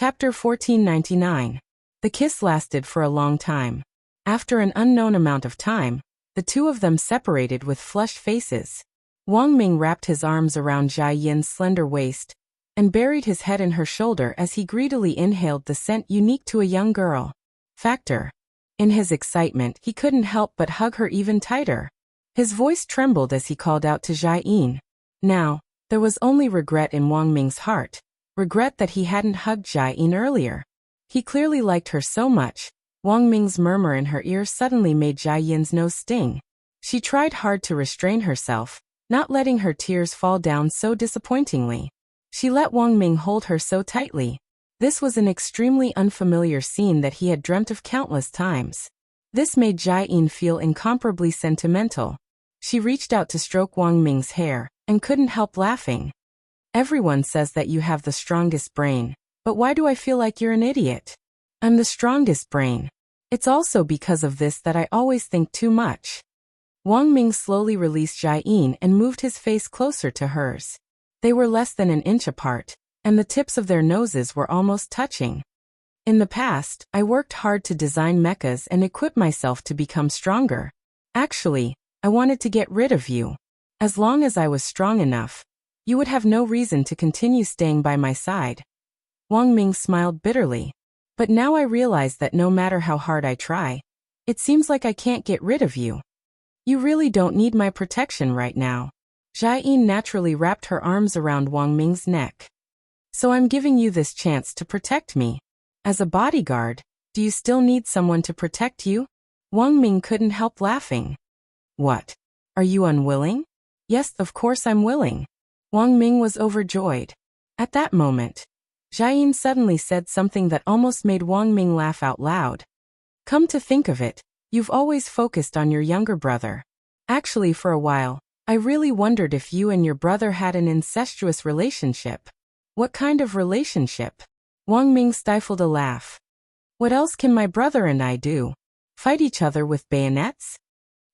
Chapter 1499. The kiss lasted for a long time. After an unknown amount of time, the two of them separated with flushed faces. Wang Ming wrapped his arms around Jia Yin's slender waist and buried his head in her shoulder as he greedily inhaled the scent unique to a young girl. Factor. In his excitement, he couldn't help but hug her even tighter. His voice trembled as he called out to Jia Yin. Now, there was only regret in Wang Ming's heart, regret that he hadn't hugged Jia Yin earlier. He clearly liked her so much. Wang Ming's murmur in her ear suddenly made Jia Yin's nose sting. She tried hard to restrain herself, not letting her tears fall down so disappointingly. She let Wang Ming hold her so tightly. This was an extremely unfamiliar scene that he had dreamt of countless times. This made Jia Yin feel incomparably sentimental. She reached out to stroke Wang Ming's hair and couldn't help laughing. Everyone says that you have the strongest brain, but why do I feel like you're an idiot? I'm the strongest brain. It's also because of this that I always think too much. Wang Ming slowly released Jia Yin and moved his face closer to hers. They were less than an inch apart, and the tips of their noses were almost touching. In the past, I worked hard to design mechas and equip myself to become stronger. Actually, I wanted to get rid of you. As long as I was strong enough, you would have no reason to continue staying by my side. Wang Ming smiled bitterly. But now I realize that no matter how hard I try, it seems like I can't get rid of you. You really don't need my protection right now. Jia Yin naturally wrapped her arms around Wang Ming's neck. So I'm giving you this chance to protect me. As a bodyguard, do you still need someone to protect you? Wang Ming couldn't help laughing. What? Are you unwilling? Yes, of course I'm willing. Wang Ming was overjoyed. At that moment, Jia Yin suddenly said something that almost made Wang Ming laugh out loud. Come to think of it, you've always focused on your younger brother. Actually, for a while, I really wondered if you and your brother had an incestuous relationship. What kind of relationship? Wang Ming stifled a laugh. What else can my brother and I do? Fight each other with bayonets?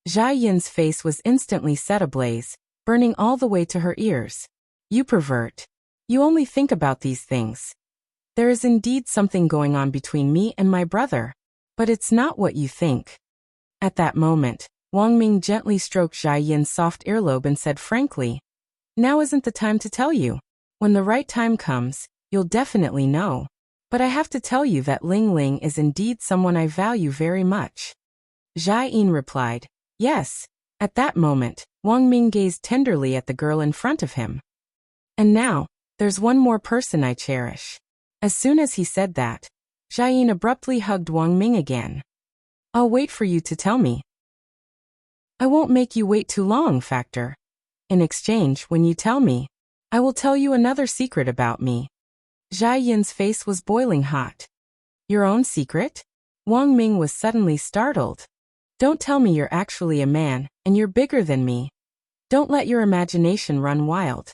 Jia Yin's face was instantly set ablaze, burning all the way to her ears. You pervert. You only think about these things. There is indeed something going on between me and my brother, but it's not what you think. At that moment, Wang Ming gently stroked Jia Yin's soft earlobe and said frankly, now isn't the time to tell you. When the right time comes, you'll definitely know. But I have to tell you that Ling Ling is indeed someone I value very much. Jia Yin replied, yes. At that moment, Wang Ming gazed tenderly at the girl in front of him. And now, there's one more person I cherish. As soon as he said that, Jia Yin abruptly hugged Wang Ming again. I'll wait for you to tell me. I won't make you wait too long, Factor. In exchange, when you tell me, I will tell you another secret about me. Jia Yin's face was boiling hot. Your own secret? Wang Ming was suddenly startled. Don't tell me you're actually a man, and you're bigger than me. Don't let your imagination run wild.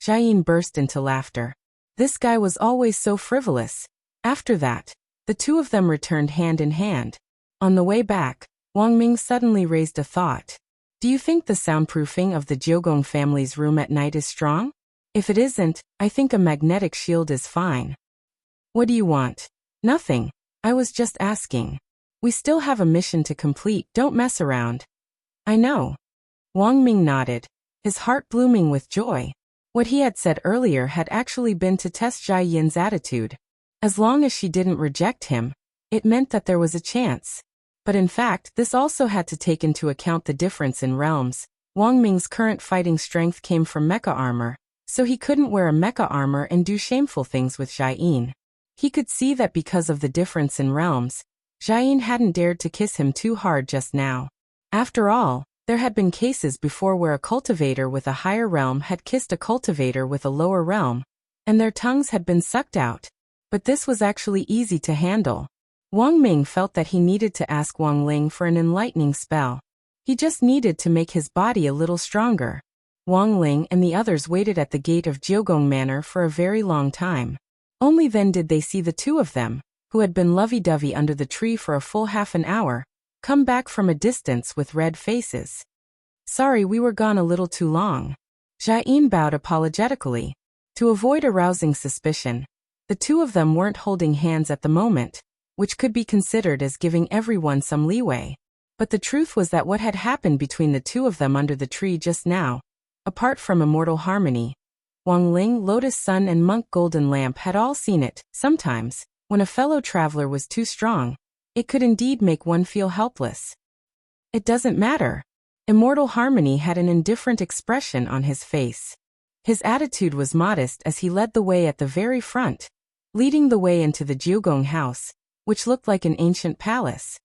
Jia Yin burst into laughter. This guy was always so frivolous. After that, the two of them returned hand in hand. On the way back, Wang Ming suddenly raised a thought. Do you think the soundproofing of the Jiogong family's room at night is strong? If it isn't, I think a magnetic shield is fine. What do you want? Nothing. I was just asking. We still have a mission to complete, don't mess around. I know. Wang Ming nodded, his heart blooming with joy. What he had said earlier had actually been to test Jia Yin's attitude. As long as she didn't reject him, it meant that there was a chance. But in fact, this also had to take into account the difference in realms. Wang Ming's current fighting strength came from mecha armor, so he couldn't wear a mecha armor and do shameful things with Jia Yin. He could see that because of the difference in realms, Jia Yin hadn't dared to kiss him too hard just now. After all, there had been cases before where a cultivator with a higher realm had kissed a cultivator with a lower realm, and their tongues had been sucked out. But this was actually easy to handle. Wang Ming felt that he needed to ask Wang Ling for an enlightening spell. He just needed to make his body a little stronger. Wang Ling and the others waited at the gate of Jiogong Manor for a very long time. Only then did they see the two of them, who had been lovey-dovey under the tree for a full half an hour, come back from a distance with red faces. Sorry, we were gone a little too long. Jia Yin bowed apologetically. To avoid arousing suspicion, The two of them weren't holding hands at the moment, which could be considered as giving everyone some leeway. But the truth was that what had happened between the two of them under the tree just now, apart from immortal harmony, Wang Ling, Lotus Sun and Monk Golden Lamp had all seen it. Sometimes, when a fellow traveler was too strong, it could indeed make one feel helpless. It doesn't matter. Immortal Harmony had an indifferent expression on his face. His attitude was modest as he led the way at the very front, leading the way into the Jiugong house, which looked like an ancient palace.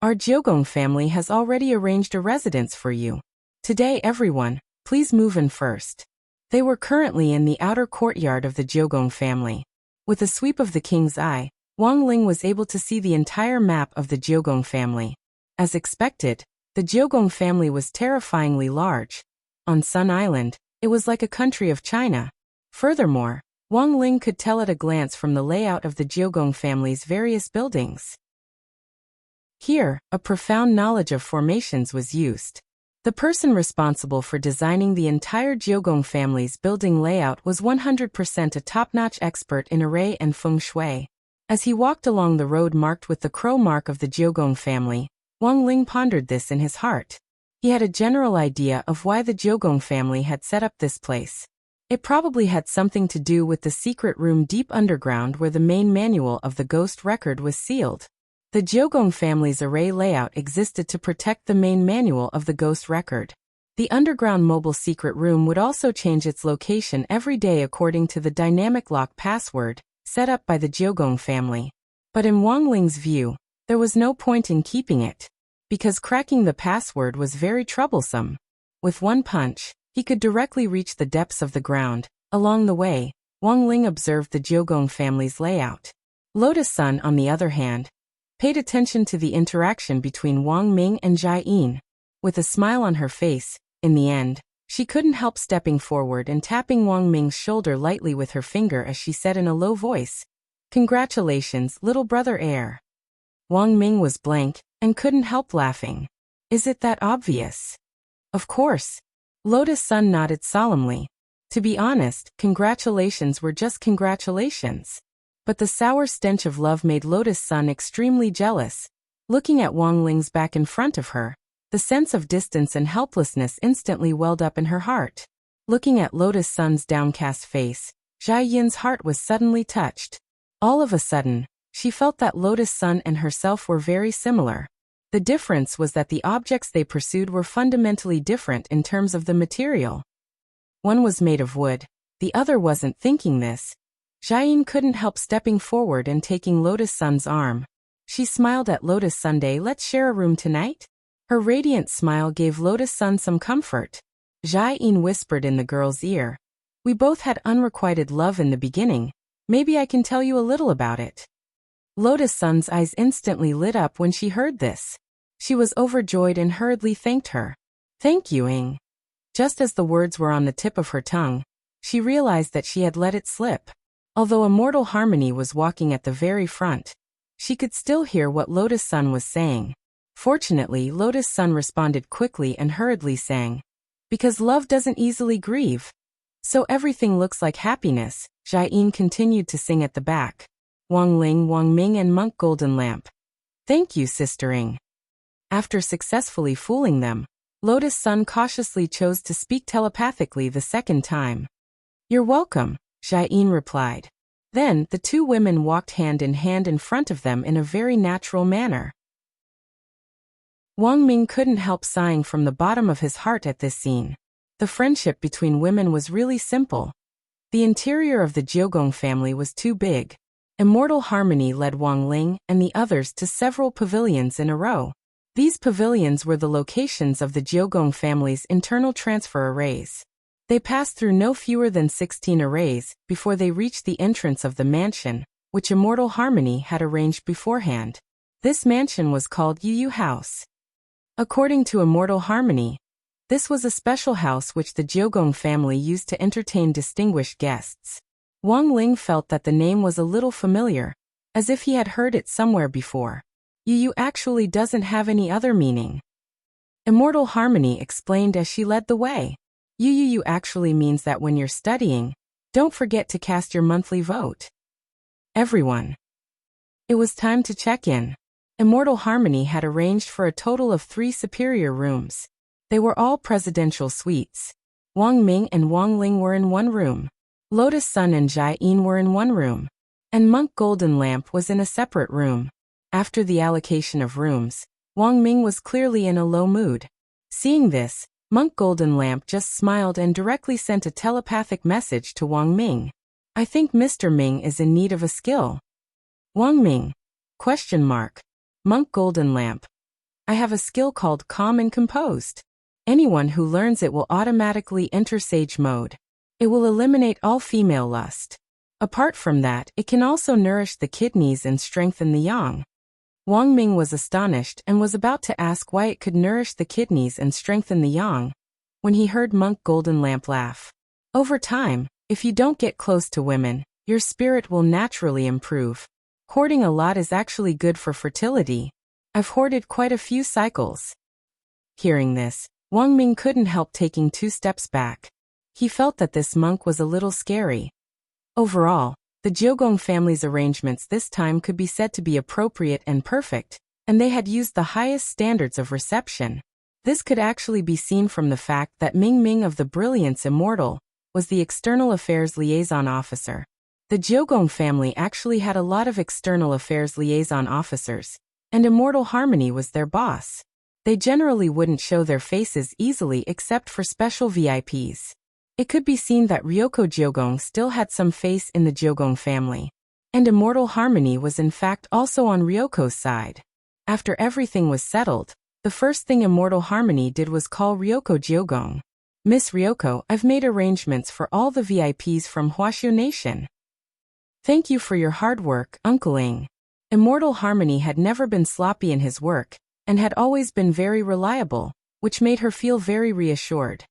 Our Jiugong family has already arranged a residence for you. Today everyone, please move in first. They were currently in the outer courtyard of the Jiugong family. With a sweep of the king's eye, Wang Ling was able to see the entire map of the Jiugong family. As expected, the Jiugong family was terrifyingly large. On Sun Island, it was like a country of China. Furthermore, Wang Ling could tell at a glance from the layout of the Jiugong family's various buildings. Here, a profound knowledge of formations was used. The person responsible for designing the entire Jiugong family's building layout was 100% a top-notch expert in array and feng shui. As he walked along the road marked with the crow mark of the Jiugong family, Wang Ling pondered this in his heart. He had a general idea of why the Jiugong family had set up this place. It probably had something to do with the secret room deep underground where the main manual of the ghost record was sealed. The Jiugong family's array layout existed to protect the main manual of the ghost record. The underground mobile secret room would also change its location every day according to the dynamic lock password set up by the Jiugong family. But in Wang Ling's view, there was no point in keeping it, because cracking the password was very troublesome. With one punch, he could directly reach the depths of the ground. Along the way, Wang Ling observed the Jiugong family's layout. Lotus Sun, on the other hand, paid attention to the interaction between Wang Ming and Jai Yin. With a smile on her face, in the end, she couldn't help stepping forward and tapping Wang Ming's shoulder lightly with her finger as she said in a low voice, "Congratulations, little brother heir." Wang Ming was blank and couldn't help laughing. Is it that obvious? Of course. Lotus Sun nodded solemnly. To be honest, congratulations were just congratulations. But the sour stench of love made Lotus Sun extremely jealous. Looking at Wang Ling's back in front of her, the sense of distance and helplessness instantly welled up in her heart. Looking at Lotus Sun's downcast face, Jai Yin's heart was suddenly touched. All of a sudden, she felt that Lotus Sun and herself were very similar. The difference was that the objects they pursued were fundamentally different in terms of the material. One was made of wood, the other wasn't. Thinking this, Jai Yin couldn't help stepping forward and taking Lotus Sun's arm. She smiled at Lotus Sunday. Let's share a room tonight? Her radiant smile gave Lotus Sun some comfort. Jai Yin whispered in the girl's ear, "We both had unrequited love in the beginning. Maybe I can tell you a little about it." Lotus Sun's eyes instantly lit up when she heard this. She was overjoyed and hurriedly thanked her. "Thank you, Ing." Just as the words were on the tip of her tongue, she realized that she had let it slip. Although Immortal Harmony was walking at the very front, she could still hear what Lotus Sun was saying. Fortunately, Lotus Sun responded quickly and hurriedly sang, "Because love doesn't easily grieve. So everything looks like happiness." Jai Yin continued to sing at the back. Wang Ling, Wang Ming and Monk Golden Lamp. "Thank you, Sister Ing." After successfully fooling them, Lotus Sun cautiously chose to speak telepathically the second time. "You're welcome," Jai Yin replied. Then, the two women walked hand in hand in front of them in a very natural manner. Wang Ming couldn't help sighing from the bottom of his heart at this scene. The friendship between women was really simple. The interior of the Jiugong family was too big. Immortal Harmony led Wang Ling and the others to several pavilions in a row. These pavilions were the locations of the Jiugong family's internal transfer arrays. They passed through no fewer than 16 arrays before they reached the entrance of the mansion, which Immortal Harmony had arranged beforehand. This mansion was called Yu House. According to Immortal Harmony, this was a special house which the Jiugong family used to entertain distinguished guests. Wang Ling felt that the name was a little familiar, as if he had heard it somewhere before. Yu actually doesn't have any other meaning. Immortal Harmony explained as she led the way. Yu actually means that when you're studying, don't forget to cast your monthly vote. everyone. It was time to check in. Immortal Harmony had arranged for a total of 3 superior rooms. They were all presidential suites. Wang Ming and Wang Ling were in one room. Lotus Sun and Jai Yin were in one room. And Monk Golden Lamp was in a separate room. After the allocation of rooms, Wang Ming was clearly in a low mood. Seeing this, Monk Golden Lamp just smiled and directly sent a telepathic message to Wang Ming. I think Mr. Ming is in need of a skill. Wang Ming? Question mark. Monk Golden Lamp. I have a skill called Calm and Composed. Anyone who learns it will automatically enter Sage mode. It will eliminate all female lust. Apart from that, it can also nourish the kidneys and strengthen the yang. Wang Ming was astonished and was about to ask why it could nourish the kidneys and strengthen the yang, when he heard Monk Golden Lamp laugh. Over time, if you don't get close to women, your spirit will naturally improve. Hoarding a lot is actually good for fertility. I've hoarded quite a few cycles. Hearing this, Wang Ming couldn't help taking 2 steps back. He felt that this monk was a little scary. Overall, the Jiogong family's arrangements this time could be said to be appropriate and perfect, and they had used the highest standards of reception. This could actually be seen from the fact that Ming Ming of the Brilliance Immortal was the External Affairs Liaison Officer. The Jiogong family actually had a lot of External Affairs Liaison Officers, and Immortal Harmony was their boss. They generally wouldn't show their faces easily except for special VIPs. It could be seen that Ryoko Jiogong still had some face in the Jiogong family. And Immortal Harmony was in fact also on Ryoko's side. After everything was settled, the first thing Immortal Harmony did was call Ryoko Jiogong. Miss Ryoko, I've made arrangements for all the VIPs from Huaxiu Nation. Thank you for your hard work, Uncle Ing. Immortal Harmony had never been sloppy in his work, and had always been very reliable, which made her feel very reassured.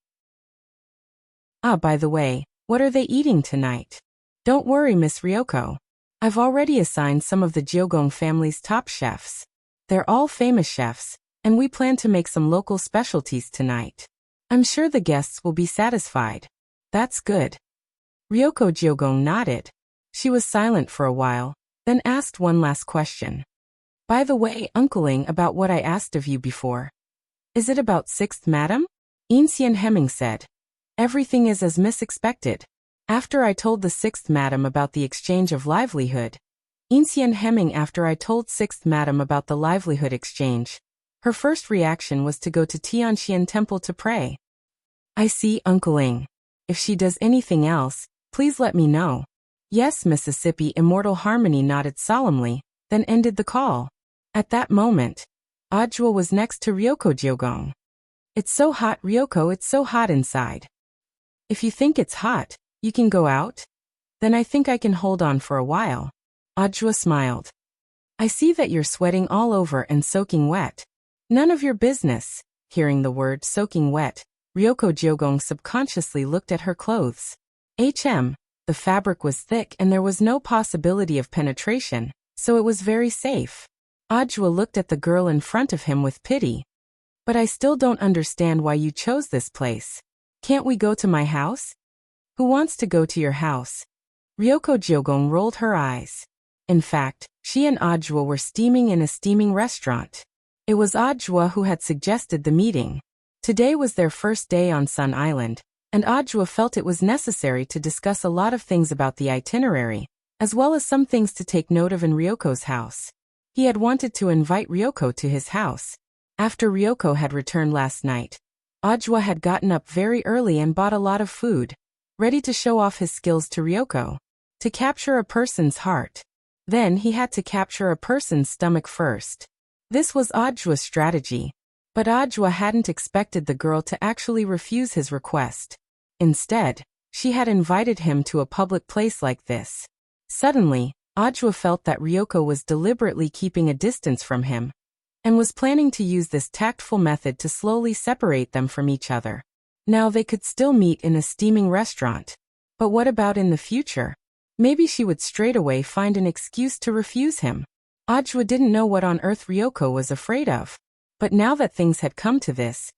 Ah, by the way, what are they eating tonight? Don't worry, Miss Ryoko. I've already assigned some of the Jiogong family's top chefs. They're all famous chefs, and we plan to make some local specialties tonight. I'm sure the guests will be satisfied. That's good. Ryoko Jiogong nodded. She was silent for a while, then asked one last question. By the way, Uncle Ing, about what I asked of you before. Is it about 6th Madam? Inxian Hemming said. Everything is as Miss expected. After I told the 6th Madam about the exchange of livelihood. Inxian Hemming after I told 6th Madam about the livelihood exchange. Her first reaction was to go to Tianxian Temple to pray. I see, Uncle Ing. If she does anything else, please let me know. Yes, Mississippi. Immortal Harmony nodded solemnly, then ended the call. At that moment, Ajua was next to Ryoko Jiogong. It's so hot, Ryoko, it's so hot inside. If you think it's hot, you can go out? Then I think I can hold on for a while. Ajua smiled. I see that you're sweating all over and soaking wet. None of your business. Hearing the word soaking wet, Ryoko Jiogong subconsciously looked at her clothes. The fabric was thick and there was no possibility of penetration, so it was very safe. Ajua looked at the girl in front of him with pity. But I still don't understand why you chose this place. Can't we go to my house? Who wants to go to your house? Ryoko Jiogong rolled her eyes. In fact, she and Ajua were steaming in a steaming restaurant. It was Ajua who had suggested the meeting. Today was their first day on Sun Island, and Ajua felt it was necessary to discuss a lot of things about the itinerary, as well as some things to take note of in Ryoko's house. He had wanted to invite Ryoko to his house. After Ryoko had returned last night, Ajua had gotten up very early and bought a lot of food, ready to show off his skills to Ryoko. To capture a person's heart. Then he had to capture a person's stomach first. This was Ajua's strategy. But Ajua hadn't expected the girl to actually refuse his request. Instead, she had invited him to a public place like this. Suddenly, Ajua felt that Ryoko was deliberately keeping a distance from him, and was planning to use this tactful method to slowly separate them from each other. Now they could still meet in a steaming restaurant. But what about in the future? Maybe she would straight away find an excuse to refuse him. Ajua didn't know what on earth Ryoko was afraid of. But now that things had come to this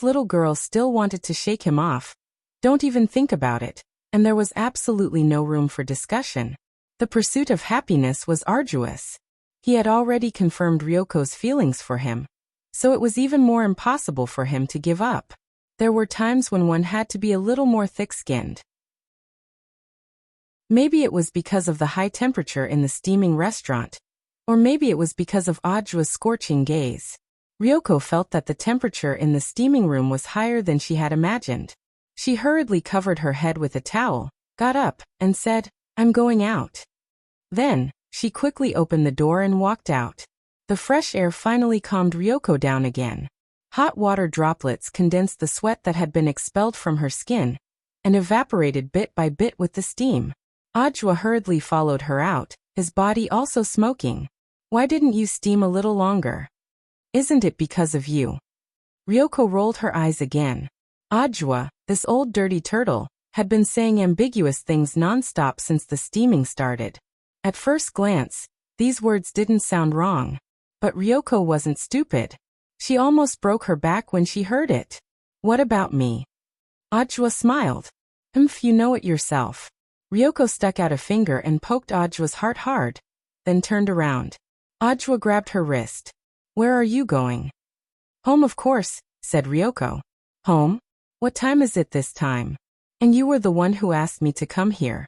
little girl still wanted to shake him off. Don't even think about it. And there was absolutely no room for discussion. The pursuit of happiness was arduous. He had already confirmed Ryoko's feelings for him, so it was even more impossible for him to give up. There were times when one had to be a little more thick-skinned. Maybe it was because of the high temperature in the steaming restaurant, or maybe it was because of Ajua's scorching gaze. Ryoko felt that the temperature in the steaming room was higher than she had imagined. She hurriedly covered her head with a towel, got up, and said, "I'm going out." Then, she quickly opened the door and walked out. The fresh air finally calmed Ryoko down again. Hot water droplets condensed the sweat that had been expelled from her skin and evaporated bit by bit with the steam. Ajua hurriedly followed her out, his body also smoking. "Why didn't you steam a little longer? Isn't it because of you?" Ryoko rolled her eyes again. Ajua, this old dirty turtle, had been saying ambiguous things non-stop since the steaming started. At first glance, these words didn't sound wrong. But Ryoko wasn't stupid. She almost broke her back when she heard it. "What about me?" Ajua smiled. You know it yourself." Ryoko stuck out a finger and poked Ajua's heart hard, then turned around. Ajua grabbed her wrist. "Where are you going?" "Home, of course," said Ryoko. "Home? What time is it this time? And you were the one who asked me to come here."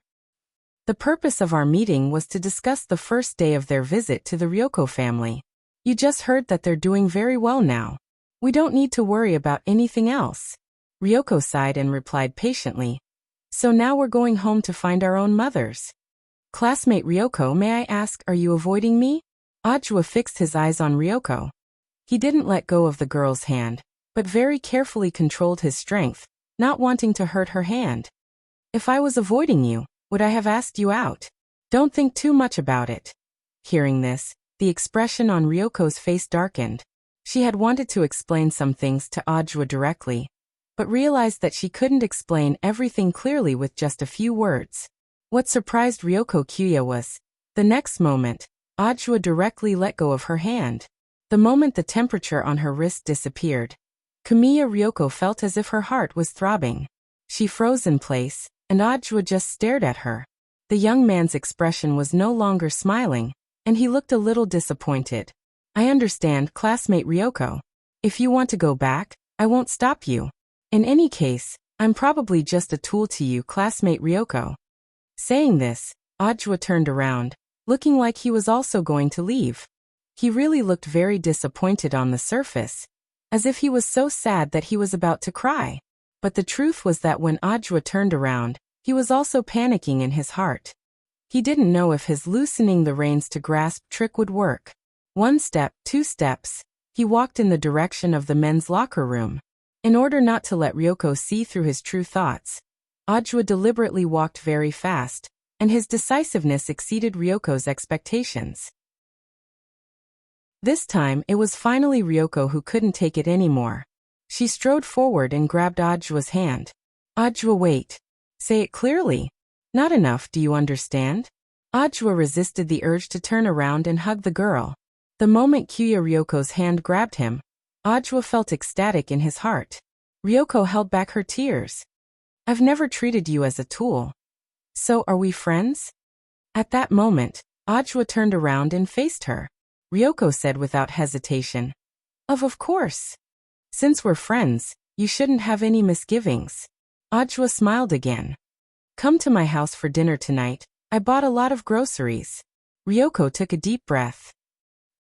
The purpose of our meeting was to discuss the first day of their visit to the Ryoko family. "You just heard that they're doing very well now. We don't need to worry about anything else." Ryoko sighed and replied patiently. "So now we're going home to find our own mothers." "Classmate Ryoko, may I ask, are you avoiding me?" Ajua fixed his eyes on Ryoko. He didn't let go of the girl's hand, but very carefully controlled his strength, not wanting to hurt her hand. "If I was avoiding you, would I have asked you out? Don't think too much about it." Hearing this, the expression on Ryoko's face darkened. She had wanted to explain some things to Ajua directly, but realized that she couldn't explain everything clearly with just a few words. What surprised Ryoko Kyuya was, the next moment, Ajua directly let go of her hand. The moment the temperature on her wrist disappeared, Kamiya Ryoko felt as if her heart was throbbing. She froze in place, and Ajua just stared at her. The young man's expression was no longer smiling, and he looked a little disappointed. "I understand, classmate Ryoko. If you want to go back, I won't stop you. In any case, I'm probably just a tool to you, classmate Ryoko." Saying this, Ajua turned around, looking like he was also going to leave. He really looked very disappointed on the surface, as if he was so sad that he was about to cry. But the truth was that when Ajua turned around, he was also panicking in his heart. He didn't know if his loosening the reins to grasp trick would work. 1 step, 2 steps, he walked in the direction of the men's locker room. In order not to let Ryoko see through his true thoughts, Ajua deliberately walked very fast, and his decisiveness exceeded Ryoko's expectations. This time, it was finally Ryoko who couldn't take it anymore. She strode forward and grabbed Ajua's hand. "Ajua, wait. Say it clearly. Not enough, do you understand?" Ajua resisted the urge to turn around and hug the girl. The moment Kyuya Ryoko's hand grabbed him, Ajua felt ecstatic in his heart. Ryoko held back her tears. "I've never treated you as a tool. So are we friends?" At that moment, Ajua turned around and faced her. Ryoko said without hesitation, Of course. Since we're friends, you shouldn't have any misgivings." Ajua smiled again. "Come to my house for dinner tonight. I bought a lot of groceries." Ryoko took a deep breath.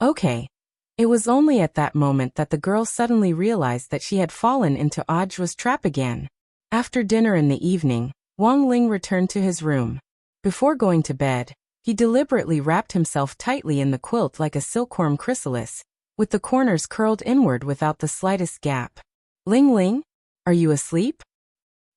"Okay." It was only at that moment that the girl suddenly realized that she had fallen into Ajua's trap again. After dinner in the evening, Wang Ling returned to his room. Before going to bed, he deliberately wrapped himself tightly in the quilt like a silkworm chrysalis, with the corners curled inward without the slightest gap. "Ling Ling, are you asleep?"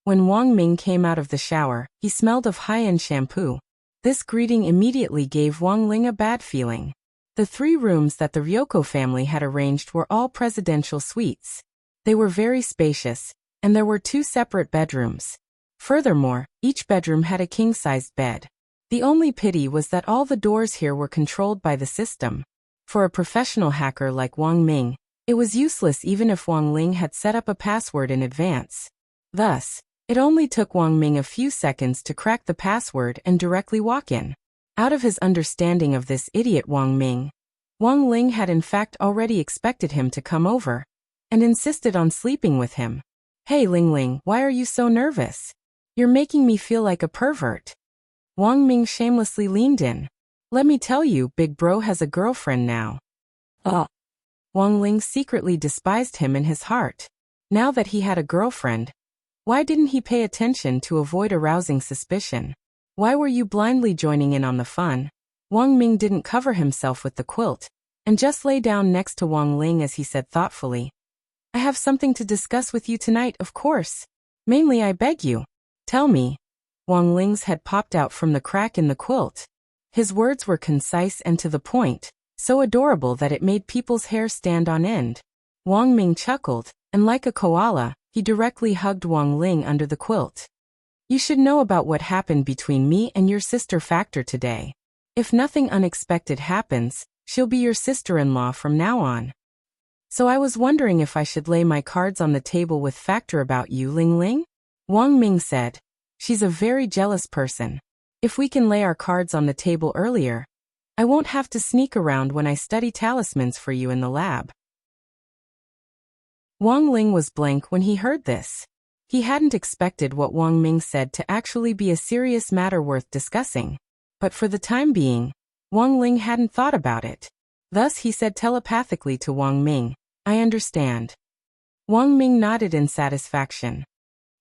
When Wang Ming came out of the shower, he smelled of high-end shampoo. This greeting immediately gave Wang Ling a bad feeling. The 3 rooms that the Ryoko family had arranged were all presidential suites. They were very spacious, and there were 2 separate bedrooms. Furthermore, each bedroom had a king-sized bed. The only pity was that all the doors here were controlled by the system. For a professional hacker like Wang Ming, it was useless even if Wang Ling had set up a password in advance. Thus, it only took Wang Ming a few seconds to crack the password and directly walk in. Out of his understanding of this idiot Wang Ming, Wang Ling had in fact already expected him to come over and insisted on sleeping with him. Hey Ling Ling, why are you so nervous? You're making me feel like a pervert. Wang Ming shamelessly leaned in. Let me tell you, big bro has a girlfriend now. Wang Ling secretly despised him in his heart. Now that he had a girlfriend, why didn't he pay attention to avoid arousing suspicion? Why were you blindly joining in on the fun? Wang Ming didn't cover himself with the quilt and just lay down next to Wang Ling as he said thoughtfully, I have something to discuss with you tonight, of course. Mainly I beg you. Tell me. Wang Ling's head popped out from the crack in the quilt. His words were concise and to the point, so adorable that it made people's hair stand on end. Wang Ming chuckled, and like a koala, he directly hugged Wang Ling under the quilt. You should know about what happened between me and your sister Factor today. If nothing unexpected happens, she'll be your sister-in-law from now on. So I was wondering if I should lay my cards on the table with Factor about you, Ling Ling? Wang Ming said. She's a very jealous person. If we can lay our cards on the table earlier, I won't have to sneak around when I study talismans for you in the lab. Wang Ling was blank when he heard this. He hadn't expected what Wang Ming said to actually be a serious matter worth discussing. But for the time being, Wang Ling hadn't thought about it. Thus he said telepathically to Wang Ming, I understand. Wang Ming nodded in satisfaction.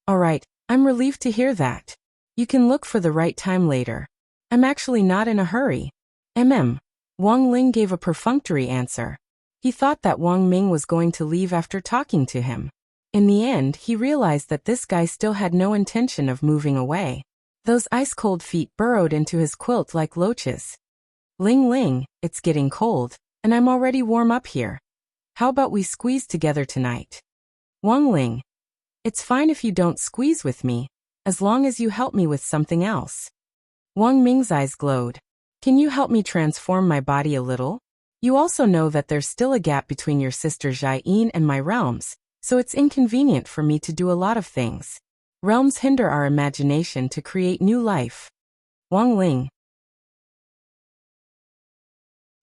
All right, I'm relieved to hear that. You can look for the right time later. I'm actually not in a hurry. Wang Ling gave a perfunctory answer. He thought that Wang Ming was going to leave after talking to him. In the end, he realized that this guy still had no intention of moving away. Those ice-cold feet burrowed into his quilt like loaches. Ling Ling, it's getting cold, and I'm already warm up here. How about we squeeze together tonight? Wang Ling, it's fine if you don't squeeze with me, as long as you help me with something else. Wang Ming's eyes glowed. Can you help me transform my body a little? You also know that there's still a gap between your sister Jiayin and my realms, so it's inconvenient for me to do a lot of things. Realms hinder our imagination to create new life. Wang Ling.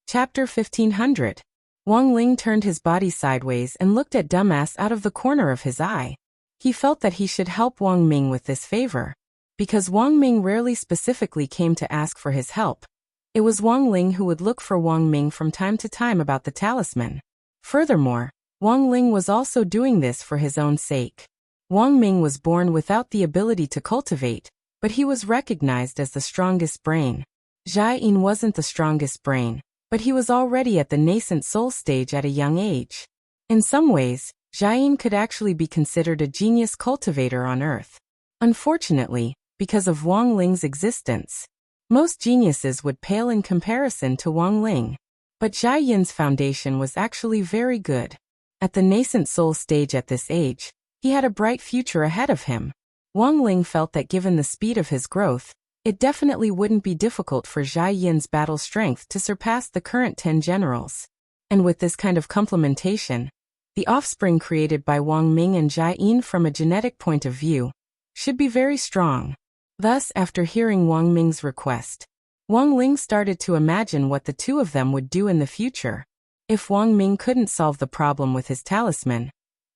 Chapter 1500. Wang Ling turned his body sideways and looked at Dumbass out of the corner of his eye. He felt that he should help Wang Ming with this favor. Because Wang Ming rarely specifically came to ask for his help, it was Wang Ling who would look for Wang Ming from time to time about the talisman. Furthermore, Wang Ling was also doing this for his own sake. Wang Ming was born without the ability to cultivate, but he was recognized as the strongest brain. Jiayin wasn't the strongest brain, but he was already at the nascent soul stage at a young age. In some ways, Jiayin could actually be considered a genius cultivator on Earth. Unfortunately, because of Wang Ling's existence, most geniuses would pale in comparison to Wang Ling. But Jiayin's foundation was actually very good. At the nascent soul stage at this age, he had a bright future ahead of him. Wang Ling felt that given the speed of his growth, it definitely wouldn't be difficult for Jiayin's battle strength to surpass the current 10 generals. And with this kind of complementation, the offspring created by Wang Ming and Jiayin from a genetic point of view should be very strong. Thus, after hearing Wang Ming's request, Wang Ling started to imagine what the two of them would do in the future. If Wang Ming couldn't solve the problem with his talisman,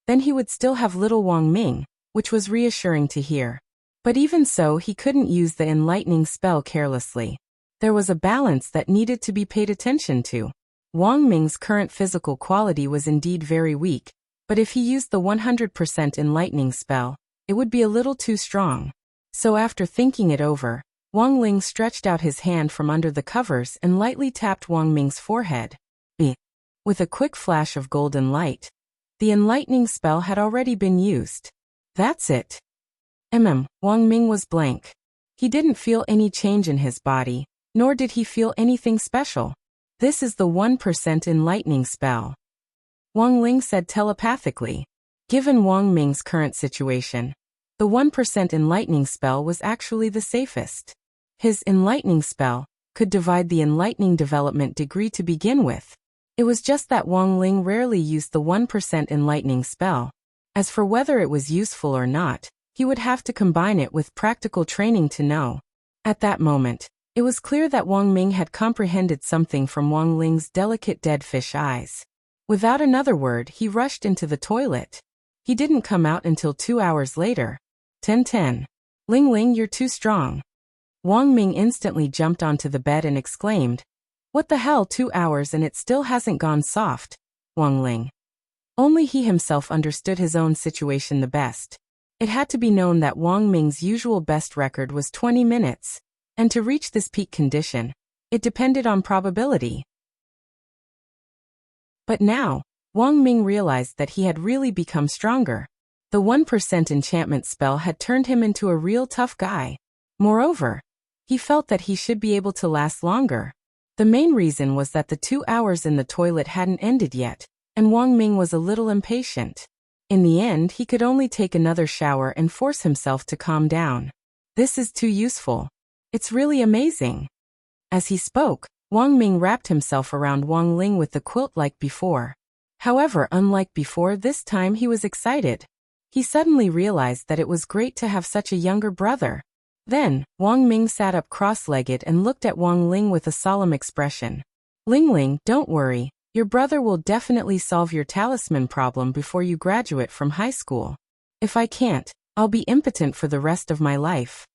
then he would still have little Wang Ming, which was reassuring to hear. But even so, he couldn't use the enlightening spell carelessly. There was a balance that needed to be paid attention to. Wang Ming's current physical quality was indeed very weak, but if he used the 100% enlightening spell, it would be a little too strong. So after thinking it over, Wang Ling stretched out his hand from under the covers and lightly tapped Wang Ming's forehead. With a quick flash of golden light, the enlightening spell had already been used. That's it. Wang Ming was blank. He didn't feel any change in his body, nor did he feel anything special. This is the 1% enlightening spell. Wang Ling said telepathically. Given Wang Ming's current situation, the 1% enlightening spell was actually the safest. His enlightening spell could divide the enlightening development degree to begin with. It was just that Wang Ling rarely used the 1% enlightening spell. As for whether it was useful or not, he would have to combine it with practical training to know. At that moment, It was clear that Wang Ming had comprehended something from Wang Ling's delicate dead fish eyes. Without another word, he rushed into the toilet. He didn't come out until 2 hours later. 10:10. Ling Ling, you're too strong. Wang Ming instantly jumped onto the bed and exclaimed, "What the hell, 2 hours and it still hasn't gone soft?" Wang Ling. Only he himself understood his own situation the best. It had to be known that Wang Ming's usual best record was 20 minutes, and to reach this peak condition, it depended on probability. But now, Wang Ming realized that he had really become stronger. The 1% enchantment spell had turned him into a real tough guy. Moreover, he felt that he should be able to last longer. The main reason was that the 2 hours in the toilet hadn't ended yet, and Wang Ming was a little impatient. In the end, he could only take another shower and force himself to calm down. This is too useful. It's really amazing. As he spoke, Wang Ming wrapped himself around Wang Ling with the quilt like before. However, unlike before, this time he was excited. He suddenly realized that it was great to have such a younger brother. Then, Wang Ming sat up cross-legged and looked at Wang Ling with a solemn expression. "Ling Ling, don't worry. Your brother will definitely solve your talisman problem before you graduate from high school. If I can't, I'll be impotent for the rest of my life."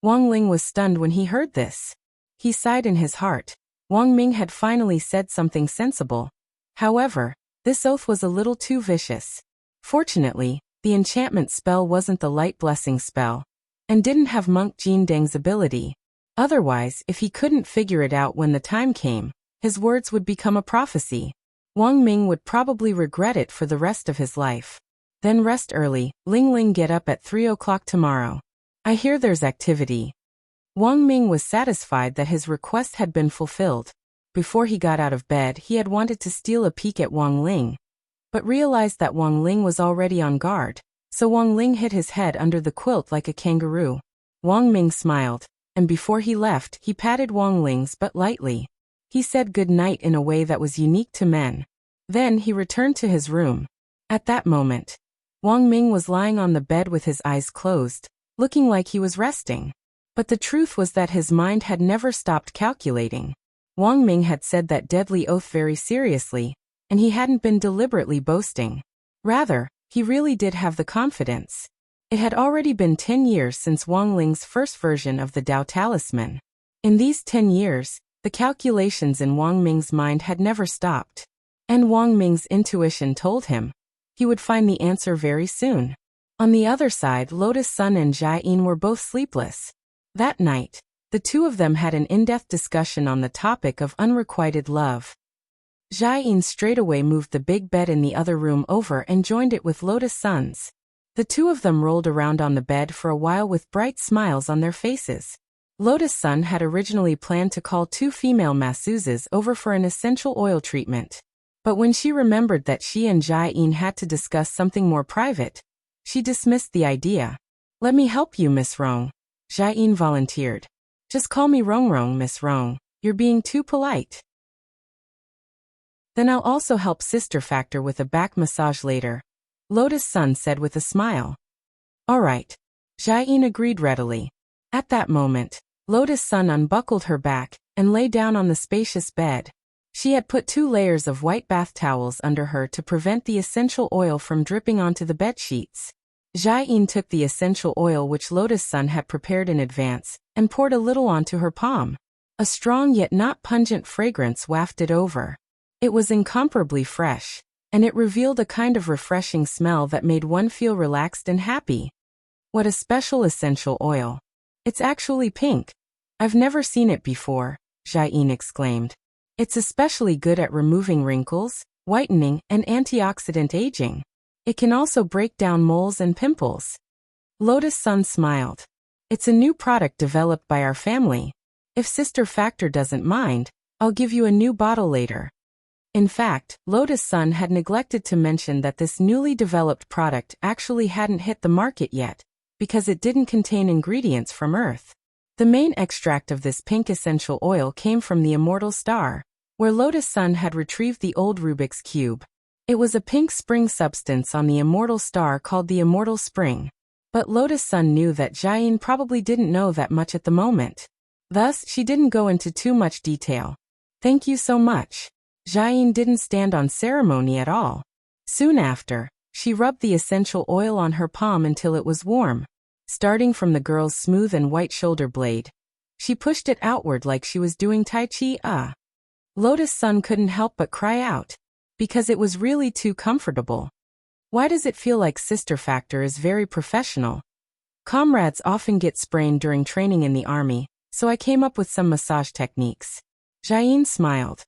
Wang Ling was stunned when he heard this. He sighed in his heart. Wang Ming had finally said something sensible. However, this oath was a little too vicious. Fortunately, the enchantment spell wasn't the light blessing spell, and didn't have Monk Jin Deng's ability. Otherwise, if he couldn't figure it out when the time came, his words would become a prophecy. Wang Ming would probably regret it for the rest of his life. Then rest early. Ling Ling, get up at 3 o'clock tomorrow. I hear there's activity. Wang Ming was satisfied that his request had been fulfilled. Before he got out of bed, he had wanted to steal a peek at Wang Ling, but realized that Wang Ling was already on guard, so Wang Ling hid his head under the quilt like a kangaroo. Wang Ming smiled, and before he left, he patted Wang Ling's butt lightly. He said good night in a way that was unique to men. Then he returned to his room. At that moment, Wang Ming was lying on the bed with his eyes closed, looking like he was resting. But the truth was that his mind had never stopped calculating. Wang Ming had said that deadly oath very seriously, and he hadn't been deliberately boasting. Rather, he really did have the confidence. It had already been 10 years since Wang Ling's first version of the Dao Talisman. In these 10 years, the calculations in Wang Ming's mind had never stopped. And Wang Ming's intuition told him he would find the answer very soon. On the other side, Lotus Sun and Jai Yin were both sleepless. That night, the two of them had an in-depth discussion on the topic of unrequited love. Jai Yin straightaway moved the big bed in the other room over and joined it with Lotus Sun's. The two of them rolled around on the bed for a while with bright smiles on their faces. Lotus Sun had originally planned to call 2 female masseuses over for an essential oil treatment. But when she remembered that she and Jai Yin had to discuss something more private, she dismissed the idea. "Let me help you, Miss Rong," Jai Yin volunteered. "Just call me Rong Rong, Miss Rong. You're being too polite." "Then I'll also help Sister Factor with a back massage later," Lotus Sun said with a smile. "All right," Jai Yin agreed readily. At that moment, Lotus Sun unbuckled her back and lay down on the spacious bed. She had put 2 layers of white bath towels under her to prevent the essential oil from dripping onto the bed sheets. Jai Yin took the essential oil which Lotus Sun had prepared in advance and poured a little onto her palm. A strong yet not pungent fragrance wafted over. It was incomparably fresh, and it revealed a kind of refreshing smell that made one feel relaxed and happy. What a special essential oil. It's actually pink. I've never seen it before, Jai Yin exclaimed. It's especially good at removing wrinkles, whitening, and antioxidant aging. It can also break down moles and pimples. Lotus Sun smiled. It's a new product developed by our family. If Sister Factor doesn't mind, I'll give you a new bottle later. In fact, Lotus Sun had neglected to mention that this newly developed product actually hadn't hit the market yet, because it didn't contain ingredients from Earth. The main extract of this pink essential oil came from the immortal star, where Lotus Sun had retrieved the old Rubik's Cube. It was a pink spring substance on the immortal star called the Immortal Spring. But Lotus Sun knew that Jai Yin probably didn't know that much at the moment. Thus, she didn't go into too much detail. Thank you so much. Jiayin didn't stand on ceremony at all. Soon after, she rubbed the essential oil on her palm until it was warm. Starting from the girl's smooth and white shoulder blade, she pushed it outward like she was doing Tai Chi. Lotus Sun couldn't help but cry out, because it was really too comfortable. Why does it feel like Sister Factor is very professional? Comrades often get sprained during training in the army, so I came up with some massage techniques. Jiayin smiled.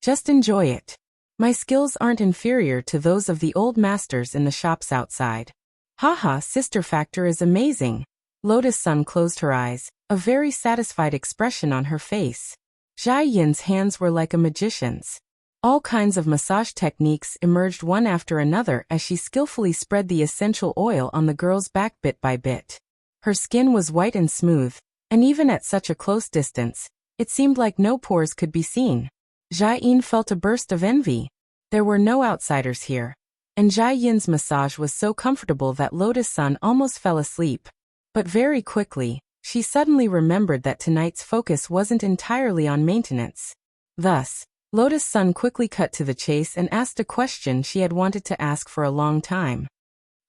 Just enjoy it. My skills aren't inferior to those of the old masters in the shops outside. Haha, Sister Factor is amazing. Lotus Sun closed her eyes, a very satisfied expression on her face. Jiayin's hands were like a magician's. All kinds of massage techniques emerged one after another as she skillfully spread the essential oil on the girl's back bit by bit. Her skin was white and smooth, and even at such a close distance, it seemed like no pores could be seen. Jiayin felt a burst of envy. There were no outsiders here, and Jiayin's massage was so comfortable that Lotus Sun almost fell asleep. But very quickly, she suddenly remembered that tonight's focus wasn't entirely on maintenance. Thus, Lotus Sun quickly cut to the chase and asked a question she had wanted to ask for a long time.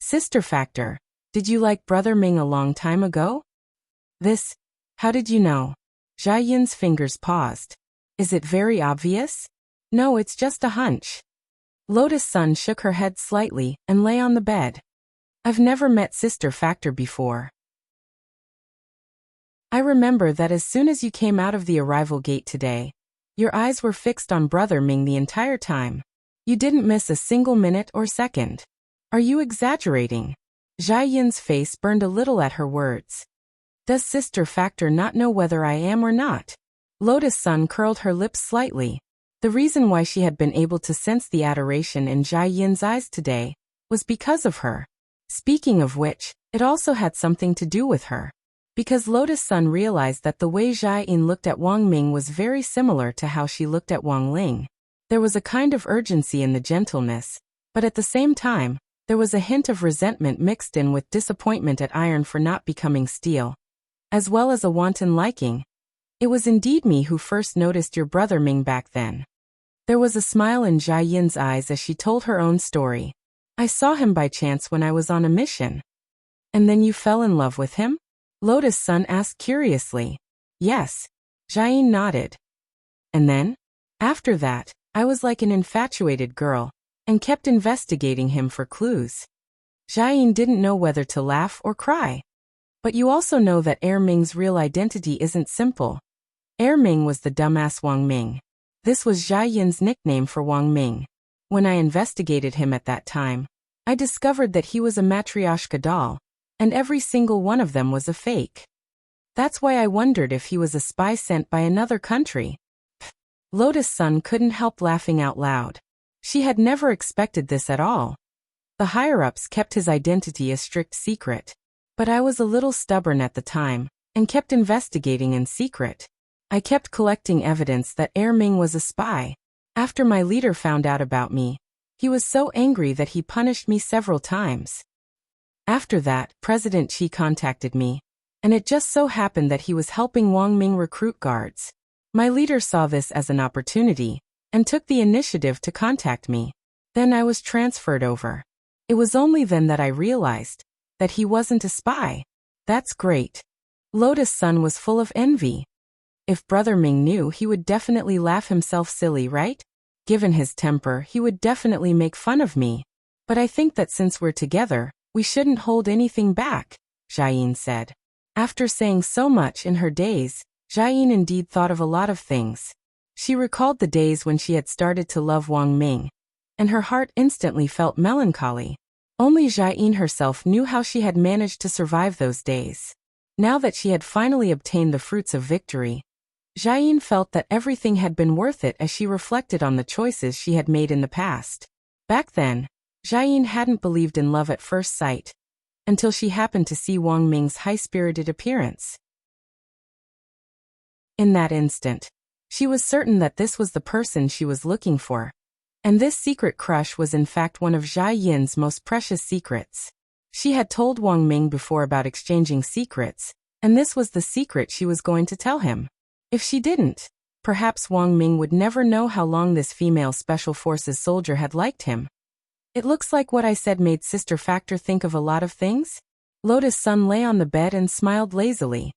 Sister Factor, did you like Brother Ming a long time ago? How did you know? Jiayin's fingers paused. Is it very obvious? No, it's just a hunch. Lotus Sun shook her head slightly and lay on the bed. I've never met Sister Factor before. I remember that as soon as you came out of the arrival gate today, your eyes were fixed on Brother Ming the entire time. You didn't miss a single minute or second. Are you exaggerating? Jiayin's face burned a little at her words. Does Sister Factor not know whether I am or not? Lotus Sun curled her lips slightly. The reason why she had been able to sense the adoration in Jiayin's eyes today was because of her. Speaking of which, it also had something to do with her. Because Lotus Sun realized that the way Jiayin looked at Wang Ming was very similar to how she looked at Wang Ling. There was a kind of urgency in the gentleness, but at the same time, there was a hint of resentment mixed in with disappointment at iron for not becoming steel, as well as a wanton liking. It was indeed me who first noticed your Brother Ming back then. There was a smile in Jiayin's eyes as she told her own story. I saw him by chance when I was on a mission. And then you fell in love with him? Lotus Sun asked curiously. Yes. Jiayin nodded. And then? After that, I was like an infatuated girl, and kept investigating him for clues. Jiayin didn't know whether to laugh or cry. But you also know that Ming's real identity isn't simple. Ming was the dumbass Wang Ming. This was Jiayin's nickname for Wang Ming. When I investigated him at that time, I discovered that he was a matryoshka doll, and every single one of them was a fake. That's why I wondered if he was a spy sent by another country. Lotus Sun couldn't help laughing out loud. She had never expected this at all. The higher-ups kept his identity a strict secret. But I was a little stubborn at the time, and kept investigating in secret. I kept collecting evidence that Ming was a spy. After my leader found out about me, he was so angry that he punished me several times. After that, President Qi contacted me, and it just so happened that he was helping Wang Ming recruit guards. My leader saw this as an opportunity, and took the initiative to contact me. Then I was transferred over. It was only then that I realized that he wasn't a spy. That's great. Lotus Sun was full of envy. If Brother Ming knew, he would definitely laugh himself silly, right? Given his temper, he would definitely make fun of me. But I think that since we're together, we shouldn't hold anything back, Jiayin said. After saying so much in her days, Jiayin indeed thought of a lot of things. She recalled the days when she had started to love Wang Ming, and her heart instantly felt melancholy. Only Jiayin herself knew how she had managed to survive those days. Now that she had finally obtained the fruits of victory, Jiayin felt that everything had been worth it as she reflected on the choices she had made in the past. Back then, Jiayin hadn't believed in love at first sight, until she happened to see Wang Ming's high-spirited appearance. In that instant, she was certain that this was the person she was looking for, and this secret crush was in fact one of Jiayin's most precious secrets. She had told Wang Ming before about exchanging secrets, And this was the secret she was going to tell him. If she didn't, perhaps Wang Ming would never know how long this female Special Forces soldier had liked him. It looks like what I said made Sister Factor think of a lot of things. Lotus Sun lay on the bed and smiled lazily.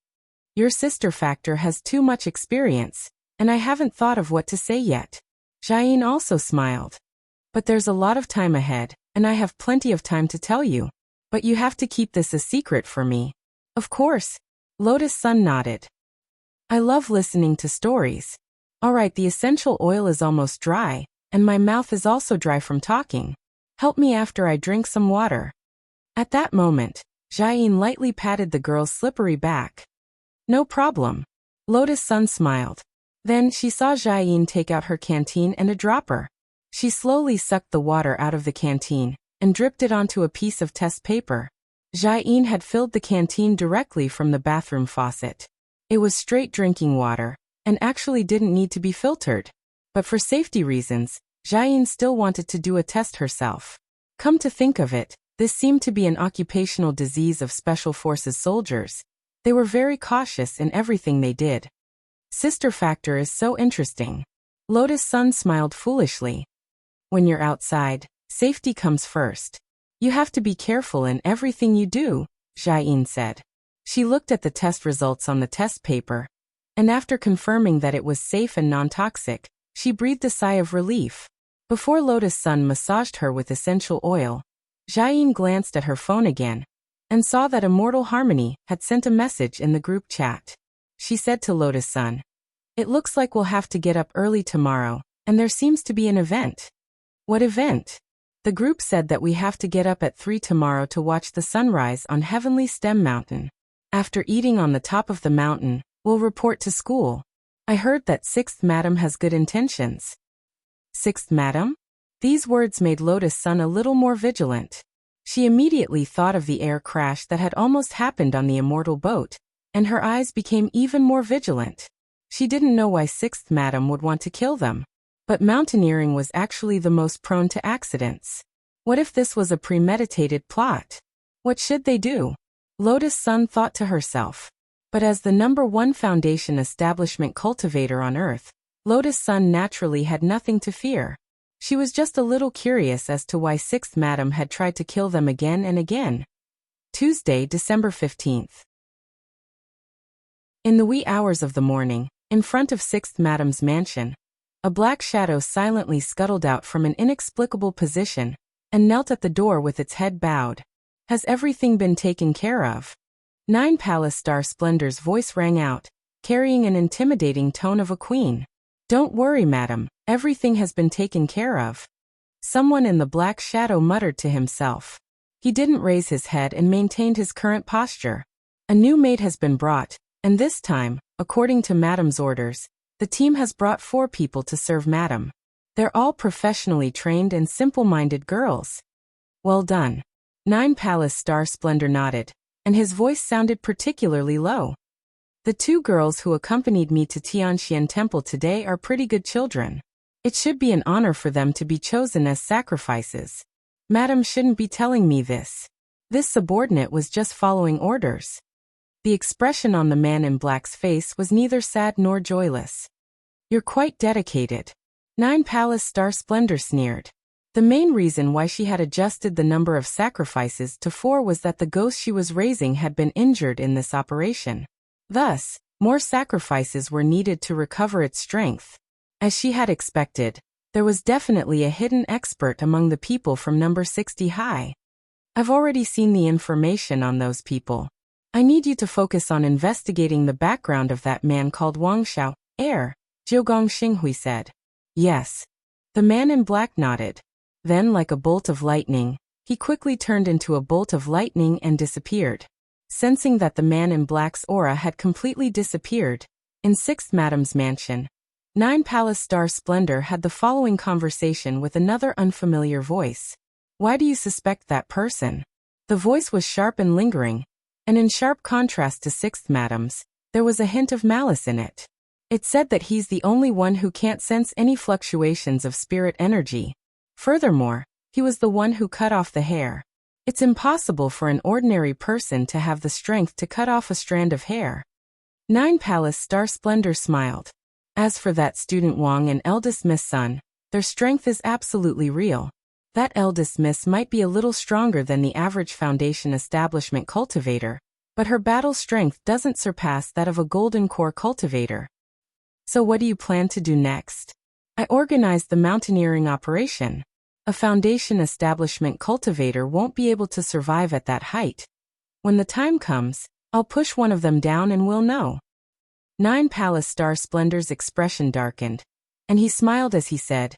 Your Sister Factor has too much experience, and I haven't thought of what to say yet. Jiayin also smiled. But there's a lot of time ahead, and I have plenty of time to tell you. But you have to keep this a secret for me. Of course. Lotus Sun nodded. I love listening to stories. Alright, the essential oil is almost dry, and my mouth is also dry from talking. Help me after I drink some water. At that moment, Jiayin lightly patted the girl's slippery back. No problem. Lotus Sun smiled. Then she saw Jiayin take out her canteen and a dropper. She slowly sucked the water out of the canteen and dripped it onto a piece of test paper. Jiayin had filled the canteen directly from the bathroom faucet. It was straight drinking water, and actually didn't need to be filtered. But for safety reasons, Jiayin still wanted to do a test herself. Come to think of it, this seemed to be an occupational disease of Special Forces soldiers. They were very cautious in everything they did. Sister Factor is so interesting. Lotus Sun smiled foolishly. When you're outside, safety comes first. You have to be careful in everything you do, Jiayin said. She looked at the test results on the test paper, and after confirming that it was safe and non-toxic, she breathed a sigh of relief. Before Lotus Sun massaged her with essential oil, Jiayin glanced at her phone again and saw that Immortal Harmony had sent a message in the group chat. She said to Lotus Sun, "It looks like we'll have to get up early tomorrow, and there seems to be an event." What event? The group said that we have to get up at 3 tomorrow to watch the sunrise on Heavenly Stem Mountain. After eating on the top of the mountain, we'll report to school. I heard that 6th Madam has good intentions. 6th Madam? These words made Lotus Sun a little more vigilant. She immediately thought of the air crash that had almost happened on the immortal boat, and her eyes became even more vigilant. She didn't know why 6th Madam would want to kill them. But mountaineering was actually the most prone to accidents. What if this was a premeditated plot? What should they do? Lotus Sun thought to herself. But as the #1 foundation establishment cultivator on Earth, Lotus Sun naturally had nothing to fear. She was just a little curious as to why 6th Madam had tried to kill them again and again. Tuesday, December 15th. In the wee hours of the morning, in front of 6th Madam's mansion, a black shadow silently scuttled out from an inexplicable position and knelt at the door with its head bowed. Has everything been taken care of? 9 Palace Star Splendor's voice rang out, carrying an intimidating tone of a queen. Don't worry, madam, everything has been taken care of. Someone in the black shadow muttered to himself. He didn't raise his head and maintained his current posture. A new maid has been brought, and this time, according to madam's orders, the team has brought 4 people to serve madam. They're all professionally trained and simple-minded girls. Well done. 9 Palace Star Splendor nodded, and his voice sounded particularly low. The 2 girls who accompanied me to Tianxian Temple today are pretty good children. It should be an honor for them to be chosen as sacrifices. Madam shouldn't be telling me this. This subordinate was just following orders. The expression on the man in black's face was neither sad nor joyless. You're quite dedicated. 9 Palace Star Splendor sneered. The main reason why she had adjusted the number of sacrifices to 4 was that the ghost she was raising had been injured in this operation. Thus, more sacrifices were needed to recover its strength. As she had expected, there was definitely a hidden expert among the people from number 60 high. I've already seen the information on those people. I need you to focus on investigating the background of that man called Wang Xiao, heir, Jiugong Xinghui said. Yes. The man in black nodded. Then, like a bolt of lightning, he quickly turned into a bolt of lightning and disappeared. Sensing that the man in black's aura had completely disappeared, in 6th Madam's mansion, 9 Palace Star Splendor had the following conversation with another unfamiliar voice. Why do you suspect that person? The voice was sharp and lingering, and in sharp contrast to 6th Madam's, there was a hint of malice in it. It said that he's the only one who can't sense any fluctuations of spirit energy. Furthermore, he was the one who cut off the hair. It's impossible for an ordinary person to have the strength to cut off a strand of hair. Nine Palace Star Splendor smiled. As for that student Wang and eldest Miss Sun, their strength is absolutely real. That eldest Miss might be a little stronger than the average foundation establishment cultivator, but her battle strength doesn't surpass that of a golden core cultivator. So what do you plan to do next? I organized the mountaineering operation. A foundation establishment cultivator won't be able to survive at that height. When the time comes, I'll push one of them down and we'll know. Nine Palace Star Splendor's expression darkened, and he smiled as he said,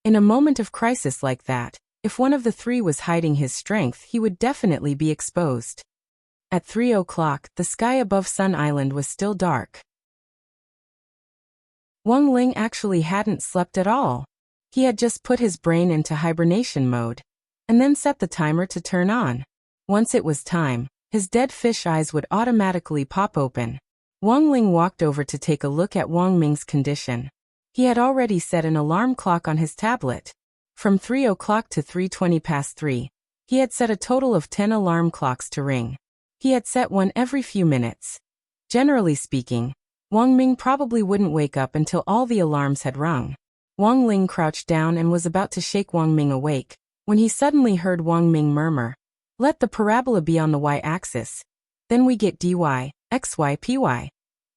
in a moment of crisis like that, if one of the three was hiding his strength, he would definitely be exposed. At 3 o'clock, the sky above Sun Island was still dark. Wang Ling actually hadn't slept at all. He had just put his brain into hibernation mode, and then set the timer to turn on. Once it was time, his dead fish eyes would automatically pop open. Wang Ling walked over to take a look at Wang Ming's condition. He had already set an alarm clock on his tablet. From 3 o'clock to 3:20 past 3, he had set a total of 10 alarm clocks to ring. He had set one every few minutes. Generally speaking, Wang Ming probably wouldn't wake up until all the alarms had rung. Wang Ling crouched down and was about to shake Wang Ming awake, when he suddenly heard Wang Ming murmur, "Let the parabola be on the y-axis. Then we get dy, xy, py."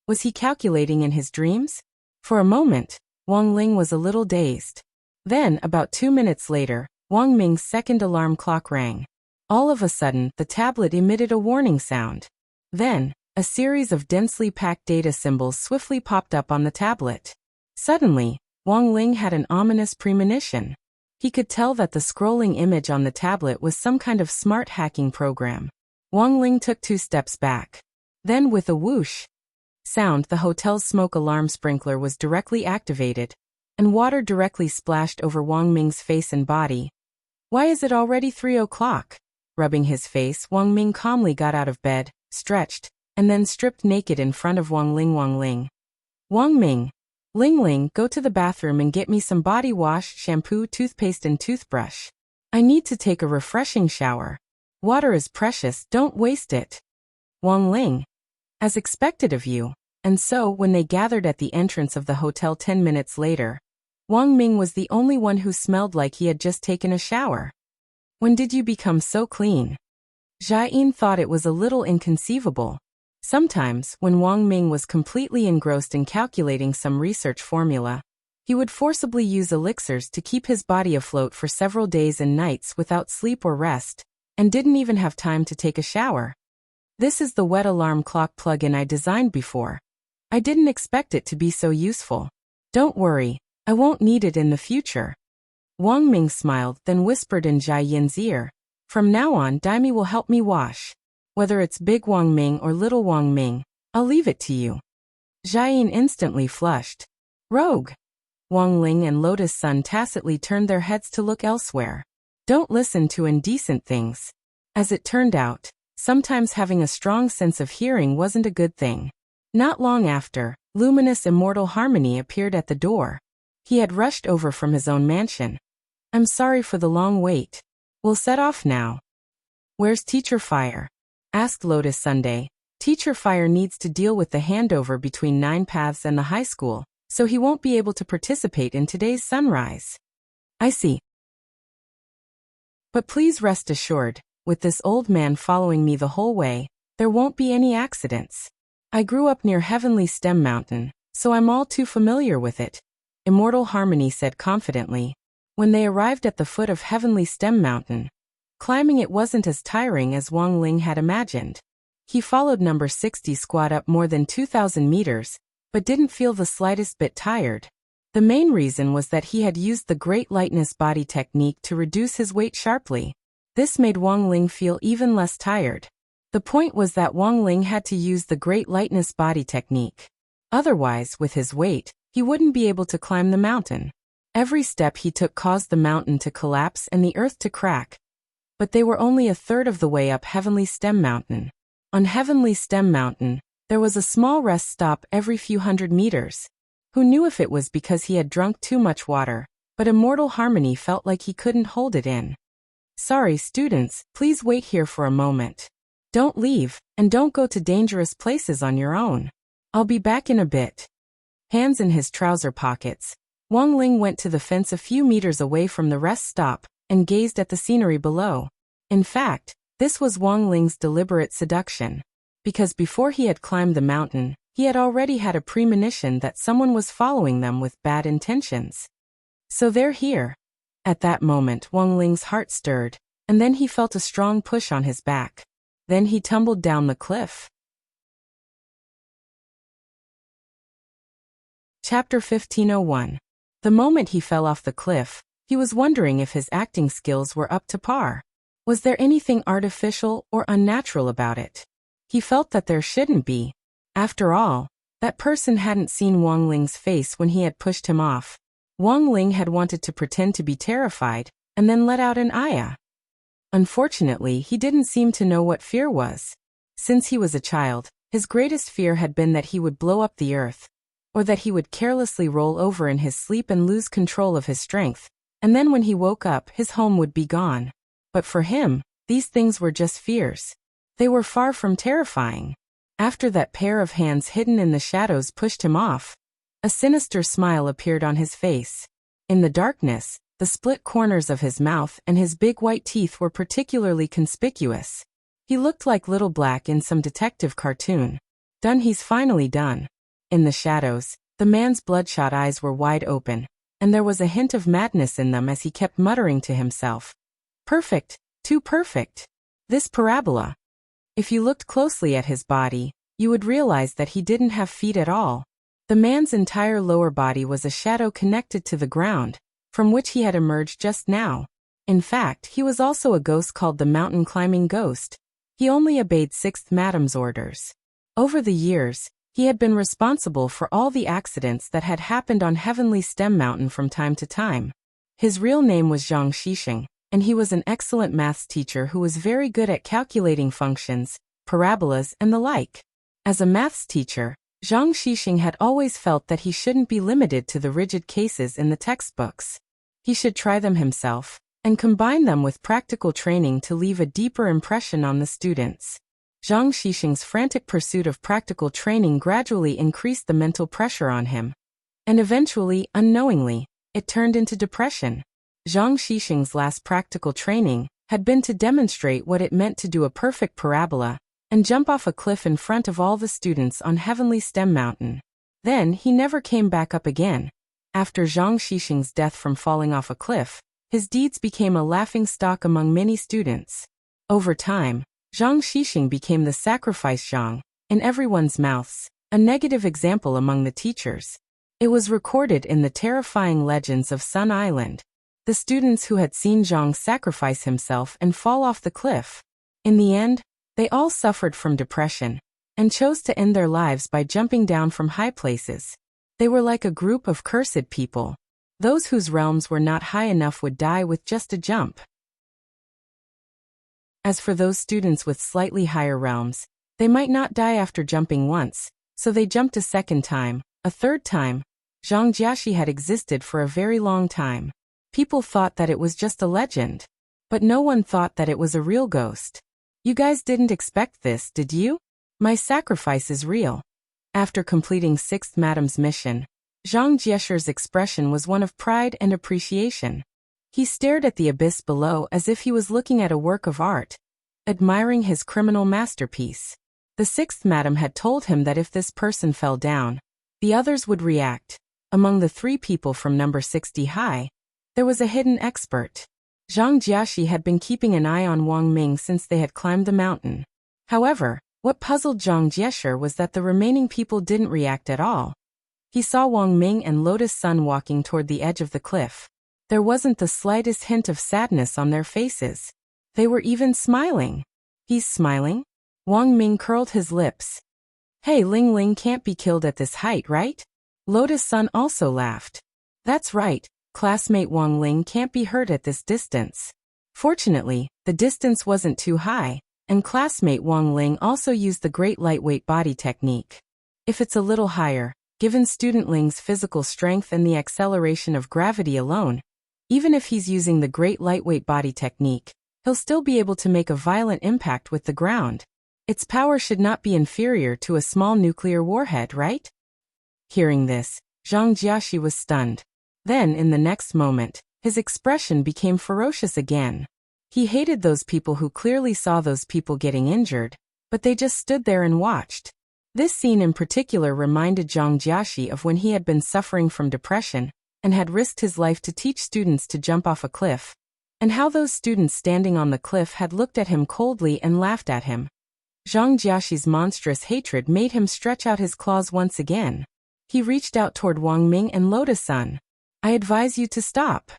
Was he calculating in his dreams? For a moment, Wang Ling was a little dazed. Then, about 2 minutes later, Wang Ming's second alarm clock rang. All of a sudden, the tablet emitted a warning sound. Then, a series of densely packed data symbols swiftly popped up on the tablet. Suddenly, Wang Ling had an ominous premonition. He could tell that the scrolling image on the tablet was some kind of smart hacking program. Wang Ling took 2 steps back. Then with a whoosh sound, the hotel's smoke alarm sprinkler was directly activated, and water directly splashed over Wang Ming's face and body. "Why is it already 3 o'clock? Rubbing his face, Wang Ming calmly got out of bed, stretched, and then stripped naked in front of Wang Ling. "Wang Ling. Wang Ming. Ling Ling, go to the bathroom and get me some body wash, shampoo, toothpaste and toothbrush. I need to take a refreshing shower. Water is precious, don't waste it." Wang Ling. As expected of you. And so, when they gathered at the entrance of the hotel 10 minutes later, Wang Ming was the only one who smelled like he had just taken a shower. "When did you become so clean?" Jiayin thought it was a little inconceivable. Sometimes, when Wang Ming was completely engrossed in calculating some research formula, he would forcibly use elixirs to keep his body afloat for several days and nights without sleep or rest, and didn't even have time to take a shower. "This is the wet alarm clock plug-in I designed before. I didn't expect it to be so useful. Don't worry, I won't need it in the future." Wang Ming smiled, then whispered in Jiayin's ear, "From now on, Daimi will help me wash. Whether it's big Wang Ming or little Wang Ming, I'll leave it to you." Jiayin instantly flushed. "Rogue." Wang Ling and Lotus Sun tacitly turned their heads to look elsewhere. Don't listen to indecent things. As it turned out, sometimes having a strong sense of hearing wasn't a good thing. Not long after, luminous Immortal Harmony appeared at the door. He had rushed over from his own mansion. "I'm sorry for the long wait. We'll set off now." "Where's Teacher Fire?" asked Lotus Sunday. "Teacher Fire needs to deal with the handover between Nine Paths and the high school, so he won't be able to participate in today's sunrise." "I see. But please rest assured, with this old man following me the whole way, there won't be any accidents. I grew up near Heavenly Stem Mountain, so I'm all too familiar with it," Immortal Harmony said confidently. When they arrived at the foot of Heavenly Stem Mountain, climbing it wasn't as tiring as Wang Ling had imagined. He followed number 60 squad up more than 2,000 meters, but didn't feel the slightest bit tired. The main reason was that he had used the Great Lightness Body technique to reduce his weight sharply. This made Wang Ling feel even less tired. The point was that Wang Ling had to use the Great Lightness Body technique. Otherwise, with his weight, he wouldn't be able to climb the mountain. Every step he took caused the mountain to collapse and the earth to crack. But they were only a third of the way up Heavenly Stem Mountain. On Heavenly Stem Mountain, there was a small rest stop every few hundred meters. Who knew if it was because he had drunk too much water, but Immortal Harmony felt like he couldn't hold it in. Sorry, students, please wait here for a moment. Don't leave, and don't go to dangerous places on your own. I'll be back in a bit. Hands in his trouser pockets, Wang Ling went to the fence a few meters away from the rest stop and gazed at the scenery below. In fact, this was Wang Ling's deliberate seduction. Because before he had climbed the mountain, he had already had a premonition that someone was following them with bad intentions. So they're here. At that moment, Wang Ling's heart stirred, and then he felt a strong push on his back. Then he tumbled down the cliff. Chapter 1501. The moment he fell off the cliff, he was wondering if his acting skills were up to par. Was there anything artificial or unnatural about it? He felt that there shouldn't be. After all, that person hadn't seen Wang Ling's face when he had pushed him off. Wang Ling had wanted to pretend to be terrified, and then let out an ayah. Unfortunately, he didn't seem to know what fear was. Since he was a child, his greatest fear had been that he would blow up the earth, or that he would carelessly roll over in his sleep and lose control of his strength, and then when he woke up, his home would be gone. But for him, these things were just fears. They were far from terrifying. After that pair of hands hidden in the shadows pushed him off, a sinister smile appeared on his face. In the darkness, the split corners of his mouth and his big white teeth were particularly conspicuous. He looked like Little Black in some detective cartoon. Done, he's finally done. In the shadows, the man's bloodshot eyes were wide open, and there was a hint of madness in them as he kept muttering to himself. Perfect, too perfect. This parabola. If you looked closely at his body, you would realize that he didn't have feet at all. The man's entire lower body was a shadow connected to the ground, from which he had emerged just now. In fact, he was also a ghost called the mountain climbing ghost. He only obeyed Sixth Madam's orders. Over the years, he had been responsible for all the accidents that had happened on Heavenly Stem Mountain from time to time. His real name was Zhang Xixing, and he was an excellent maths teacher who was very good at calculating functions, parabolas, and the like. As a maths teacher, Zhang Xixing had always felt that he shouldn't be limited to the rigid cases in the textbooks. He should try them himself, and combine them with practical training to leave a deeper impression on the students. Zhang Xixing's frantic pursuit of practical training gradually increased the mental pressure on him. And eventually, unknowingly, it turned into depression. Zhang Xixing's last practical training had been to demonstrate what it meant to do a perfect parabola and jump off a cliff in front of all the students on Heavenly Stem Mountain. Then he never came back up again. After Zhang Xixing's death from falling off a cliff, his deeds became a laughingstock among many students. Over time, Zhang Xixing became the sacrifice Zhang, in everyone's mouths, a negative example among the teachers. It was recorded in the terrifying legends of Sun Island. The students who had seen Zhang sacrifice himself and fall off the cliff. In the end, they all suffered from depression, and chose to end their lives by jumping down from high places. They were like a group of cursed people. Those whose realms were not high enough would die with just a jump. As for those students with slightly higher realms, they might not die after jumping once, so they jumped a second time, a third time. Zhang Jiaxi had existed for a very long time. People thought that it was just a legend. But no one thought that it was a real ghost. You guys didn't expect this, did you? My sacrifice is real. After completing Sixth Madam's mission, Zhang Jieshi's expression was one of pride and appreciation. He stared at the abyss below as if he was looking at a work of art, admiring his criminal masterpiece. The Sixth Madam had told him that if this person fell down, the others would react. Among the 3 people from number 60 high, there was a hidden expert. Zhang Jiaxi had been keeping an eye on Wang Ming since they had climbed the mountain. However, what puzzled Zhang Jieshi was that the remaining people didn't react at all. He saw Wang Ming and Lotus Sun walking toward the edge of the cliff. There wasn't the slightest hint of sadness on their faces. They were even smiling. He's smiling? Wang Ming curled his lips. Hey, Ling Ling can't be killed at this height, right? Lotus Sun also laughed. That's right. Classmate Wang Ling can't be hurt at this distance. Fortunately, the distance wasn't too high, and classmate Wang Ling also used the great lightweight body technique. If it's a little higher, given student Ling's physical strength and the acceleration of gravity alone, even if he's using the great lightweight body technique, he'll still be able to make a violent impact with the ground. Its power should not be inferior to a small nuclear warhead, right? Hearing this, Zhang Jiaxi was stunned. Then, in the next moment, his expression became ferocious again. He hated those people who clearly saw those people getting injured, but they just stood there and watched. This scene in particular reminded Zhang Jiaxi of when he had been suffering from depression and had risked his life to teach students to jump off a cliff, and how those students standing on the cliff had looked at him coldly and laughed at him. Zhang Jiaxi's monstrous hatred made him stretch out his claws once again. He reached out toward Wang Ming and Lotus-san. "I advise you to stop."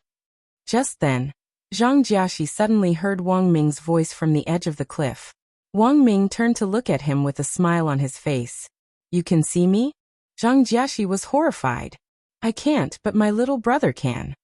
Just then, Zhang Jiaxi suddenly heard Wang Ming's voice from the edge of the cliff. Wang Ming turned to look at him with a smile on his face. "You can see me?" Zhang Jiaxi was horrified. "I can't, but my little brother can."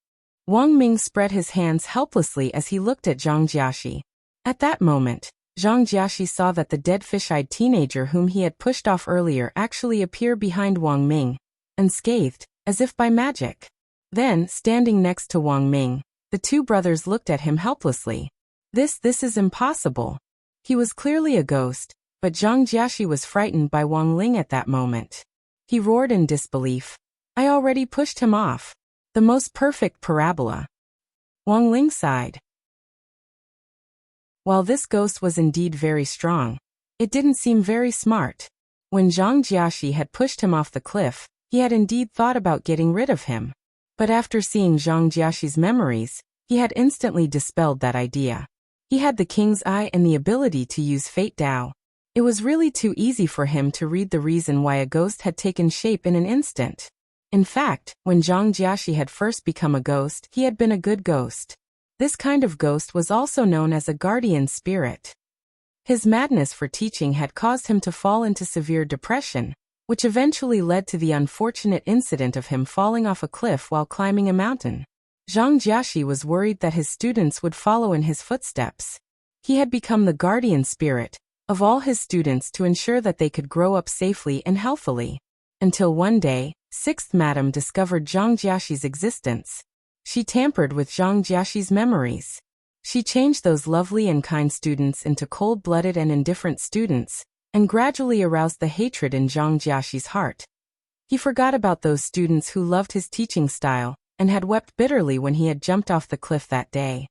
Wang Ming spread his hands helplessly as he looked at Zhang Jiaxi. At that moment, Zhang Jiaxi saw that the dead fish-eyed teenager whom he had pushed off earlier actually appear behind Wang Ming, unscathed, as if by magic. Then, standing next to Wang Ming, the two brothers looked at him helplessly. This is impossible. He was clearly a ghost, but Zhang Jiaxi was frightened by Wang Ling at that moment. He roared in disbelief. "I already pushed him off. The most perfect parabola." Wang Ling sighed. While this ghost was indeed very strong, it didn't seem very smart. When Zhang Jiaxi had pushed him off the cliff, he had indeed thought about getting rid of him. But after seeing Zhang Jiaxi's memories, he had instantly dispelled that idea. He had the King's Eye and the ability to use Fate Dao. It was really too easy for him to read the reason why a ghost had taken shape in an instant. In fact, when Zhang Jiaxi had first become a ghost, he had been a good ghost. This kind of ghost was also known as a guardian spirit. His madness for teaching had caused him to fall into severe depression, which eventually led to the unfortunate incident of him falling off a cliff while climbing a mountain. Zhang Jiaxi was worried that his students would follow in his footsteps. He had become the guardian spirit of all his students to ensure that they could grow up safely and healthily. Until one day, 6th Madam discovered Zhang Jiaxi's existence. She tampered with Zhang Jiaxi's memories. She changed those lovely and kind students into cold-blooded and indifferent students, and gradually aroused the hatred in Zhang Jiaxi's heart. He forgot about those students who loved his teaching style, and had wept bitterly when he had jumped off the cliff that day.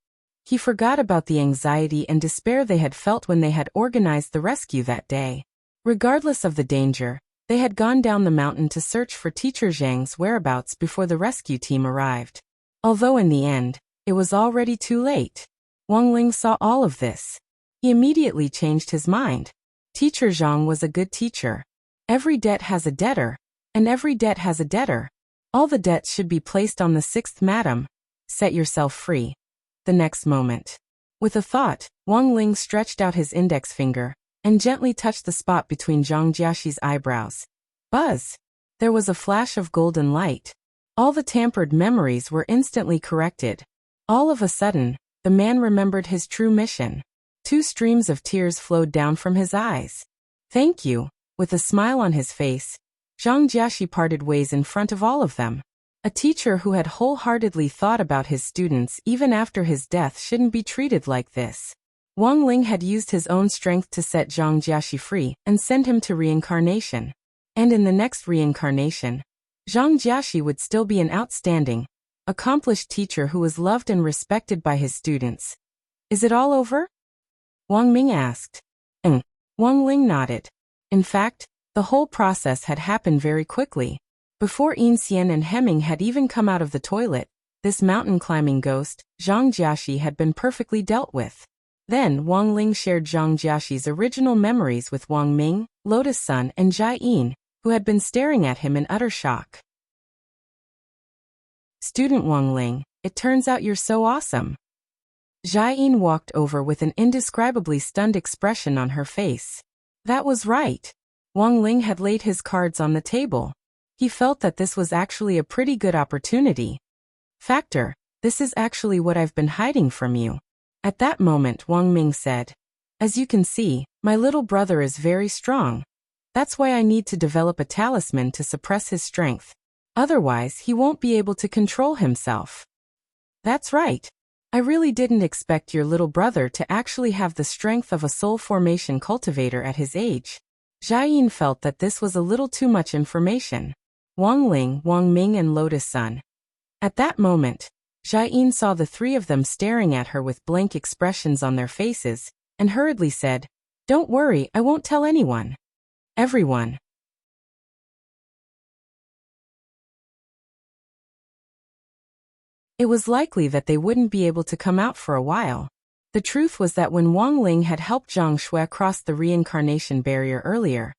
He forgot about the anxiety and despair they had felt when they had organized the rescue that day. Regardless of the danger, they had gone down the mountain to search for Teacher Zhang's whereabouts before the rescue team arrived. Although in the end, it was already too late. Wang Ling saw all of this. He immediately changed his mind. Teacher Zhang was a good teacher. Every debt has a debtor, and every debt has a debtor. All the debts should be placed on the 6th Madam. Set yourself free. The next moment. With a thought, Wang Ling stretched out his index finger and gently touched the spot between Zhang Jiaxi's eyebrows. Buzz! There was a flash of golden light. All the tampered memories were instantly corrected. All of a sudden, the man remembered his true mission. 2 streams of tears flowed down from his eyes. "Thank you." With a smile on his face, Zhang Jiaxi parted ways in front of all of them. A teacher who had wholeheartedly thought about his students even after his death shouldn't be treated like this. Wang Ling had used his own strength to set Zhang Jiaxi free and send him to reincarnation. And in the next reincarnation, Zhang Jiaxi would still be an outstanding, accomplished teacher who was loved and respected by his students. "Is it all over?" Wang Ming asked. Wang Ling nodded. In fact, the whole process had happened very quickly. Before Yin Xian and Hemming had even come out of the toilet, this mountain-climbing ghost, Zhang Jiaxi, had been perfectly dealt with. Then Wang Ling shared Zhang Jiaxi's original memories with Wang Ming, Lotus-san, and Jai Yin, who had been staring at him in utter shock. "Student Wang Ling, it turns out you're so awesome." Jai Yin walked over with an indescribably stunned expression on her face. That was right. Wang Ling had laid his cards on the table. He felt that this was actually a pretty good opportunity. "Factor, this is actually what I've been hiding from you." At that moment Wang Ming said, "As you can see, my little brother is very strong. That's why I need to develop a talisman to suppress his strength. Otherwise he won't be able to control himself." "That's right. I really didn't expect your little brother to actually have the strength of a soul formation cultivator at his age. Jiayin felt that this was a little too much information. Wang Ling, Wang Ming and Lotus Sun. At that moment, Jiayin saw the three of them staring at her with blank expressions on their faces, and hurriedly said, "Don't worry, I won't tell anyone." Everyone. It was likely that they wouldn't be able to come out for a while. The truth was that when Wang Ling had helped Zhang Shui cross the reincarnation barrier earlier,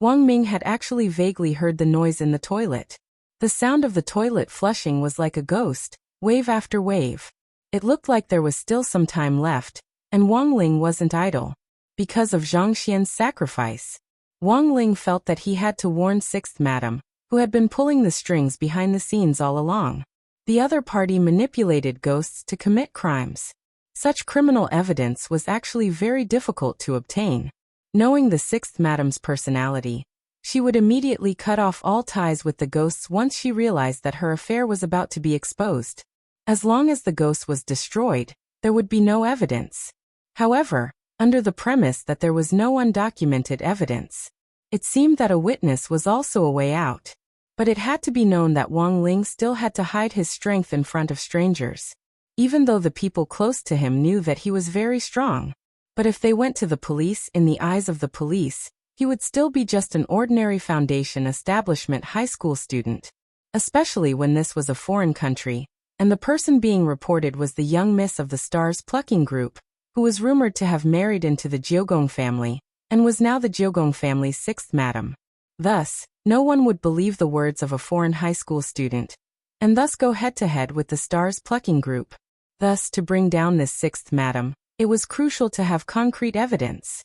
Wang Ming had actually vaguely heard the noise in the toilet. The sound of the toilet flushing was like a ghost, wave after wave. It looked like there was still some time left, and Wang Ling wasn't idle. Because of Zhang Xian's sacrifice, Wang Ling felt that he had to warn Sixth Madam, who had been pulling the strings behind the scenes all along. The other party manipulated ghosts to commit crimes. Such criminal evidence was actually very difficult to obtain. Knowing the Sixth Madam's personality, she would immediately cut off all ties with the ghosts once she realized that her affair was about to be exposed. As long as the ghost was destroyed, there would be no evidence. However, under the premise that there was no undocumented evidence, it seemed that a witness was also a way out. But it had to be known that Wang Ling still had to hide his strength in front of strangers, even though the people close to him knew that he was very strong. But if they went to the police, in the eyes of the police, he would still be just an ordinary foundation establishment high school student, especially when this was a foreign country, and the person being reported was the young miss of the Stars Plucking Group, who was rumored to have married into the Jiogong family, and was now the Jiogong family's sixth madam. Thus, no one would believe the words of a foreign high school student, and thus go head-to-head with the Stars Plucking Group. Thus, to bring down this sixth madam, it was crucial to have concrete evidence.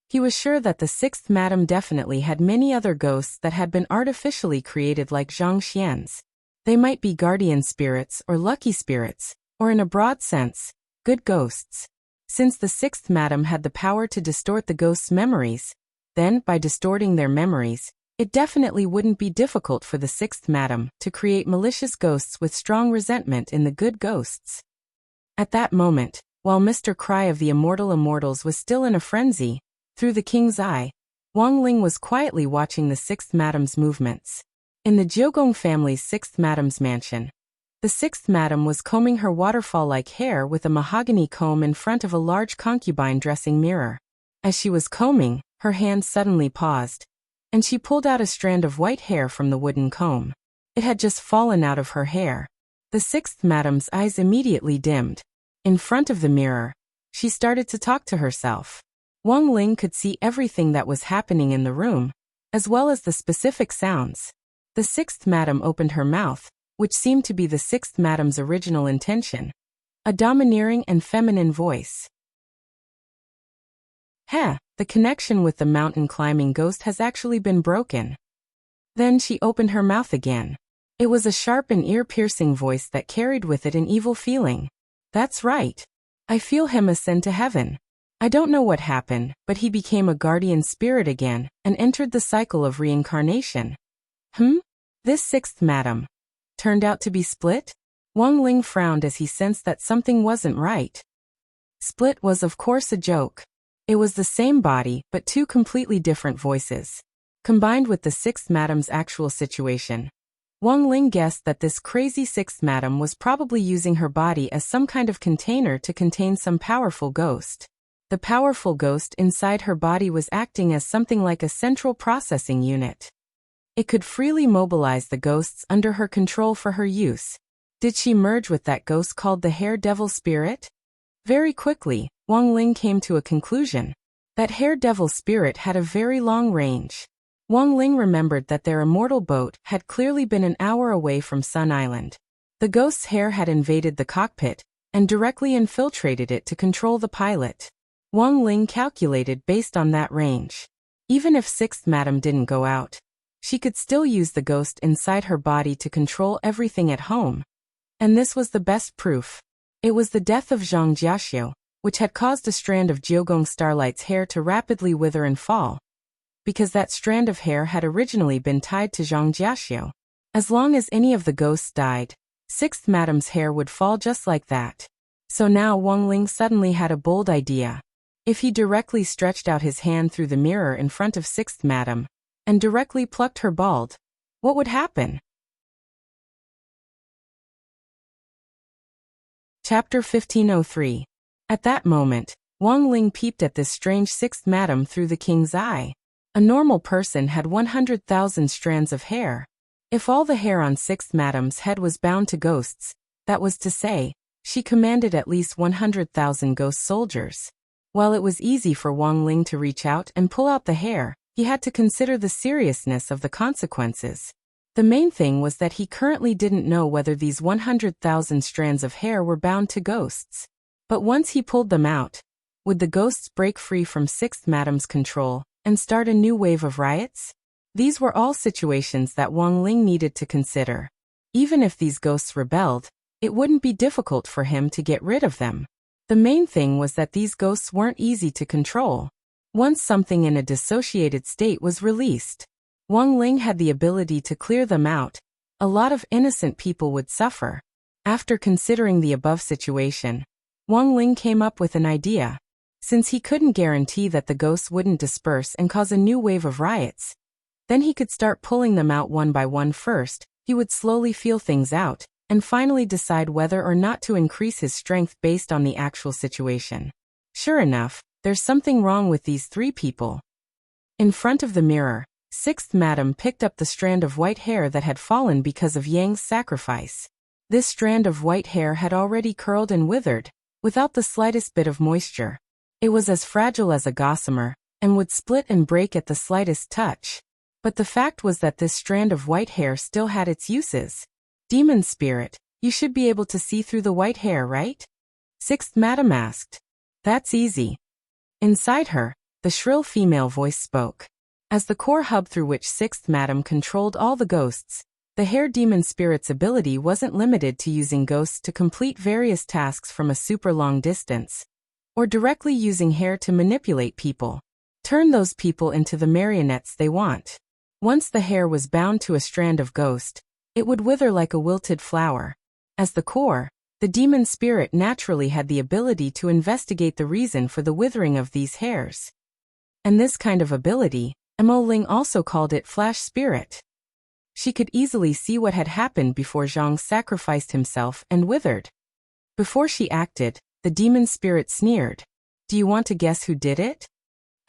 He was sure that the sixth madam definitely had many other ghosts that had been artificially created like Zhang Xian's. They might be guardian spirits or lucky spirits, or in a broad sense, good ghosts. Since the sixth madam had the power to distort the ghosts' memories, then, by distorting their memories, it definitely wouldn't be difficult for the sixth madam to create malicious ghosts with strong resentment in the good ghosts. At that moment, while Mr. Cry of the Immortal Immortals was still in a frenzy, through the king's eye, Wang Ling was quietly watching the sixth madam's movements. In the Jiogong family's sixth madam's mansion, the sixth madam was combing her waterfall-like hair with a mahogany comb in front of a large concubine dressing mirror. As she was combing, her hand suddenly paused, and she pulled out a strand of white hair from the wooden comb. It had just fallen out of her hair. The sixth madam's eyes immediately dimmed. In front of the mirror, she started to talk to herself. Wang Ling could see everything that was happening in the room, as well as the specific sounds. The sixth madam opened her mouth, which seemed to be the sixth madam's original intention. A domineering and feminine voice. The connection with the mountain climbing ghost has actually been broken. Then she opened her mouth again. It was a sharp and ear-piercing voice that carried with it an evil feeling. That's right. I feel him ascend to heaven. I don't know what happened, but he became a guardian spirit again, and entered the cycle of reincarnation. This sixth madam turned out to be split? Wang Ling frowned as he sensed that something wasn't right. Split was of course a joke. It was the same body, but two completely different voices. Combined with the sixth madam's actual situation, Wang Ling guessed that this crazy sixth madam was probably using her body as some kind of container to contain some powerful ghost. The powerful ghost inside her body was acting as something like a central processing unit. It could freely mobilize the ghosts under her control for her use. Did she merge with that ghost called the Hair Devil Spirit? Very quickly, Wang Ling came to a conclusion. That Hair Devil Spirit had a very long range. Wang Ling remembered that their immortal boat had clearly been an hour away from Sun Island. The ghost's hair had invaded the cockpit, and directly infiltrated it to control the pilot. Wang Ling calculated based on that range. Even if sixth madam didn't go out, she could still use the ghost inside her body to control everything at home. And this was the best proof. It was the death of Zhang Jiaxiu, which had caused a strand of Jiogong Starlight's hair to rapidly wither and fall. Because that strand of hair had originally been tied to Zhang Jiaxiu. As long as any of the ghosts died, sixth madam's hair would fall just like that. So now Wang Ling suddenly had a bold idea. If he directly stretched out his hand through the mirror in front of Sixth Madam and directly plucked her bald, what would happen? Chapter 1503. At that moment, Wang Ling peeped at this strange Sixth Madam through the king's eye. A normal person had 100,000 strands of hair. If all the hair on Sixth Madam's head was bound to ghosts, that was to say, she commanded at least 100,000 ghost soldiers. While it was easy for Wang Ling to reach out and pull out the hair, he had to consider the seriousness of the consequences. The main thing was that he currently didn't know whether these 100,000 strands of hair were bound to ghosts. But once he pulled them out, would the ghosts break free from Sixth Madam's control and start a new wave of riots? These were all situations that Wang Ling needed to consider. Even if these ghosts rebelled, it wouldn't be difficult for him to get rid of them. The main thing was that these ghosts weren't easy to control. Once something in a dissociated state was released, Wang Ling had the ability to clear them out. A lot of innocent people would suffer. After considering the above situation, Wang Ling came up with an idea. Since he couldn't guarantee that the ghosts wouldn't disperse and cause a new wave of riots, then he could start pulling them out one by one first. He would slowly feel things out and finally decide whether or not to increase his strength based on the actual situation. Sure enough, there's something wrong with these three people. In front of the mirror, Sixth Madam picked up the strand of white hair that had fallen because of Yang's sacrifice. This strand of white hair had already curled and withered, without the slightest bit of moisture. It was as fragile as a gossamer, and would split and break at the slightest touch. But the fact was that this strand of white hair still had its uses. Demon spirit, you should be able to see through the white hair, right? Sixth Madam asked. That's easy. Inside her, the shrill female voice spoke. As the core hub through which Sixth Madam controlled all the ghosts, the hair demon spirit's ability wasn't limited to using ghosts to complete various tasks from a super long distance, or directly using hair to manipulate people. Turn those people into the marionettes they want. Once the hair was bound to a strand of ghost, it would wither like a wilted flower. As the core, the demon spirit naturally had the ability to investigate the reason for the withering of these hairs. And this kind of ability, Mo Ling also called it flash spirit. She could easily see what had happened before Zhang sacrificed himself and withered. Before she acted, the demon spirit sneered. Do you want to guess who did it?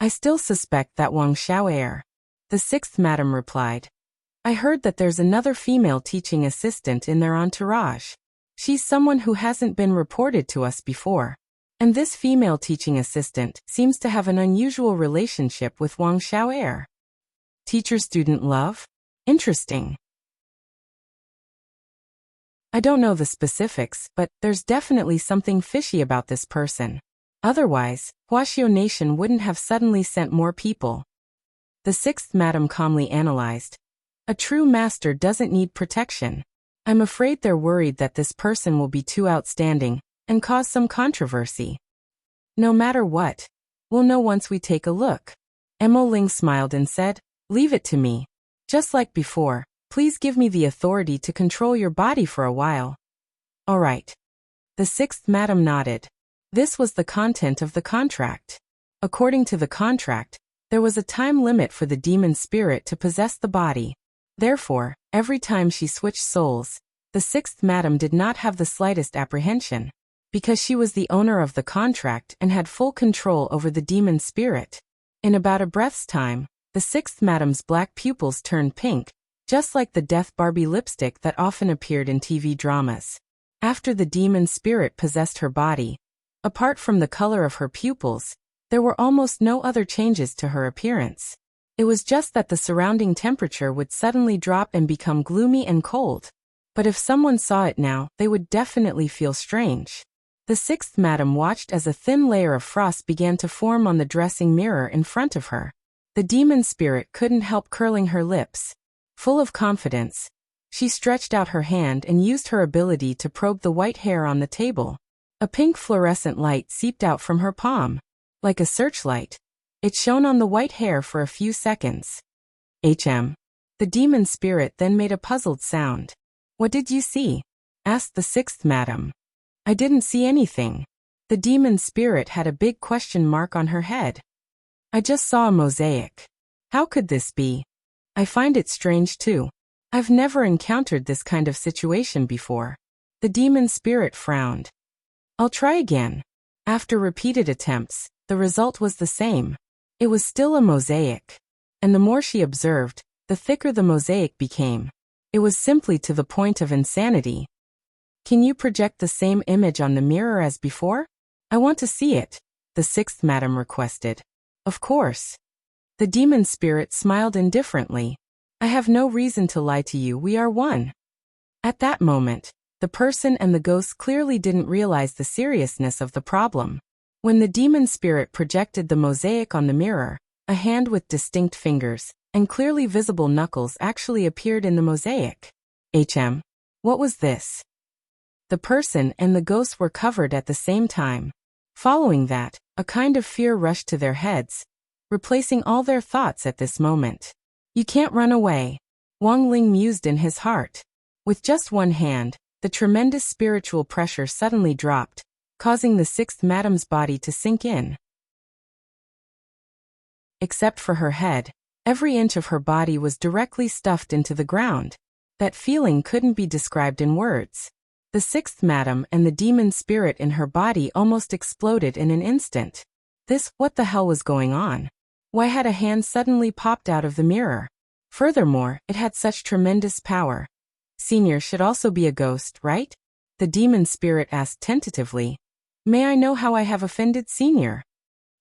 I still suspect that Wang Xiao'er. The Sixth Madam replied. I heard that there's another female teaching assistant in their entourage. She's someone who hasn't been reported to us before. And this female teaching assistant seems to have an unusual relationship with Wang Xiao'er. Teacher-student love? Interesting. I don't know the specifics, but there's definitely something fishy about this person. Otherwise, Huaxiao Nation wouldn't have suddenly sent more people. The Sixth Madam calmly analyzed. A true master doesn't need protection. I'm afraid they're worried that this person will be too outstanding and cause some controversy. No matter what, we'll know once we take a look. Mo Ling smiled and said, leave it to me. Just like before, please give me the authority to control your body for a while. All right. The Sixth Madam nodded. This was the content of the contract. According to the contract, there was a time limit for the demon spirit to possess the body. Therefore, every time she switched souls, the Sixth Madam did not have the slightest apprehension, because she was the owner of the contract and had full control over the demon spirit. In about a breath's time, the Sixth Madam's black pupils turned pink, just like the Death Barbie lipstick that often appeared in TV dramas. After the demon spirit possessed her body, apart from the color of her pupils, there were almost no other changes to her appearance. It was just that the surrounding temperature would suddenly drop and become gloomy and cold. But if someone saw it now, they would definitely feel strange. The Sixth Madam watched as a thin layer of frost began to form on the dressing mirror in front of her. The demon spirit couldn't help curling her lips. Full of confidence, she stretched out her hand and used her ability to probe the white hair on the table. A pink fluorescent light seeped out from her palm. Like a searchlight, it shone on the white hair for a few seconds. The demon spirit then made a puzzled sound. What did you see? Asked the Sixth Madam. I didn't see anything. The demon spirit had a big question mark on her head. I just saw a mosaic. How could this be? I find it strange too. I've never encountered this kind of situation before. The demon spirit frowned. I'll try again. After repeated attempts, the result was the same. It was still a mosaic. And the more she observed, the thicker the mosaic became. It was simply to the point of insanity. Can you project the same image on the mirror as before? I want to see it, the sixth madam requested. Of course. The demon spirit smiled indifferently. I have no reason to lie to you, we are one. At that moment, the person and the ghost clearly didn't realize the seriousness of the problem. When the demon spirit projected the mosaic on the mirror, a hand with distinct fingers and clearly visible knuckles actually appeared in the mosaic. What was this? The person and the ghost were covered at the same time. Following that, a kind of fear rushed to their heads, replacing all their thoughts at this moment. You can't run away, Wang Ling mused in his heart. With just one hand, the tremendous spiritual pressure suddenly dropped, causing the sixth madam's body to sink in. Except for her head, every inch of her body was directly stuffed into the ground. That feeling couldn't be described in words. The sixth madam and the demon spirit in her body almost exploded in an instant. What the hell was going on? Why had a hand suddenly popped out of the mirror? Furthermore, it had such tremendous power. Senior should also be a ghost, right? The demon spirit asked tentatively. May I know how I have offended Senior?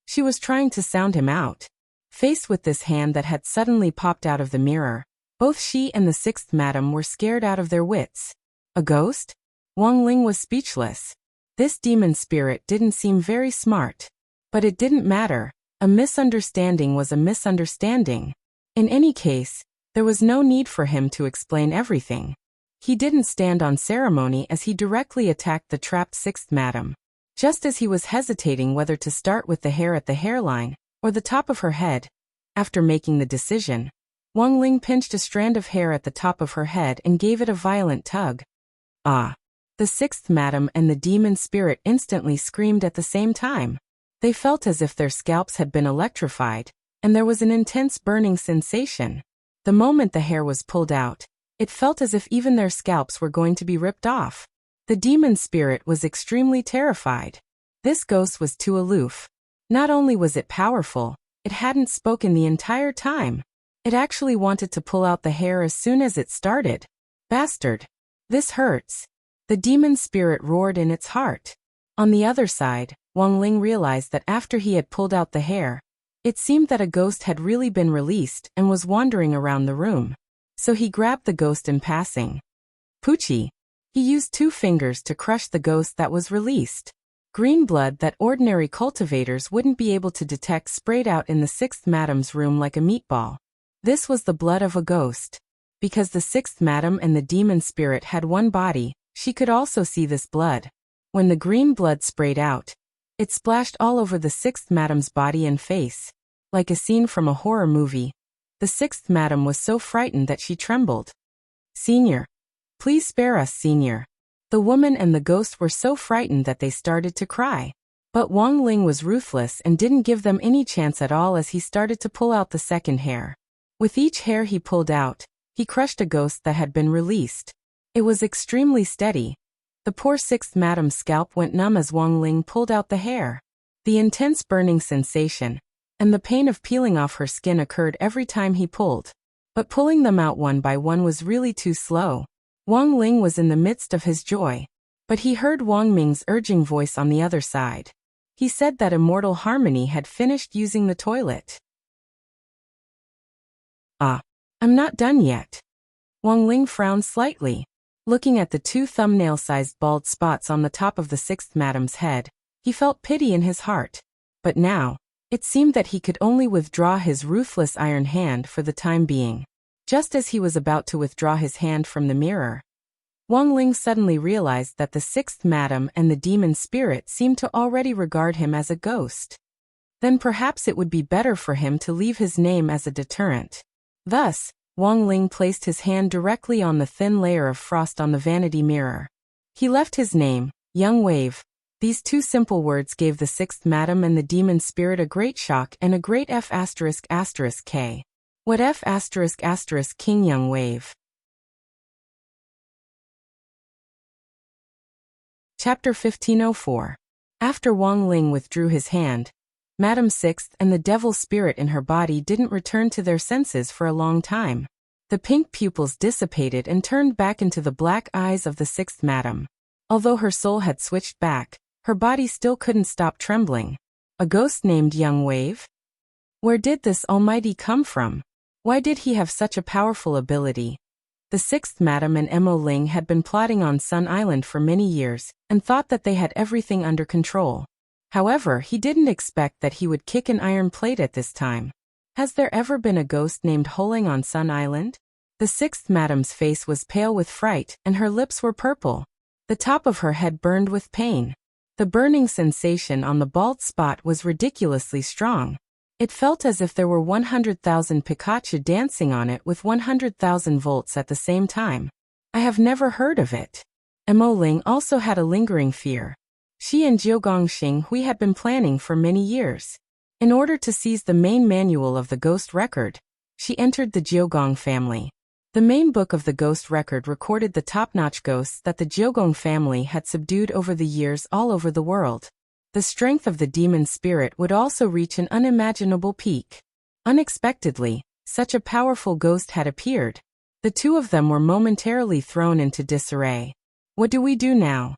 She was trying to sound him out. Faced with this hand that had suddenly popped out of the mirror, both she and the sixth madam were scared out of their wits. A ghost? Wang Ling was speechless. This demon spirit didn't seem very smart. But it didn't matter. A misunderstanding was a misunderstanding. In any case, there was no need for him to explain everything. He didn't stand on ceremony as he directly attacked the trapped sixth madam. Just as he was hesitating whether to start with the hair at the hairline or the top of her head, after making the decision, Wang Ling pinched a strand of hair at the top of her head and gave it a violent tug. Ah! The sixth madam and the demon spirit instantly screamed at the same time. They felt as if their scalps had been electrified, and there was an intense burning sensation. The moment the hair was pulled out, it felt as if even their scalps were going to be ripped off. The demon spirit was extremely terrified. This ghost was too aloof. Not only was it powerful, it hadn't spoken the entire time. It actually wanted to pull out the hair as soon as it started. Bastard! This hurts. The demon spirit roared in its heart. On the other side, Wang Ling realized that after he had pulled out the hair, it seemed that a ghost had really been released and was wandering around the room. So he grabbed the ghost in passing. Poochie! He used 2 fingers to crush the ghost that was released. Green blood that ordinary cultivators wouldn't be able to detect sprayed out in the sixth madam's room like a meatball. This was the blood of a ghost. Because the sixth madam and the demon spirit had one body, she could also see this blood. When the green blood sprayed out, it splashed all over the sixth madam's body and face. Like a scene from a horror movie. The sixth madam was so frightened that she trembled. Senior! Please spare us, Senior. The woman and the ghost were so frightened that they started to cry. But Wang Ling was ruthless and didn't give them any chance at all as he started to pull out the second hair. With each hair he pulled out, he crushed a ghost that had been released. It was extremely steady. The poor sixth madam's scalp went numb as Wang Ling pulled out the hair. The intense burning sensation and the pain of peeling off her skin occurred every time he pulled. But pulling them out one by one was really too slow. Wang Ling was in the midst of his joy. But he heard Wang Ming's urging voice on the other side. He said that Immortal Harmony had finished using the toilet. Ah, I'm not done yet. Wang Ling frowned slightly. Looking at the 2 thumbnail-sized bald spots on the top of the sixth madam's head, he felt pity in his heart. But now, it seemed that he could only withdraw his ruthless iron hand for the time being. Just as he was about to withdraw his hand from the mirror, Wang Ling suddenly realized that the sixth madam and the demon spirit seemed to already regard him as a ghost. Then perhaps it would be better for him to leave his name as a deterrent. Thus, Wang Ling placed his hand directly on the thin layer of frost on the vanity mirror. He left his name, Young wave. These two simple words gave the sixth madam and the demon spirit a great shock and a great F****k. What F**** King Young wave? Chapter 1504. After Wang Ling withdrew his hand, Madam Sixth and the devil spirit in her body didn't return to their senses for a long time. The pink pupils dissipated and turned back into the black eyes of the sixth madam. Although her soul had switched back, her body still couldn't stop trembling. A ghost named Young Wave? Where did this almighty come from? Why did he have such a powerful ability? The sixth madam and Mo Ling had been plotting on Sun Island for many years, and thought that they had everything under control. However, he didn't expect that he would kick an iron plate at this time. Has there ever been a ghost named Holing on Sun Island? The sixth madam's face was pale with fright, and her lips were purple. The top of her head burned with pain. The burning sensation on the bald spot was ridiculously strong. It felt as if there were 100,000 Pikachu dancing on it with 100,000 volts at the same time. I have never heard of it. Mo Ling also had a lingering fear. She and Jiu Gongxing Hui had been planning for many years. In order to seize the main manual of the ghost record, she entered the Jiugong family. The main book of the ghost record recorded the top-notch ghosts that the Jiugong family had subdued over the years all over the world. The strength of the demon spirit would also reach an unimaginable peak. Unexpectedly, such a powerful ghost had appeared. The two of them were momentarily thrown into disarray. What do we do now?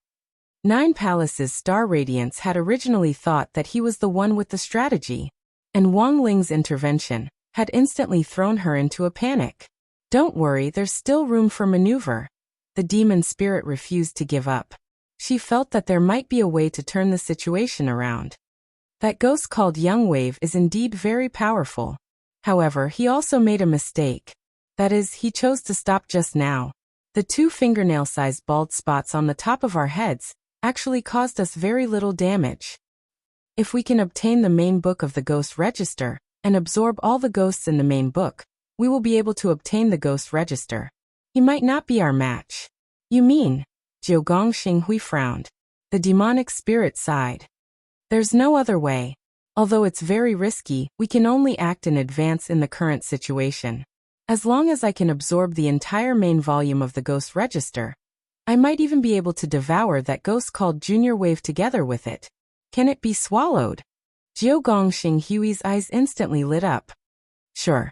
Nine Palace's Star Radiance had originally thought that he was the one with the strategy, and Wang Ling's intervention had instantly thrown her into a panic. Don't worry, there's still room for maneuver. The demon spirit refused to give up. She felt that there might be a way to turn the situation around. That ghost called Young Wave is indeed very powerful. However, he also made a mistake. That is, he chose to stop just now. The two fingernail-sized bald spots on the top of our heads actually caused us very little damage. If we can obtain the main book of the ghost register and absorb all the ghosts in the main book, we will be able to obtain the ghost register. He might not be our match. You mean? Jiu Gongxing Hui frowned. The demonic spirit sighed. There's no other way. Although it's very risky, we can only act in advance in the current situation. As long as I can absorb the entire main volume of the ghost register, I might even be able to devour that ghost called Junior Wave together with it. Can it be swallowed? Jiu Gongxing Hui's eyes instantly lit up. Sure.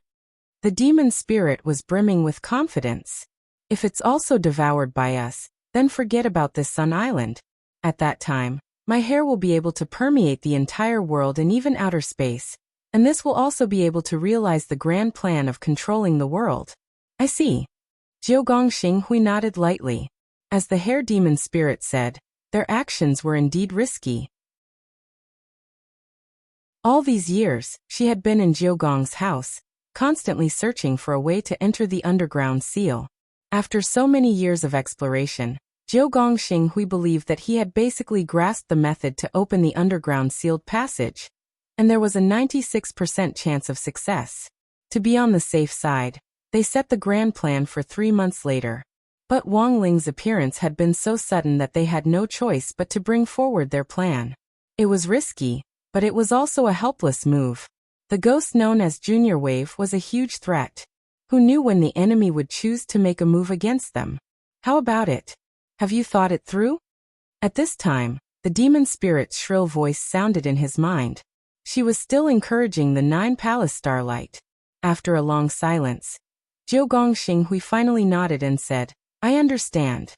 The demon spirit was brimming with confidence. If it's also devoured by us, then forget about this Sun Island. At that time, my hair will be able to permeate the entire world and even outer space, and this will also be able to realize the grand plan of controlling the world. I see. Jiu Gongxing Hui nodded lightly. As the hair demon spirit said, their actions were indeed risky. All these years, she had been in Jiu Gong's house, constantly searching for a way to enter the underground seal. After so many years of exploration, Jiu Gongxing Hui believed that he had basically grasped the method to open the underground sealed passage, and there was a 96% chance of success. To be on the safe side, they set the grand plan for 3 months later. But Wang Ling's appearance had been so sudden that they had no choice but to bring forward their plan. It was risky, but it was also a helpless move. The ghost known as Junior Wave was a huge threat. Who knew when the enemy would choose to make a move against them? How about it? Have you thought it through? At this time, the demon spirit's shrill voice sounded in his mind. She was still encouraging the Nine Palace starlight. After a long silence, Jiu Gongxing Hui finally nodded and said, I understand.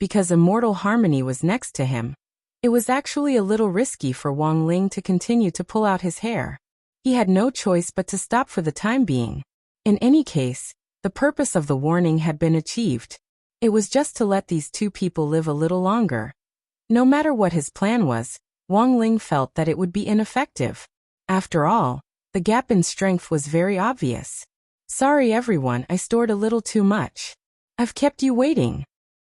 Because Immortal Harmony was next to him, it was actually a little risky for Wang Ling to continue to pull out his hair. He had no choice but to stop for the time being. In any case, the purpose of the warning had been achieved. It was just to let these two people live a little longer. No matter what his plan was, Wang Ling felt that it would be ineffective. After all, the gap in strength was very obvious. Sorry everyone, I stored a little too much. I've kept you waiting.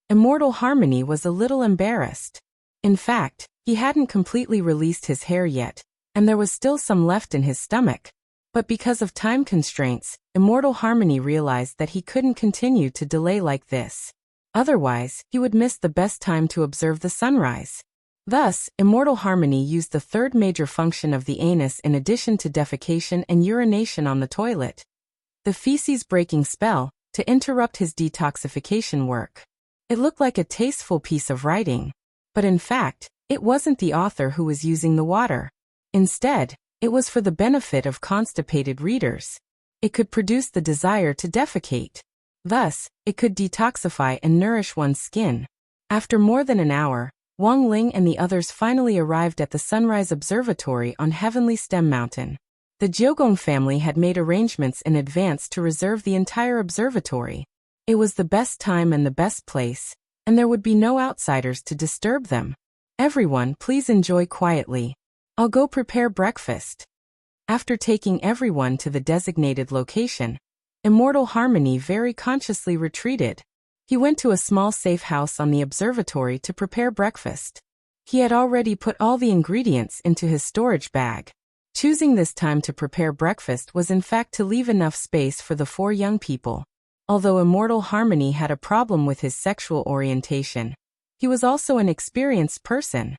Immortal Harmony was a little embarrassed. In fact, he hadn't completely released his hair yet, and there was still some left in his stomach. But because of time constraints, Immortal Harmony realized that he couldn't continue to delay like this. Otherwise, he would miss the best time to observe the sunrise. Thus, immortal harmony used the third major function of the anus in addition to defecation and urination on the toilet, the feces-breaking spell, to interrupt his detoxification work. It looked like a tasteful piece of writing, but in fact, it wasn't the author who was using the water. Instead, it was for the benefit of constipated readers. It could produce the desire to defecate. Thus, it could detoxify and nourish one's skin. After more than an hour, Wang Ling and the others finally arrived at the Sunrise Observatory on Heavenly Stem Mountain. The Jiugong family had made arrangements in advance to reserve the entire observatory. It was the best time and the best place, and there would be no outsiders to disturb them. Everyone, please enjoy quietly. I'll go prepare breakfast. After taking everyone to the designated location, Immortal Harmony very consciously retreated. He went to a small safe house on the observatory to prepare breakfast. He had already put all the ingredients into his storage bag. Choosing this time to prepare breakfast was in fact to leave enough space for the 4 young people. Although Immortal Harmony had a problem with his sexual orientation, he was also an experienced person.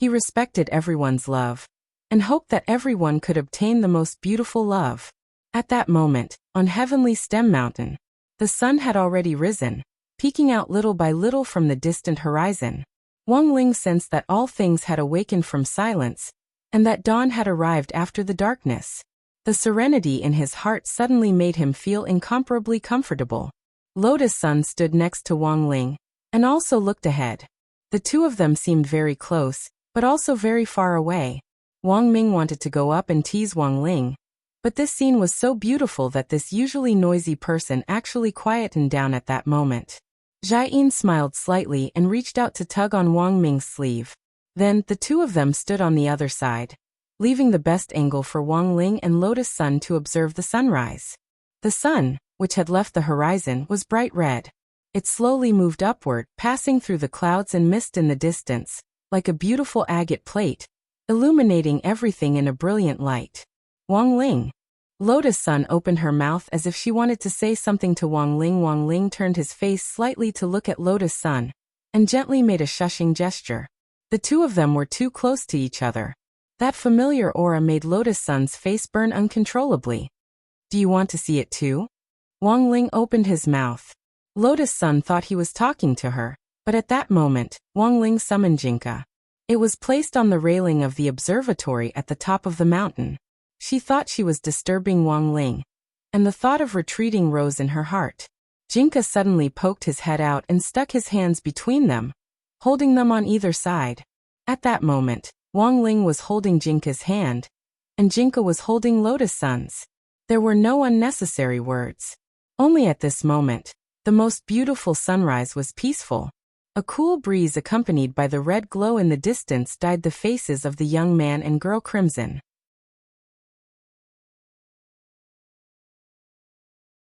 He respected everyone's love, and hoped that everyone could obtain the most beautiful love. At that moment, on Heavenly Stem Mountain, the sun had already risen, peeking out little by little from the distant horizon. Wang Ling sensed that all things had awakened from silence, and that dawn had arrived after the darkness. The serenity in his heart suddenly made him feel incomparably comfortable. Lotus Sun stood next to Wang Ling, and also looked ahead. The two of them seemed very close, but also very far away. Wang Ming wanted to go up and tease Wang Ling, but this scene was so beautiful that this usually noisy person actually quietened down at that moment. Jiayin smiled slightly and reached out to tug on Wang Ming's sleeve. Then, the two of them stood on the other side, leaving the best angle for Wang Ling and Lotus Sun to observe the sunrise. The sun, which had left the horizon, was bright red. It slowly moved upward, passing through the clouds and mist in the distance, like a beautiful agate plate, illuminating everything in a brilliant light. Wang Ling. Lotus Sun opened her mouth as if she wanted to say something to Wang Ling. Wang Ling turned his face slightly to look at Lotus Sun, and gently made a shushing gesture. The two of them were too close to each other. That familiar aura made Lotus Sun's face burn uncontrollably. Do you want to see it too? Wang Ling opened his mouth. Lotus Sun thought he was talking to her, but at that moment, Wang Ling summoned Jinka. It was placed on the railing of the observatory at the top of the mountain. She thought she was disturbing Wang Ling, and the thought of retreating rose in her heart. Jinka suddenly poked his head out and stuck his hands between them, holding them on either side. At that moment, Wang Ling was holding Jinka's hand, and Jinka was holding Lotus Sun's. There were no unnecessary words. Only at this moment, the most beautiful sunrise was peaceful. A cool breeze accompanied by the red glow in the distance dyed the faces of the young man and girl crimson.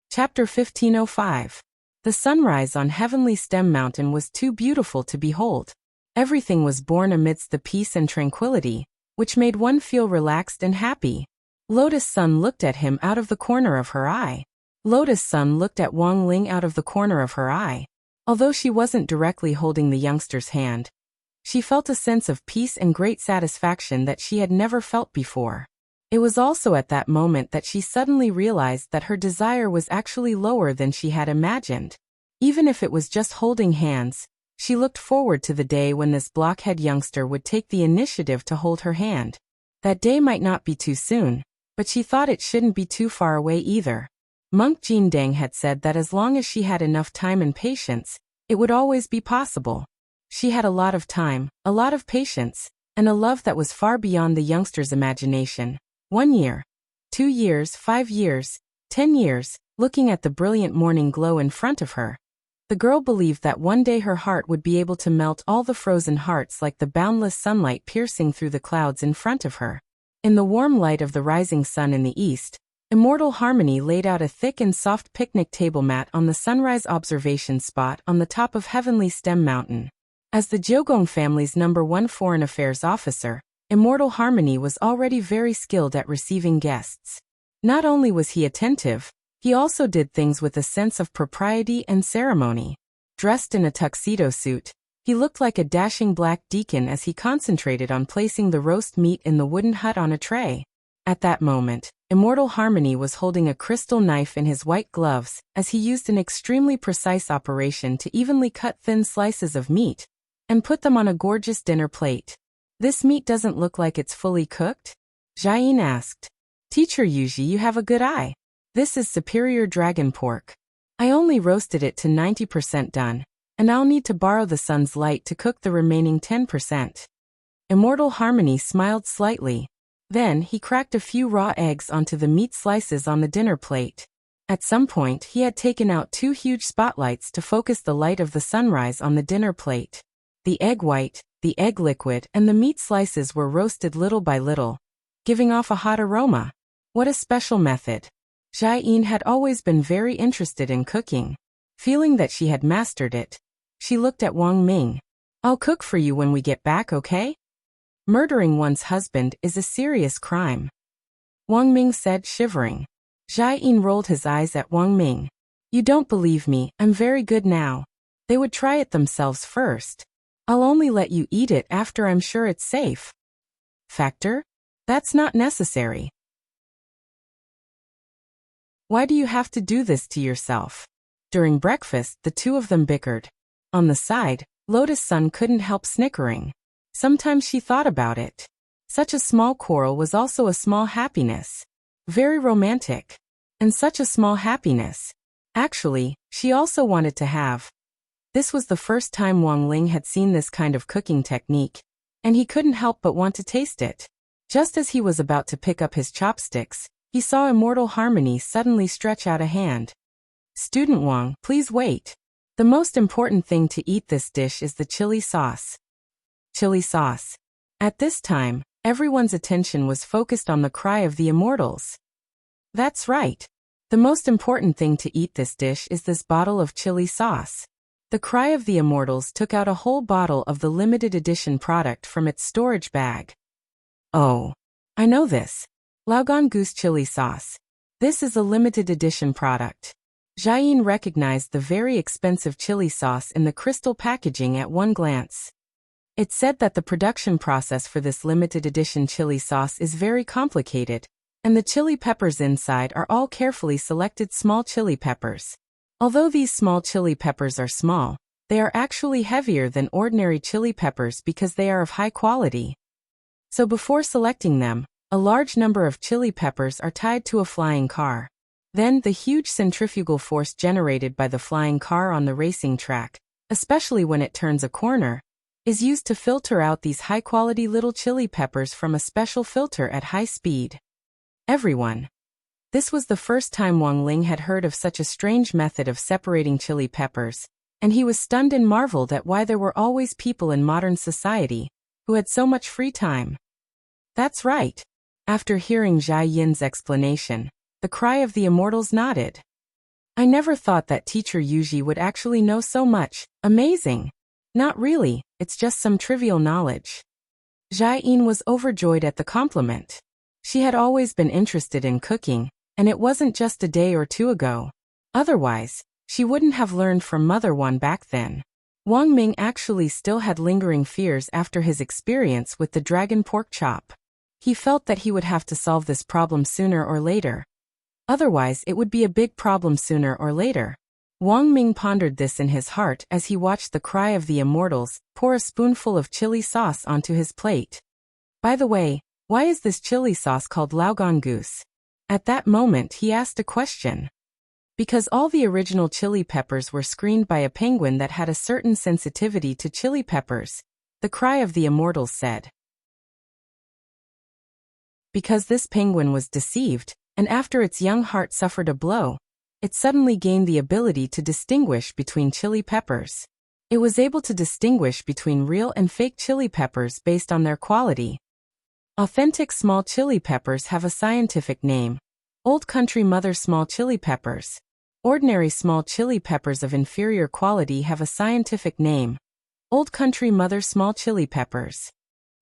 Chapter 1505. The sunrise on Heavenly Stem Mountain was too beautiful to behold. Everything was born amidst the peace and tranquility, which made one feel relaxed and happy. Lotus Sun looked at him out of the corner of her eye. Lotus Sun looked at Wang Ling out of the corner of her eye. Although she wasn't directly holding the youngster's hand, she felt a sense of peace and great satisfaction that she had never felt before. It was also at that moment that she suddenly realized that her desire was actually lower than she had imagined. Even if it was just holding hands, she looked forward to the day when this blockhead youngster would take the initiative to hold her hand. That day might not be too soon, but she thought it shouldn't be too far away either. Monk Jindang had said that as long as she had enough time and patience, it would always be possible. She had a lot of time, a lot of patience, and a love that was far beyond the youngster's imagination. 1 year, 2 years, 5 years, 10 years, looking at the brilliant morning glow in front of her. The girl believed that one day her heart would be able to melt all the frozen hearts like the boundless sunlight piercing through the clouds in front of her. In the warm light of the rising sun in the east, Immortal Harmony laid out a thick and soft picnic table mat on the sunrise observation spot on the top of Heavenly Stem Mountain. As the Jiugong family's #1 foreign affairs officer, Immortal Harmony was already very skilled at receiving guests. Not only was he attentive, He also did things with a sense of propriety and ceremony. Dressed in a tuxedo suit, he looked like a dashing black deacon as he concentrated on placing the roast meat in the wooden hut on a tray. At that moment, Immortal Harmony was holding a crystal knife in his white gloves as he used an extremely precise operation to evenly cut thin slices of meat and put them on a gorgeous dinner plate. "This meat doesn't look like it's fully cooked?" Jiayin asked. "Teacher Yuji, you have a good eye. This is superior dragon pork. I only roasted it to 90% done, and I'll need to borrow the sun's light to cook the remaining 10%. Immortal Harmony smiled slightly. Then he cracked a few raw eggs onto the meat slices on the dinner plate. At some point he had taken out 2 huge spotlights to focus the light of the sunrise on the dinner plate. The egg white, the egg liquid, and the meat slices were roasted little by little, giving off a hot aroma. What a special method. Jiayin had always been very interested in cooking. Feeling that she had mastered it, she looked at Wang Ming. "I'll cook for you when we get back, okay? Murdering one's husband is a serious crime," Wang Ming said, shivering. Jiayin rolled his eyes at Wang Ming. "You don't believe me, I'm very good now. They would try it themselves first. I'll only let you eat it after I'm sure it's safe." "Factor? That's not necessary. Why do you have to do this to yourself?" During breakfast, the two of them bickered. On the side, Lotus Sun couldn't help snickering. Sometimes she thought about it. Such a small quarrel was also a small happiness. Very romantic. And such a small happiness. Actually, she also wanted to have. This was the first time Wang Ling had seen this kind of cooking technique, and he couldn't help but want to taste it. Just as he was about to pick up his chopsticks, he saw Immortal Harmony suddenly stretch out a hand. "Student Wang, please wait. The most important thing to eat this dish is the chili sauce." Chili sauce. At this time, everyone's attention was focused on the cry of the immortals. "That's right. The most important thing to eat this dish is this bottle of chili sauce." The cry of the immortals took out a whole bottle of the limited edition product from its storage bag. "Oh, I know this. Laogan Goose chili sauce. This is a limited edition product." Jiayin recognized the very expensive chili sauce in the crystal packaging at one glance. It said that the production process for this limited edition chili sauce is very complicated, and the chili peppers inside are all carefully selected small chili peppers. Although these small chili peppers are small, they are actually heavier than ordinary chili peppers because they are of high quality. So before selecting them, a large number of chili peppers are tied to a flying car. Then the huge centrifugal force generated by the flying car on the racing track, especially when it turns a corner, is used to filter out these high-quality little chili peppers from a special filter at high speed. Everyone. This was the first time Wang Ling had heard of such a strange method of separating chili peppers, and he was stunned and marveled at why there were always people in modern society who had so much free time. "That's right." After hearing Jiayin's explanation, the cry of the immortals nodded. "I never thought that Teacher Yuji would actually know so much. Amazing." "Not really, it's just some trivial knowledge." Jiayin was overjoyed at the compliment. She had always been interested in cooking, and it wasn't just a day or two ago. Otherwise, she wouldn't have learned from Mother Wan back then. Wang Ming actually still had lingering fears after his experience with the dragon pork chop. He felt that he would have to solve this problem sooner or later. Otherwise, it would be a big problem sooner or later. Wang Ming pondered this in his heart as he watched the cry of the immortals pour a spoonful of chili sauce onto his plate. "By the way, why is this chili sauce called Laogan Goose?" At that moment he asked a question. Because all the original chili peppers were screened by a penguin that had a certain sensitivity to chili peppers, the cry of the immortals said. Because this penguin was deceived, and after its young heart suffered a blow, it suddenly gained the ability to distinguish between chili peppers. It was able to distinguish between real and fake chili peppers based on their quality. Authentic small chili peppers have a scientific name: Old Country Mother small chili peppers. Ordinary small chili peppers of inferior quality have a scientific name: Old Country Mother small chili peppers.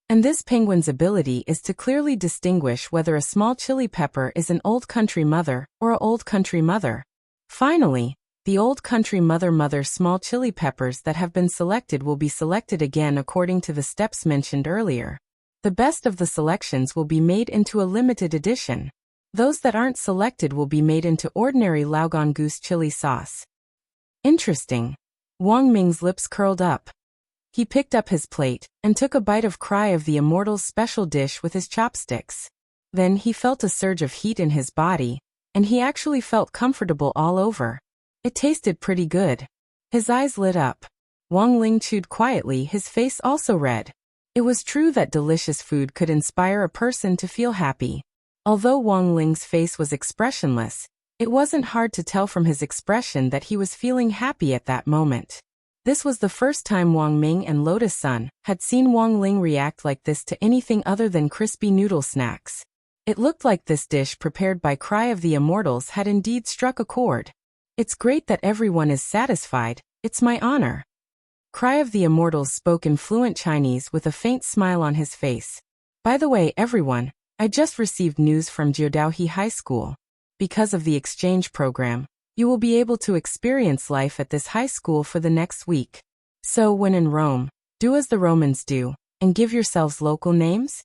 And this penguin's ability is to clearly distinguish whether a small chili pepper is an old country mother or a old country mother. Finally, the old country mother small chili peppers that have been selected will be selected again according to the steps mentioned earlier. The best of the selections will be made into a limited edition. Those that aren't selected will be made into ordinary Laogan goose chili sauce. Interesting. Wang Ming's lips curled up. He picked up his plate and took a bite of Cry of the Immortal's special dish with his chopsticks. Then he felt a surge of heat in his body, and he actually felt comfortable all over. It tasted pretty good. His eyes lit up. Wang Ling chewed quietly, his face also red. It was true that delicious food could inspire a person to feel happy. Although Wang Ling's face was expressionless, it wasn't hard to tell from his expression that he was feeling happy at that moment. This was the first time Wang Ming and Lotus Sun had seen Wang Ling react like this to anything other than crispy noodle snacks. It looked like this dish prepared by Cry of the Immortals had indeed struck a chord. It's great that everyone is satisfied, it's my honor. Cry of the Immortals spoke in fluent Chinese with a faint smile on his face. By the way, everyone, I just received news from Jiudaohe High School. Because of the exchange program, you will be able to experience life at this high school for the next week. So when in Rome, do as the Romans do, and give yourselves local names?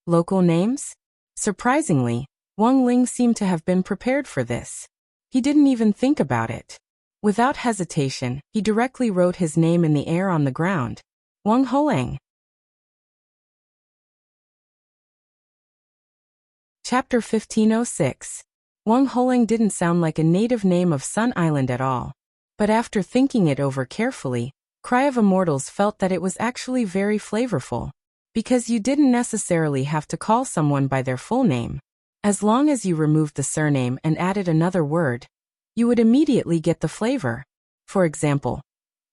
Local names? Surprisingly, Wang Ling seemed to have been prepared for this. He didn't even think about it. Without hesitation, he directly wrote his name in the air on the ground. Wang Holang. Chapter 1506. Wang Holang didn't sound like a native name of Sun Island at all. But after thinking it over carefully, Cry of Immortals felt that it was actually very flavorful. Because you didn't necessarily have to call someone by their full name. As long as you removed the surname and added another word, you would immediately get the flavor. For example,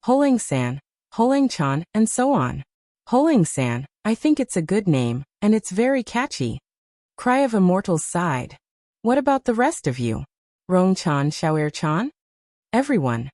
Holang-san, Holang-chan, and so on. Holang-san, I think it's a good name, and it's very catchy. Cry of Immortals sighed. What about the rest of you? Rong-chan, Xiaoer-chan? Everyone.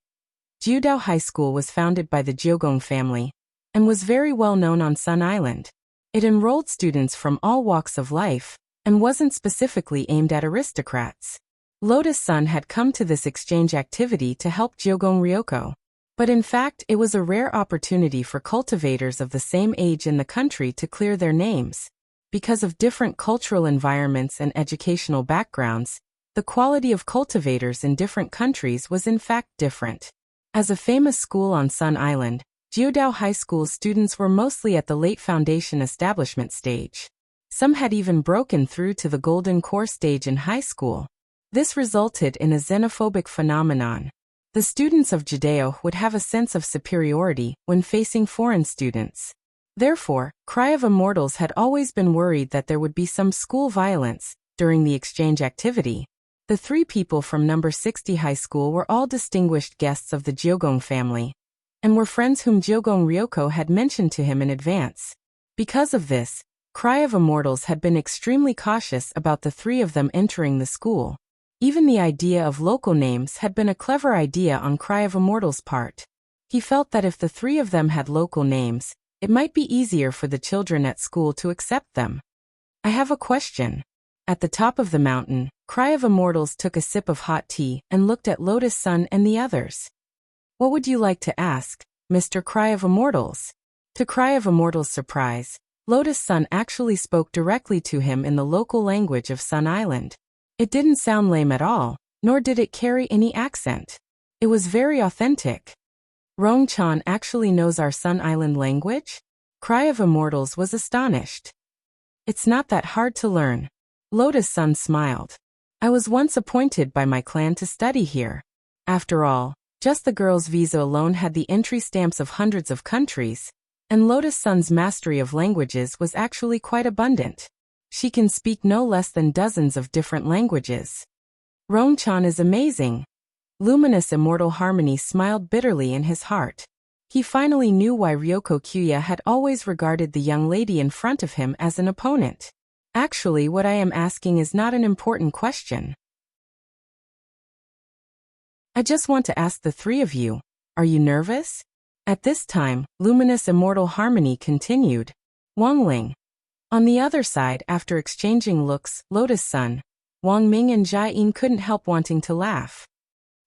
Jiudao High School was founded by the Jiugong family, and was very well known on Sun Island. It enrolled students from all walks of life, and wasn't specifically aimed at aristocrats. Lotus Sun had come to this exchange activity to help Jiugong Ryoko. But in fact, it was a rare opportunity for cultivators of the same age in the country to clear their names. Because of different cultural environments and educational backgrounds, the quality of cultivators in different countries was in fact different. As a famous school on Sun Island, Jiudao High School's students were mostly at the late foundation establishment stage. Some had even broken through to the golden core stage in high school. This resulted in a xenophobic phenomenon. The students of Judeo would have a sense of superiority when facing foreign students. Therefore, Cry of Immortals had always been worried that there would be some school violence during the exchange activity. The 3 people from number 60 high school were all distinguished guests of the Jiugong family, and were friends whom Jiugong Ryoko had mentioned to him in advance. Because of this, Cry of Immortals had been extremely cautious about the 3 of them entering the school. Even the idea of local names had been a clever idea on Cry of Immortals' part. He felt that if the 3 of them had local names, it might be easier for the children at school to accept them. I have a question. At the top of the mountain, Cry of Immortals took a sip of hot tea and looked at Lotus Sun and the others. What would you like to ask, Mr. Cry of Immortals? To Cry of Immortals' surprise, Lotus Sun actually spoke directly to him in the local language of Sun Island. It didn't sound lame at all, nor did it carry any accent. It was very authentic. Rong-chan actually knows our Sun Island language? Cry of Immortals was astonished. It's not that hard to learn. Lotus Sun smiled. I was once appointed by my clan to study here. After all, just the girl's visa alone had the entry stamps of hundreds of countries, and Lotus Sun's mastery of languages was actually quite abundant. She can speak no less than dozens of different languages. Rong-chan is amazing. Luminous Immortal Harmony smiled bitterly in his heart. He finally knew why Ryoko Kyuya had always regarded the young lady in front of him as an opponent. Actually, what I am asking is not an important question. I just want to ask the 3 of you, are you nervous? At this time, Luminous Immortal Harmony continued. Wang Ling. On the other side, after exchanging looks, Lotus Sun, Wang Ming and Jai Yin couldn't help wanting to laugh.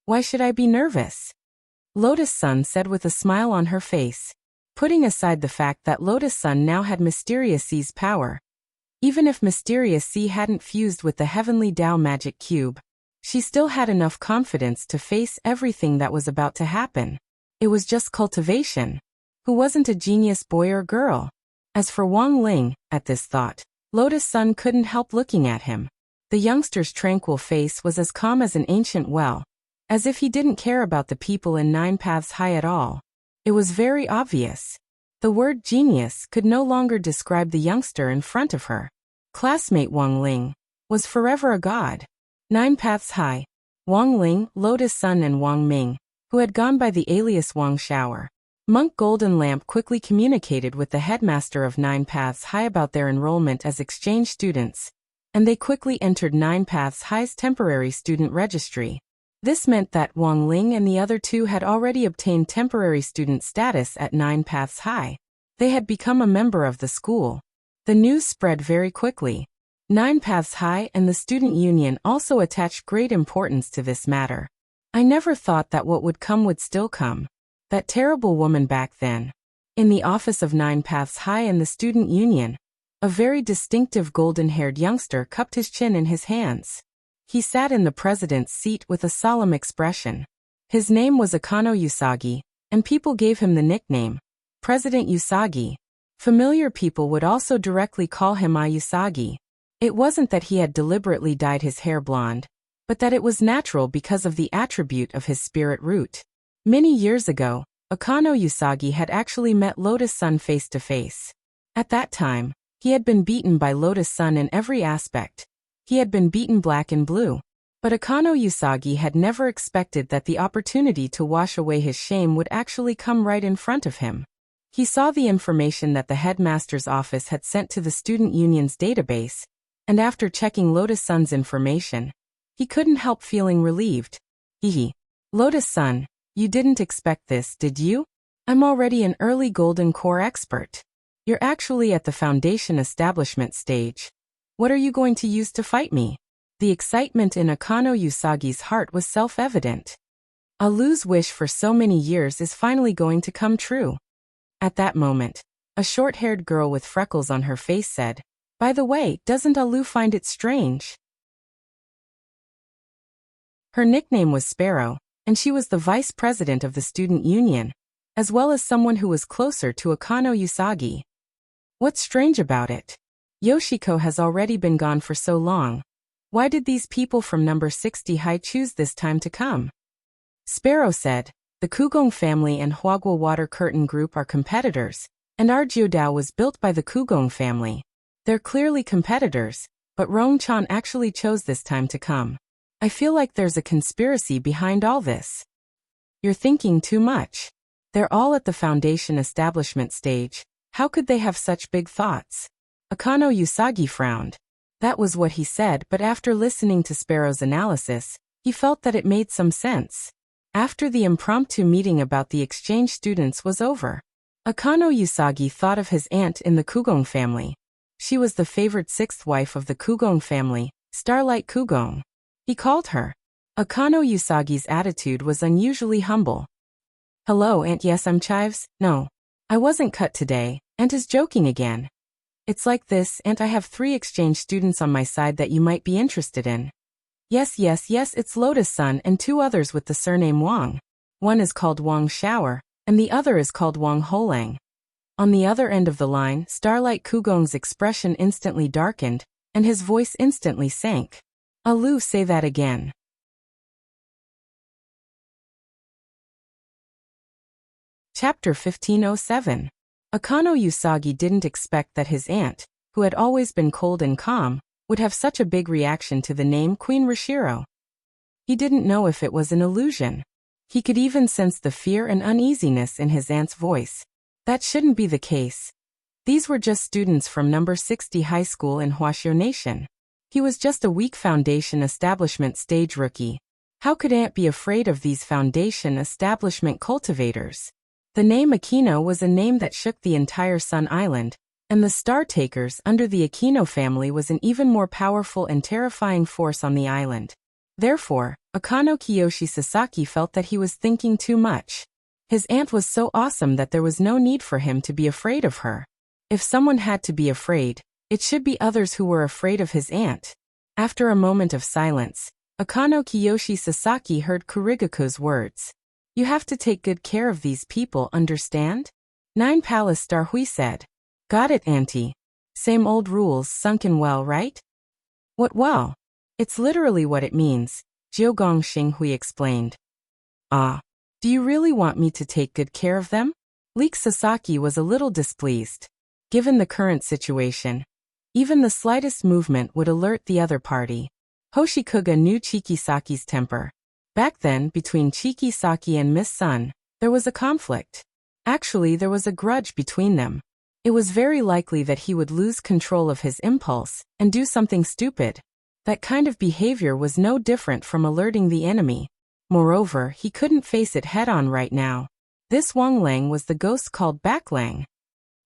Why should I be nervous? Lotus Sun said with a smile on her face. Putting aside the fact that Lotus Sun now had Mysterious C's power, even if Mysterious C hadn't fused with the Heavenly Tao Magic Cube, she still had enough confidence to face everything that was about to happen. It was just cultivation. Who wasn't a genius boy or girl? As for Wang Ling, at this thought, Lotus Sun couldn't help looking at him. The youngster's tranquil face was as calm as an ancient well, as if he didn't care about the people in Nine Paths High at all. It was very obvious. The word genius could no longer describe the youngster in front of her. Classmate Wang Ling was forever a god. Nine Paths High, Wang Ling, Lotus Sun and Wang Ming, who had gone by the alias Wang Shower. Monk Golden Lamp quickly communicated with the headmaster of Nine Paths High about their enrollment as exchange students, and they quickly entered Nine Paths High's temporary student registry. This meant that Wang Ling and the other two had already obtained temporary student status at Nine Paths High. They had become a member of the school. The news spread very quickly. Nine Paths High and the student union also attached great importance to this matter. I never thought that what would come would still come. That terrible woman back then. In the office of Nine Paths High and the student union, a very distinctive golden-haired youngster cupped his chin in his hands. He sat in the president's seat with a solemn expression. His name was Akano Usagi, and people gave him the nickname, President Usagi. Familiar people would also directly call him Usagi. It wasn't that he had deliberately dyed his hair blonde, but that it was natural because of the attribute of his spirit root. Many years ago, Akano Usagi had actually met Lotus Sun face to face. At that time, he had been beaten by Lotus Sun in every aspect. He had been beaten black and blue. But Akano Usagi had never expected that the opportunity to wash away his shame would actually come right in front of him. He saw the information that the headmaster's office had sent to the student union's database, and after checking Lotus Sun's information, he couldn't help feeling relieved. Hehe. Lotus Sun, you didn't expect this, did you? I'm already an early Golden Core expert. You're actually at the foundation establishment stage. What are you going to use to fight me? The excitement in Akano Usagi's heart was self-evident. Alu's wish for so many years is finally going to come true. At that moment, a short-haired girl with freckles on her face said, "By the way, doesn't Alu find it strange?" Her nickname was Sparrow, and she was the vice president of the student union, as well as someone who was closer to Akano Usagi. What's strange about it? Yoshiko has already been gone for so long. Why did these people from number 60 High choose this time to come? Sparrow said, the Kugong family and Huagua Water Curtain Group are competitors, and our Jiudao was built by the Kugong family. They're clearly competitors, but Rongchan actually chose this time to come. I feel like there's a conspiracy behind all this. You're thinking too much. They're all at the foundation establishment stage. How could they have such big thoughts? Akano Usagi frowned. That was what he said, but after listening to Sparrow's analysis, he felt that it made some sense. After the impromptu meeting about the exchange students was over, Akano Usagi thought of his aunt in the Kugong family. She was the favored sixth wife of the Kugong family, Starlight Kugong. He called her. Akano Usagi's attitude was unusually humble. Hello, Aunt. Yes, I'm Chives. No, I wasn't cut today. Aunt is joking again. It's like this, Aunt. I have 3 exchange students on my side that you might be interested in. Yes, it's Lotus Sun and 2 others with the surname Wang. One is called Wang Shower, and the other is called Wang Holang. On the other end of the line, Starlight Kugong's expression instantly darkened, and his voice instantly sank. Alu, say that again. Chapter 1507. Akano Usagi didn't expect that his aunt, who had always been cold and calm, would have such a big reaction to the name Queen Rishiro. He didn't know if it was an illusion. He could even sense the fear and uneasiness in his aunt's voice. That shouldn't be the case. These were just students from number 60 high school in Huaxiu Nation. He was just a weak foundation establishment stage rookie. How could Aunt be afraid of these foundation establishment cultivators? The name Aquino was a name that shook the entire Sun Island, And the Star Takers under the Aquino family was an even more powerful and terrifying force on the island. Therefore, Akano Kiyoshi Sasaki felt that he was thinking too much. His aunt was so awesome that there was no need for him to be afraid of her. If someone had to be afraid, it should be others who were afraid of his aunt. After a moment of silence, Akano Kiyoshi Sasaki heard Kurigaku's words. You have to take good care of these people, understand? 9 Palace Star Hui said. Got it, auntie. Same old rules sunk in well, right? What well? It's literally what it means, Jiogong Xinghui explained. Ah. Do you really want me to take good care of them? Leek Sasaki was a little displeased. Given the current situation, even the slightest movement would alert the other party. Hoshikuga knew Chikisaki's temper. Back then, between Chikisaki and Miss Sun, there was a conflict. Actually, there was a grudge between them. It was very likely that he would lose control of his impulse and do something stupid. That kind of behavior was no different from alerting the enemy. Moreover, he couldn't face it head-on right now. This Wang Lang was the ghost called Back Lang.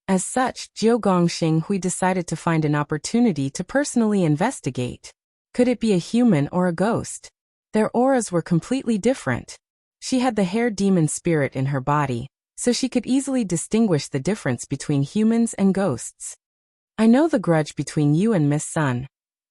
As such, Jiogong Xinghui decided to find an opportunity to personally investigate. Could it be a human or a ghost? Their auras were completely different. She had the hair demon spirit in her body, so she could easily distinguish the difference between humans and ghosts. I know the grudge between you and Miss Sun,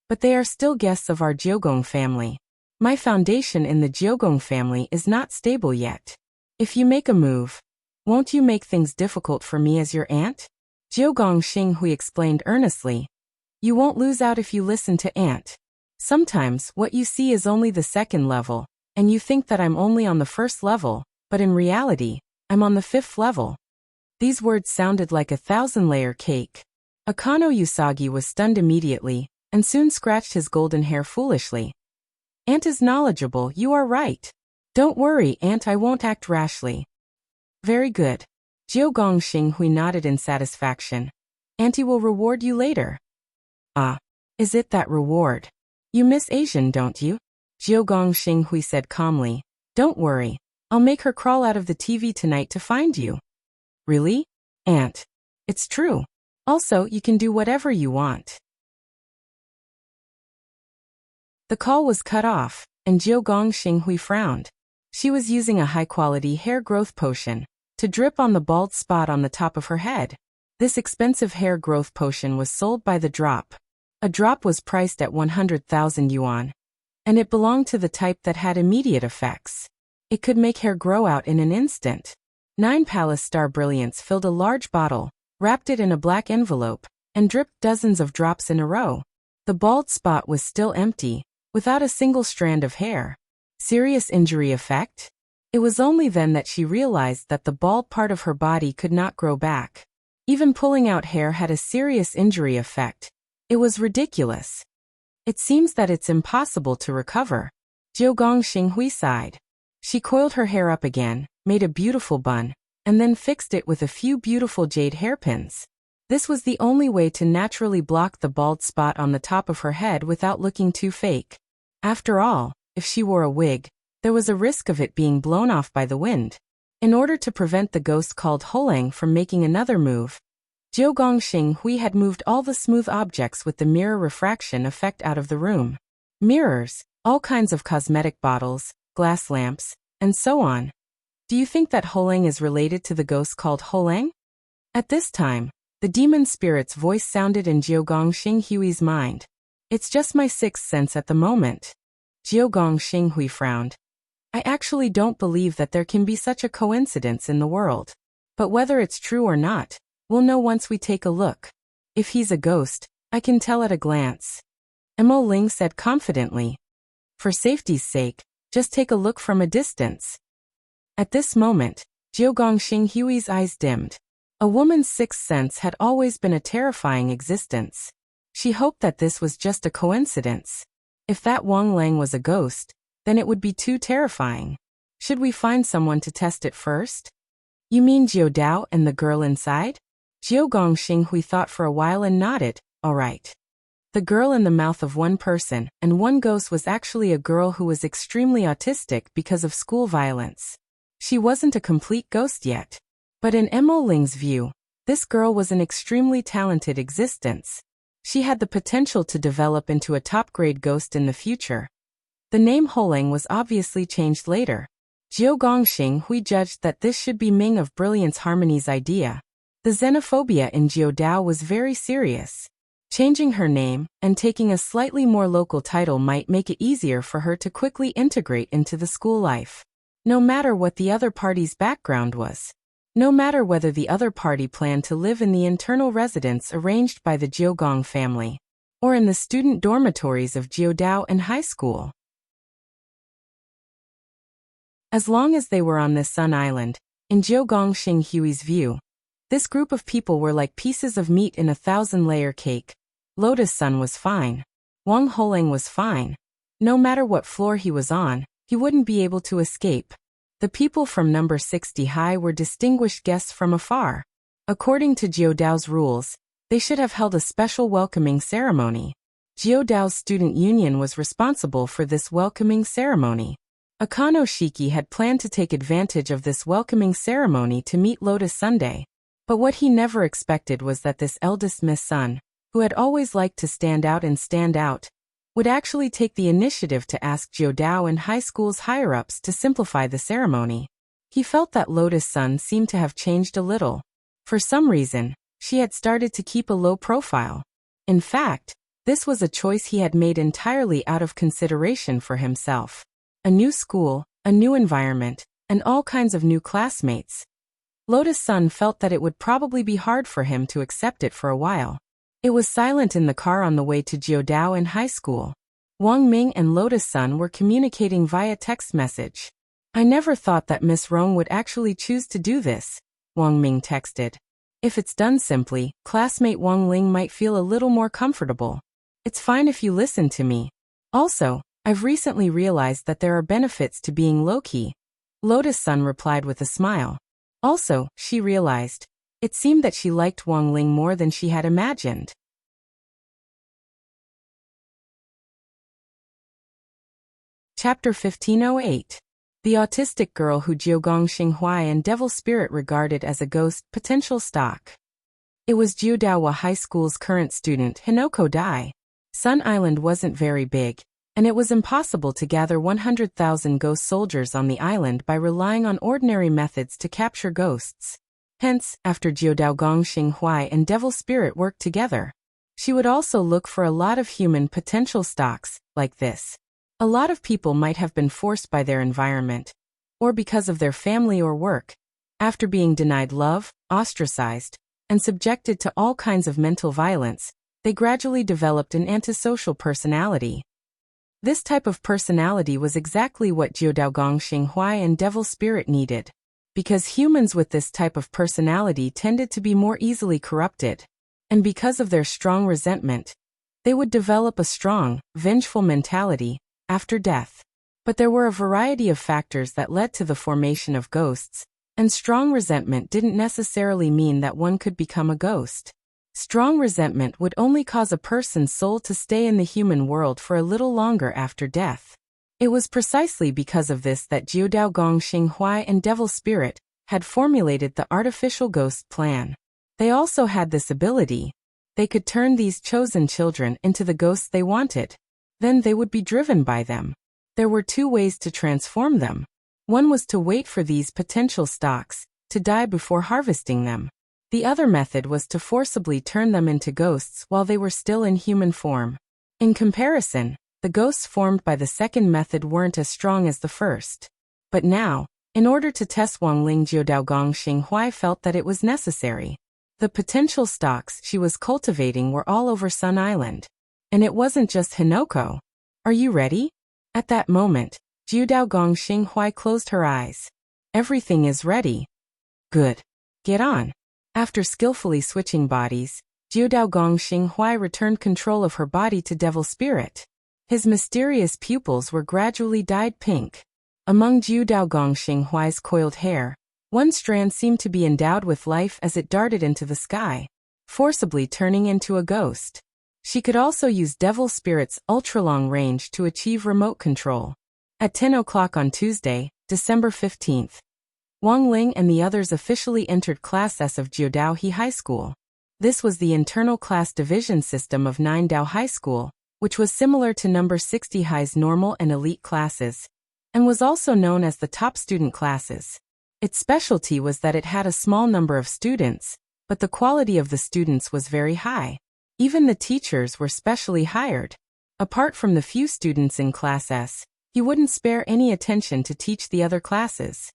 but they are still guests of our Jiogong family. My foundation in the Jiogong family is not stable yet. If you make a move, won't you make things difficult for me as your aunt? Jiogong Xinghui explained earnestly. You won't lose out if you listen to aunt. Sometimes what you see is only the second level, and you think that I'm only on the first level, but in reality, I'm on the 5th level. These words sounded like a 1,000-layer cake. Akano Usagi was stunned immediately, and soon scratched his golden hair foolishly. Aunt is knowledgeable, you are right. Don't worry, aunt, I won't act rashly. Very good. Jiogong Xinghui nodded in satisfaction. Auntie will reward you later. Ah. Is it that reward? You miss Asian, don't you? Jiogong Xinghui said calmly. Don't worry. I'll make her crawl out of the TV tonight to find you. Really? Aunt. It's true. Also, you can do whatever you want. The call was cut off, and Jiogong Xinghui frowned. She was using a high-quality hair growth potion to drip on the bald spot on the top of her head. This expensive hair growth potion was sold by the drop. A drop was priced at 100,000 yuan, and it belonged to the type that had immediate effects. It could make hair grow out in an instant. 9 Palace Star Brilliance filled a large bottle, wrapped it in a black envelope, and dripped dozens of drops in a row. The bald spot was still empty, without a single strand of hair. Serious injury effect? It was only then that she realized that the bald part of her body could not grow back. Even pulling out hair had a serious injury effect. It was ridiculous. It seems that it's impossible to recover. Jiogong Xinghui sighed. She coiled her hair up again, made a beautiful bun, and then fixed it with a few beautiful jade hairpins. This was the only way to naturally block the bald spot on the top of her head without looking too fake. After all, if she wore a wig, there was a risk of it being blown off by the wind. In order to prevent the ghost called Holang from making another move, Jiogong Xinghui had moved all the smooth objects with the mirror refraction effect out of the room. Mirrors, all kinds of cosmetic bottles, glass lamps, and so on. Do you think that Holang is related to the ghost called Holang? At this time, the demon spirit's voice sounded in Jiogong Xinghui's mind. It's just my sixth sense at the moment. Jiogong Xinghui frowned. I actually don't believe that there can be such a coincidence in the world. But whether it's true or not, we'll know once we take a look. If he's a ghost, I can tell at a glance. Mo Ling said confidently. For safety's sake, just take a look from a distance. At this moment, Jiogong Xinghui's eyes dimmed. A woman's sixth sense had always been a terrifying existence. She hoped that this was just a coincidence. If that Wang Lang was a ghost, then it would be too terrifying. Should we find someone to test it first? You mean Jiao Dao and the girl inside? Jiogong Xinghui thought for a while and nodded. All right. The girl in the mouth of one person and one ghost was actually a girl who was extremely autistic because of school violence. She wasn't a complete ghost yet. But in Mo Ling's view, This girl was an extremely talented existence. She had the potential to develop into a top-grade ghost in the future. The name Holing was obviously changed later. Jiu Gongxing Hui judged that this should be Ming of Brilliance Harmony's idea. The xenophobia in Jiu Dao was very serious. Changing her name and taking a slightly more local title might make it easier for her to quickly integrate into the school life. No matter what the other party's background was. No matter whether the other party planned to live in the internal residence arranged by the Jiugong family, or in the student dormitories of Jiudao and high school. As long as they were on this Sun Island, in Jiugong Xinghui's view, this group of people were like pieces of meat in a 1,000-layer cake. Lotus Sun was fine. Wang Holing was fine. No matter what floor he was on, he wouldn't be able to escape. The people from number 60 high were distinguished guests from afar. According to Jiudao's rules, they should have held a special welcoming ceremony. Jiudao's student union was responsible for this welcoming ceremony. Akano Shiki had planned to take advantage of this welcoming ceremony to meet Lotus Sunday. But what he never expected was that this eldest Miss Sun, who had always liked to stand out, would actually take the initiative to ask Jiudao and high school's higher-ups to simplify the ceremony. He felt that Lotus Sun seemed to have changed a little. For some reason, she had started to keep a low profile. In fact, this was a choice he had made entirely out of consideration for himself. A new school, a new environment, and all kinds of new classmates. Lotus Sun felt that it would probably be hard for him to accept it for a while. It was silent in the car on the way to Jiudao and high school. Wang Ming and Lotus Sun were communicating via text message. "I never thought that Miss Rong would actually choose to do this," Wang Ming texted. "If it's done simply, classmate Wang Ling might feel a little more comfortable. It's fine if you listen to me. Also, I've recently realized that there are benefits to being low-key." Lotus Sun replied with a smile. Also, she realized, it seemed that she liked Wang Ling more than she had imagined. Chapter 1508. The autistic girl who Jiugong Xinghuai and Devil Spirit regarded as a ghost potential stock. It was Jiudawa High School's current student, Hinoko Dai. Sun Island wasn't very big, and it was impossible to gather 100,000 ghost soldiers on the island by relying on ordinary methods to capture ghosts. Hence, after Jiudao Gong Xinghuai and Devil Spirit worked together, she would also look for a lot of human potential stocks, like this. A lot of people might have been forced by their environment, or because of their family or work, after being denied love, ostracized, and subjected to all kinds of mental violence, they gradually developed an antisocial personality. This type of personality was exactly what Jiudao Gong Xinghuai and Devil Spirit needed, because humans with this type of personality tended to be more easily corrupted, and because of their strong resentment, they would develop a strong, vengeful mentality after death. But there were a variety of factors that led to the formation of ghosts, and strong resentment didn't necessarily mean that one could become a ghost. Strong resentment would only cause a person's soul to stay in the human world for a little longer after death. It was precisely because of this that Jiudao Gong Xinghuai and Devil Spirit had formulated the artificial ghost plan. They also had this ability. They could turn these chosen children into the ghosts they wanted. Then they would be driven by them. There were two ways to transform them. One was to wait for these potential stocks to die before harvesting them. The other method was to forcibly turn them into ghosts while they were still in human form. In comparison, the ghosts formed by the second method weren't as strong as the first. But now, in order to test Wang Ling, Jiudao Gong Xinghuai felt that it was necessary. The potential stocks she was cultivating were all over Sun Island. And it wasn't just Hinoko. "Are you ready?" At that moment, Jiudao Gong Xinghuai closed her eyes. "Everything is ready." "Good. Get on." After skillfully switching bodies, Jiudao Gong Xinghuai returned control of her body to Devil Spirit. His mysterious pupils were gradually dyed pink. Among Jiudao Gong Xinghuai's coiled hair, one strand seemed to be endowed with life as it darted into the sky, forcibly turning into a ghost. She could also use Devil Spirit's ultra-long range to achieve remote control. At 10 o'clock on Tuesday, December 15th, Wang Ling and the others officially entered Class S of Jiudaohe High School. This was the internal class division system of Nindao High School, which was similar to number 60 High's normal and elite classes, and was also known as the top student classes. Its specialty was that it had a small number of students, but the quality of the students was very high. Even the teachers were specially hired. Apart from the few students in Class S, he wouldn't spare any attention to teach the other classes.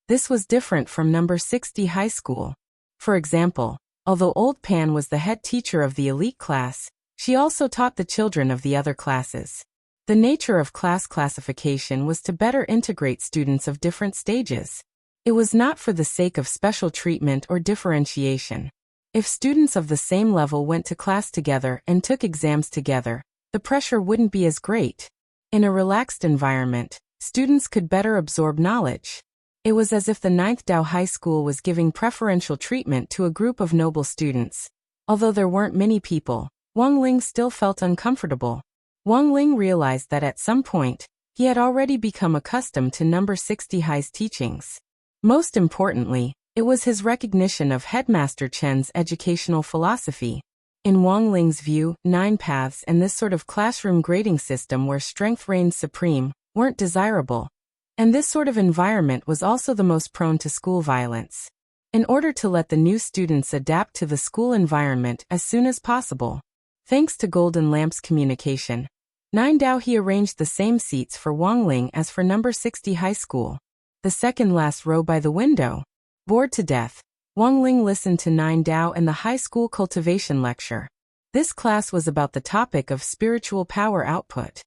This was different from number 60 High School. For example, although Old Pan was the head teacher of the elite class, she also taught the children of the other classes. The nature of class classification was to better integrate students of different stages. It was not for the sake of special treatment or differentiation. If students of the same level went to class together and took exams together, the pressure wouldn't be as great. In a relaxed environment, students could better absorb knowledge. It was as if the 9th Dao High School was giving preferential treatment to a group of noble students. Although there weren't many people, Wang Ling still felt uncomfortable. Wang Ling realized that at some point, he had already become accustomed to number 60 High's teachings. Most importantly, it was his recognition of Headmaster Chen's educational philosophy. In Wang Ling's view, 9 paths and this sort of classroom grading system where strength reigned supreme weren't desirable. And this sort of environment was also the most prone to school violence. In order to let the new students adapt to the school environment as soon as possible, thanks to Golden Lamp's communication, Nindao arranged the same seats for Wang Ling as for number 60 High School. The second last row by the window. Bored to death, Wang Ling listened to Nindao and the high school cultivation lecture. This class was about the topic of spiritual power output.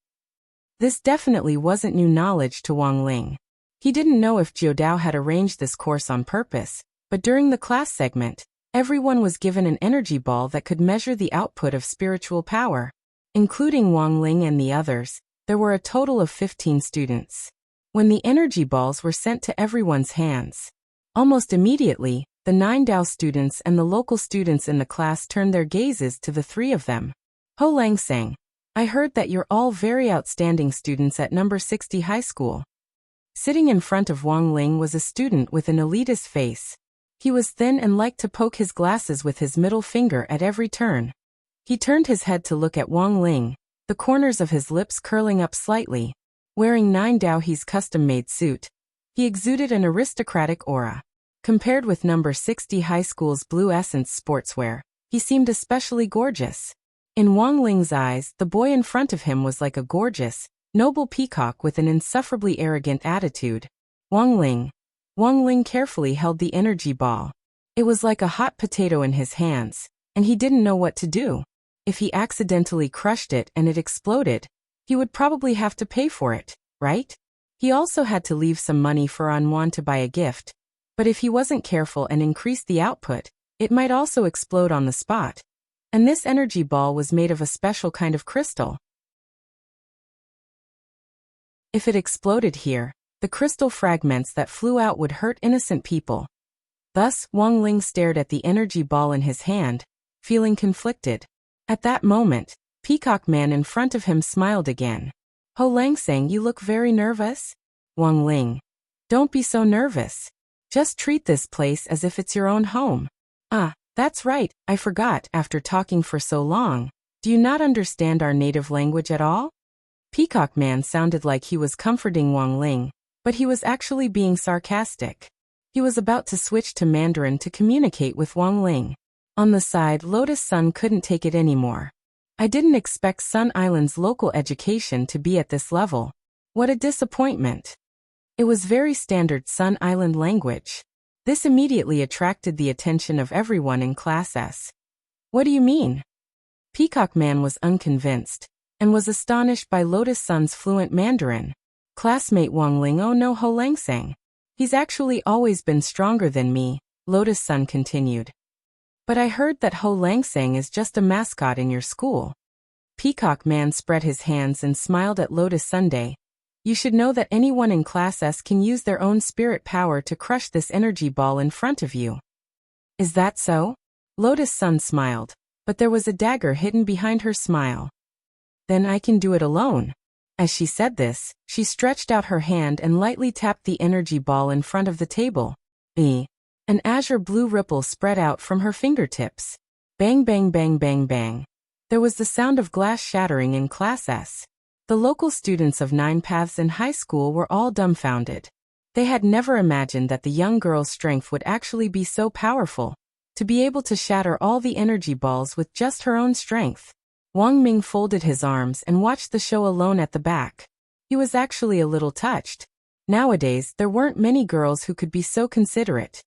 This definitely wasn't new knowledge to Wang Ling. He didn't know if Jiudao had arranged this course on purpose, but during the class segment, everyone was given an energy ball that could measure the output of spiritual power. Including Wang Ling and the others, there were a total of 15 students. When the energy balls were sent to everyone's hands, almost immediately, the 9 Dao students and the local students in the class turned their gazes to the three of them. Ho Lang sang, "I heard that you're all very outstanding students at number 60 High School." Sitting in front of Wang Ling was a student with an elitist face. He was thin and liked to poke his glasses with his middle finger at every turn. He turned his head to look at Wang Ling, the corners of his lips curling up slightly. Wearing 9 Daohe's custom-made suit, he exuded an aristocratic aura. Compared with number 60 High School's Blue Essence sportswear, he seemed especially gorgeous. In Wang Ling's eyes, the boy in front of him was like a gorgeous, noble peacock with an insufferably arrogant attitude. Wang Ling carefully held the energy ball. It was like a hot potato in his hands, and he didn't know what to do. If he accidentally crushed it and it exploded, he would probably have to pay for it, right? He also had to leave some money for Anwan to buy a gift, but if he wasn't careful and increased the output, it might also explode on the spot. And this energy ball was made of a special kind of crystal. If it exploded here, the crystal fragments that flew out would hurt innocent people. Thus, Wang Ling stared at the energy ball in his hand, feeling conflicted. At that moment, Peacock Man in front of him smiled again. "Ho Lang sang, you look very nervous?" Wang Ling, "Don't be so nervous. Just treat this place as if it's your own home." "Ah, that's right, I forgot, after talking for so long. Do you not understand our native language at all?" Peacock Man sounded like he was comforting Wang Ling, but he was actually being sarcastic. He was about to switch to Mandarin to communicate with Wang Ling. On the side, Lotus Sun couldn't take it anymore. "I didn't expect Sun Island's local education to be at this level. What a disappointment." It was very standard Sun Island language. This immediately attracted the attention of everyone in Class S. "What do you mean?" Peacock Man was unconvinced, and was astonished by Lotus Sun's fluent Mandarin. Classmate Wang Ling, "Oh no, Ho Lang sang. He's actually always been stronger than me," Lotus Sun continued. "But I heard that Ho Lang sang is just a mascot in your school." Peacock Man spread his hands and smiled at Lotus Sunday. "You should know that anyone in Class S can use their own spirit power to crush this energy ball in front of you." "Is that so?" Lotus Sun smiled, but there was a dagger hidden behind her smile. "Then I can do it alone." As she said this, she stretched out her hand and lightly tapped the energy ball in front of the table. An azure blue ripple spread out from her fingertips. Bang bang bang bang bang. There was the sound of glass shattering in Class S. The local students of 9 Paths in high school were all dumbfounded. They had never imagined that the young girl's strength would actually be so powerful, to be able to shatter all the energy balls with just her own strength. Wang Ming folded his arms and watched the show alone at the back. He was actually a little touched. Nowadays, there weren't many girls who could be so considerate.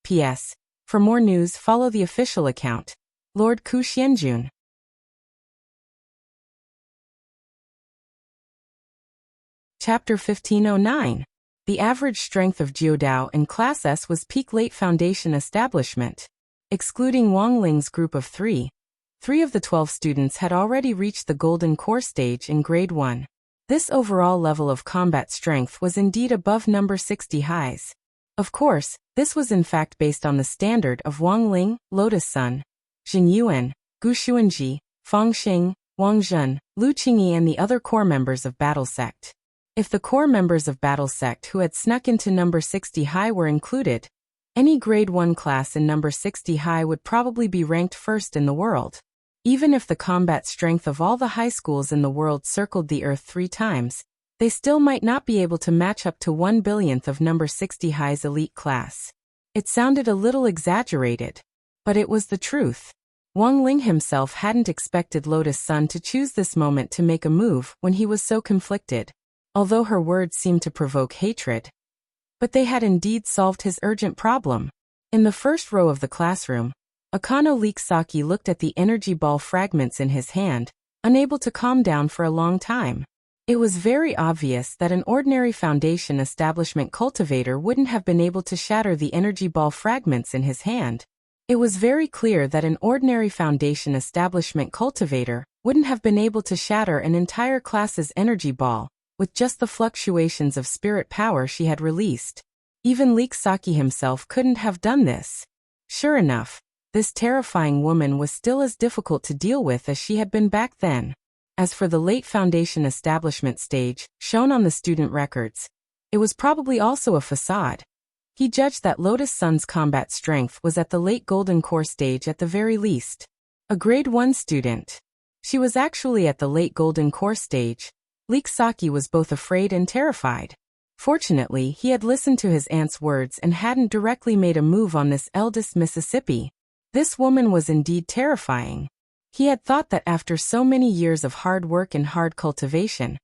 P.S. For more news, follow the official account. Lord Ku Xianjun. Chapter 1509. The average strength of Jiudao in Class S was peak late foundation establishment. Excluding Wang Ling's group of 3 of the 12 students had already reached the Golden Core stage in Grade 1. This overall level of combat strength was indeed above number 60 highs. Of course, this was in fact based on the standard of Wang Ling, Lotus Sun, Jin Yuan, Gu Xuanji, Fang Xing, Wang Zhen, Lu Qingyi and the other core members of Battle Sect. If the core members of Battle Sect who had snuck into number 60 high were included, any Grade 1 class in number 60 high would probably be ranked first in the world. Even if the combat strength of all the high schools in the world circled the Earth 3 times, they still might not be able to match up to 1/1000th of number 60 high's elite class. It sounded a little exaggerated, but it was the truth. Wang Ling himself hadn't expected Lotus Sun to choose this moment to make a move when he was so conflicted, although her words seemed to provoke hatred. But they had indeed solved his urgent problem. In the first row of the classroom, Akano Liksaki looked at the energy ball fragments in his hand, unable to calm down for a long time. It was very obvious that an ordinary foundation establishment cultivator wouldn't have been able to shatter the energy ball fragments in his hand. It was very clear that an ordinary foundation establishment cultivator wouldn't have been able to shatter an entire class's energy ball with just the fluctuations of spirit power she had released. Even Liksaki himself couldn't have done this. Sure enough, this terrifying woman was still as difficult to deal with as she had been back then. As for the late foundation establishment stage, shown on the student records, it was probably also a facade. He judged that Lotus Sun's combat strength was at the late Golden Core stage at the very least. A Grade 1 student. She was actually at the late Golden Core stage. Liksaki was both afraid and terrified. Fortunately, he had listened to his aunt's words and hadn't directly made a move on this eldest Mississippi. This woman was indeed terrifying. He had thought that after so many years of hard work and hard cultivation,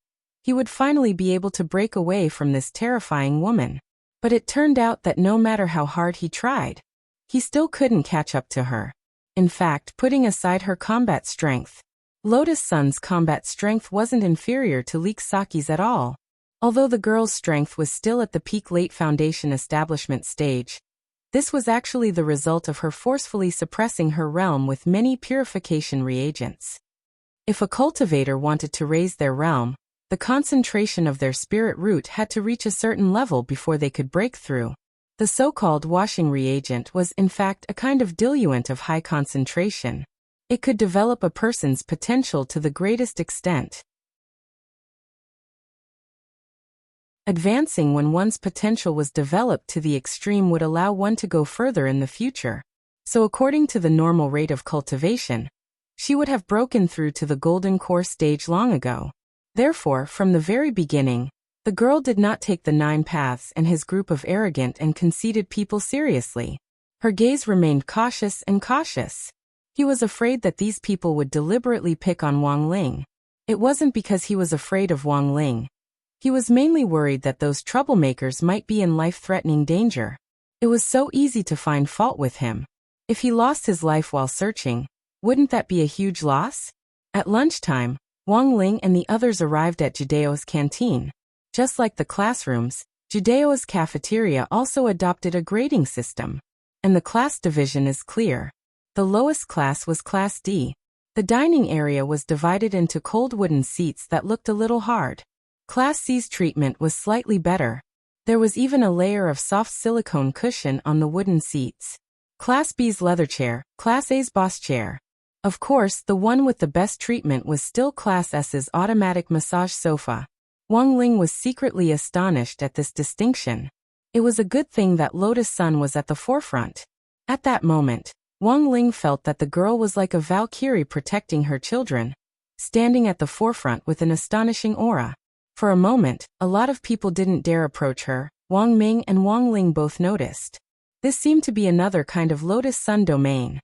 he would finally be able to break away from this terrifying woman. But it turned out that no matter how hard he tried, he still couldn't catch up to her. In fact, putting aside her combat strength, Lotus Sun's combat strength wasn't inferior to Liksaki's at all. Although the girl's strength was still at the peak late foundation establishment stage, this was actually the result of her forcefully suppressing her realm with many purification reagents. If a cultivator wanted to raise their realm, the concentration of their spirit root had to reach a certain level before they could break through. The so-called washing reagent was in fact a kind of diluent of high concentration. It could develop a person's potential to the greatest extent. Advancing when one's potential was developed to the extreme would allow one to go further in the future. So according to the normal rate of cultivation, she would have broken through to the Golden Core stage long ago. Therefore, from the very beginning, the girl did not take the 9 Paths and his group of arrogant and conceited people seriously. Her gaze remained cautious and cautious. He was afraid that these people would deliberately pick on Wang Ling. It wasn't because he was afraid of Wang Ling. He was mainly worried that those troublemakers might be in life-threatening danger. It was so easy to find fault with him. If he lost his life while searching, wouldn't that be a huge loss? At lunchtime, Wang Ling and the others arrived at Judeo's canteen. Just like the classrooms, Judeo's cafeteria also adopted a grading system. And the class division is clear. The lowest class was Class D. The dining area was divided into cold wooden seats that looked a little hard. Class C's treatment was slightly better. There was even a layer of soft silicone cushion on the wooden seats. Class B's leather chair, Class A's boss chair. Of course, the one with the best treatment was still Class S's automatic massage sofa. Wang Ling was secretly astonished at this distinction. It was a good thing that Lotus Sun was at the forefront. At that moment, Wang Ling felt that the girl was like a Valkyrie protecting her children, standing at the forefront with an astonishing aura. For a moment, a lot of people didn't dare approach her. Wang Ming and Wang Ling both noticed. This seemed to be another kind of Lotus Sun domain.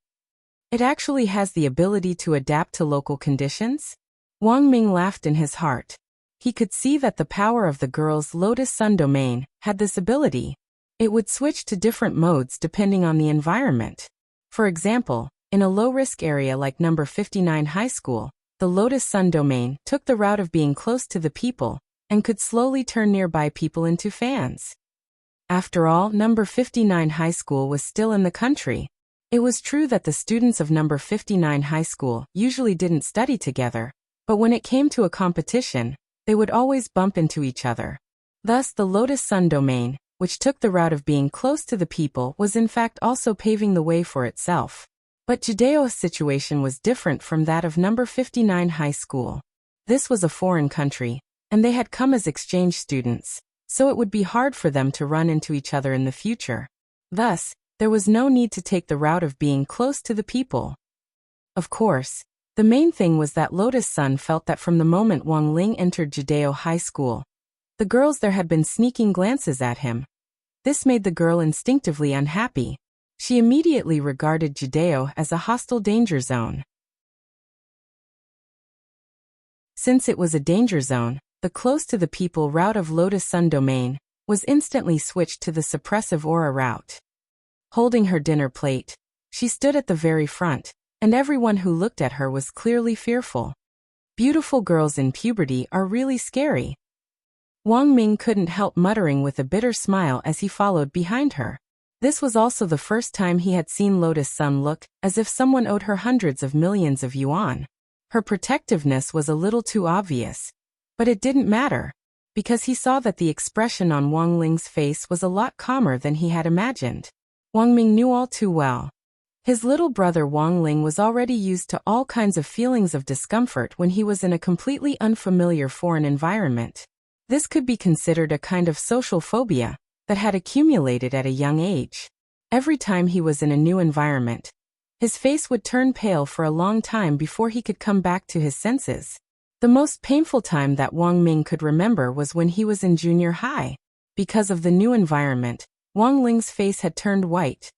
It actually has the ability to adapt to local conditions? Wang Ming laughed in his heart. He could see that the power of the girl's Lotus Sun domain had this ability. It would switch to different modes depending on the environment. For example, in a low-risk area like number 59 high school, the Lotus Sun domain took the route of being close to the people and could slowly turn nearby people into fans. After all, number 59 high school was still in the country. It was true that the students of number 59 high school usually didn't study together, but when it came to a competition, they would always bump into each other. Thus, the Lotus Sun domain, which took the route of being close to the people, was in fact also paving the way for itself. But Judeo's situation was different from that of number 59 high school. This was a foreign country, and they had come as exchange students, so it would be hard for them to run into each other in the future. Thus, there was no need to take the route of being close to the people. Of course, the main thing was that Lotus Sun felt that from the moment Wang Ling entered Judeo High School, the girls there had been sneaking glances at him. This made the girl instinctively unhappy. She immediately regarded Judeo as a hostile danger zone. Since it was a danger zone, the close to the people route of Lotus Sun domain was instantly switched to the suppressive aura route. Holding her dinner plate, she stood at the very front, and everyone who looked at her was clearly fearful. Beautiful girls in puberty are really scary. Wang Ming couldn't help muttering with a bitter smile as he followed behind her. This was also the first time he had seen Lotus Sun look as if someone owed her hundreds of millions of yuan. Her protectiveness was a little too obvious. But it didn't matter, because he saw that the expression on Wang Ling's face was a lot calmer than he had imagined. Wang Ming knew all too well. His little brother Wang Ling was already used to all kinds of feelings of discomfort when he was in a completely unfamiliar foreign environment. This could be considered a kind of social phobia that had accumulated at a young age. Every time he was in a new environment, his face would turn pale for a long time before he could come back to his senses. The most painful time that Wang Ming could remember was when he was in junior high. Because of the new environment, Wang Ling's face had turned white.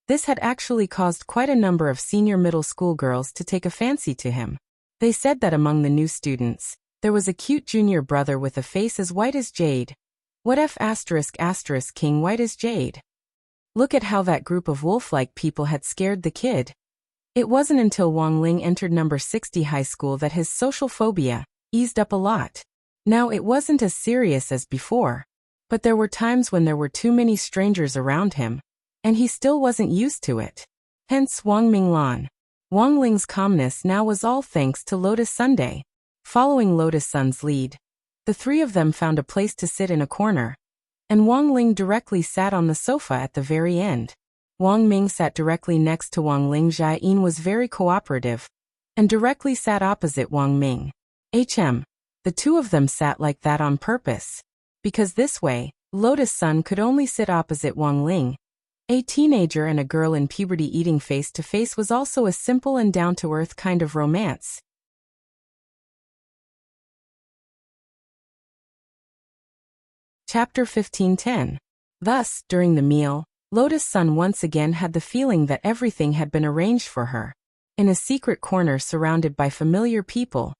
This had actually caused quite a number of senior middle school girls to take a fancy to him. They said that among the new students, there was a cute junior brother with a face as white as jade. What if *** king white as jade? Look at how that group of wolf-like people had scared the kid. It wasn't until Wang Ling entered number 60 high school that his social phobia eased up a lot. Now it wasn't as serious as before, but there were times when there were too many strangers around him, and he still wasn't used to it. Hence Wang Minglan. Wang Ling's calmness now was all thanks to Lotus Sunday. Following Lotus Sun's lead, the three of them found a place to sit in a corner, and Wang Ling directly sat on the sofa at the very end. Wang Ming sat directly next to Wang Ling. Jia Yin was very cooperative, and directly sat opposite Wang Ming. The two of them sat like that on purpose, because this way, Lotus Sun could only sit opposite Wang Ling. A teenager and a girl in puberty eating face to face was also a simple and down-to-earth kind of romance. Chapter 15:10. Thus, during the meal, Lotus Sun once again had the feeling that everything had been arranged for her. In a secret corner surrounded by familiar people,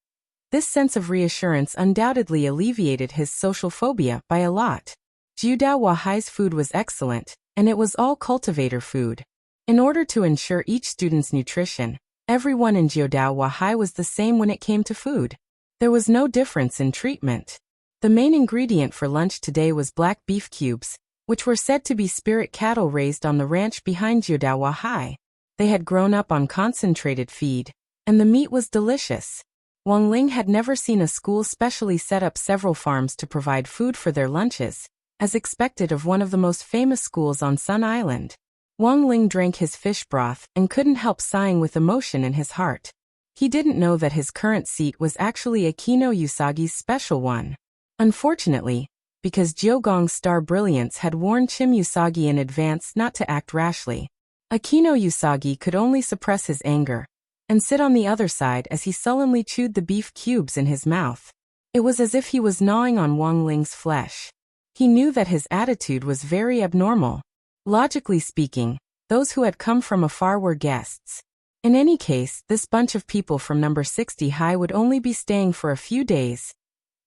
this sense of reassurance undoubtedly alleviated his social phobia by a lot. Jiudao Wahai's food was excellent, and it was all cultivator food. In order to ensure each student's nutrition, everyone in Jiudao Wahai was the same when it came to food. There was no difference in treatment. The main ingredient for lunch today was black beef cubes, which were said to be spirit cattle raised on the ranch behind Jiudao Wahai. They had grown up on concentrated feed, and the meat was delicious. Wang Ling had never seen a school specially set up several farms to provide food for their lunches, as expected of one of the most famous schools on Sun Island. Wang Ling drank his fish broth and couldn't help sighing with emotion in his heart. He didn't know that his current seat was actually Akino Usagi's special one. Unfortunately, because Jiogong's star brilliance had warned Chim Usagi in advance not to act rashly, Akino Usagi could only suppress his anger and sit on the other side as he sullenly chewed the beef cubes in his mouth. It was as if he was gnawing on Wang Ling's flesh. He knew that his attitude was very abnormal. Logically speaking, those who had come from afar were guests. In any case, this bunch of people from number 60 high would only be staying for a few days.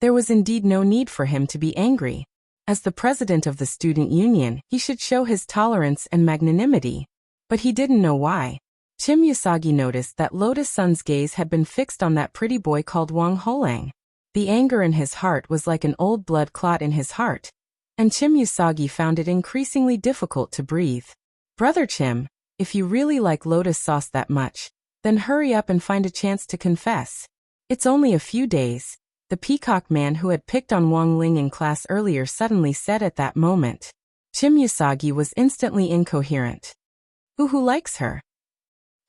There was indeed no need for him to be angry. As the president of the student union, he should show his tolerance and magnanimity. But he didn't know why. Chim Usagi noticed that Lotus Sun's gaze had been fixed on that pretty boy called Wang Holang. The anger in his heart was like an old blood clot in his heart, and Chim Usagi found it increasingly difficult to breathe. Brother Chim, if you really like lotus sauce that much, then hurry up and find a chance to confess. It's only a few days, the peacock man who had picked on Wang Ling in class earlier suddenly said at that moment. Chim Usagi was instantly incoherent. Who likes her?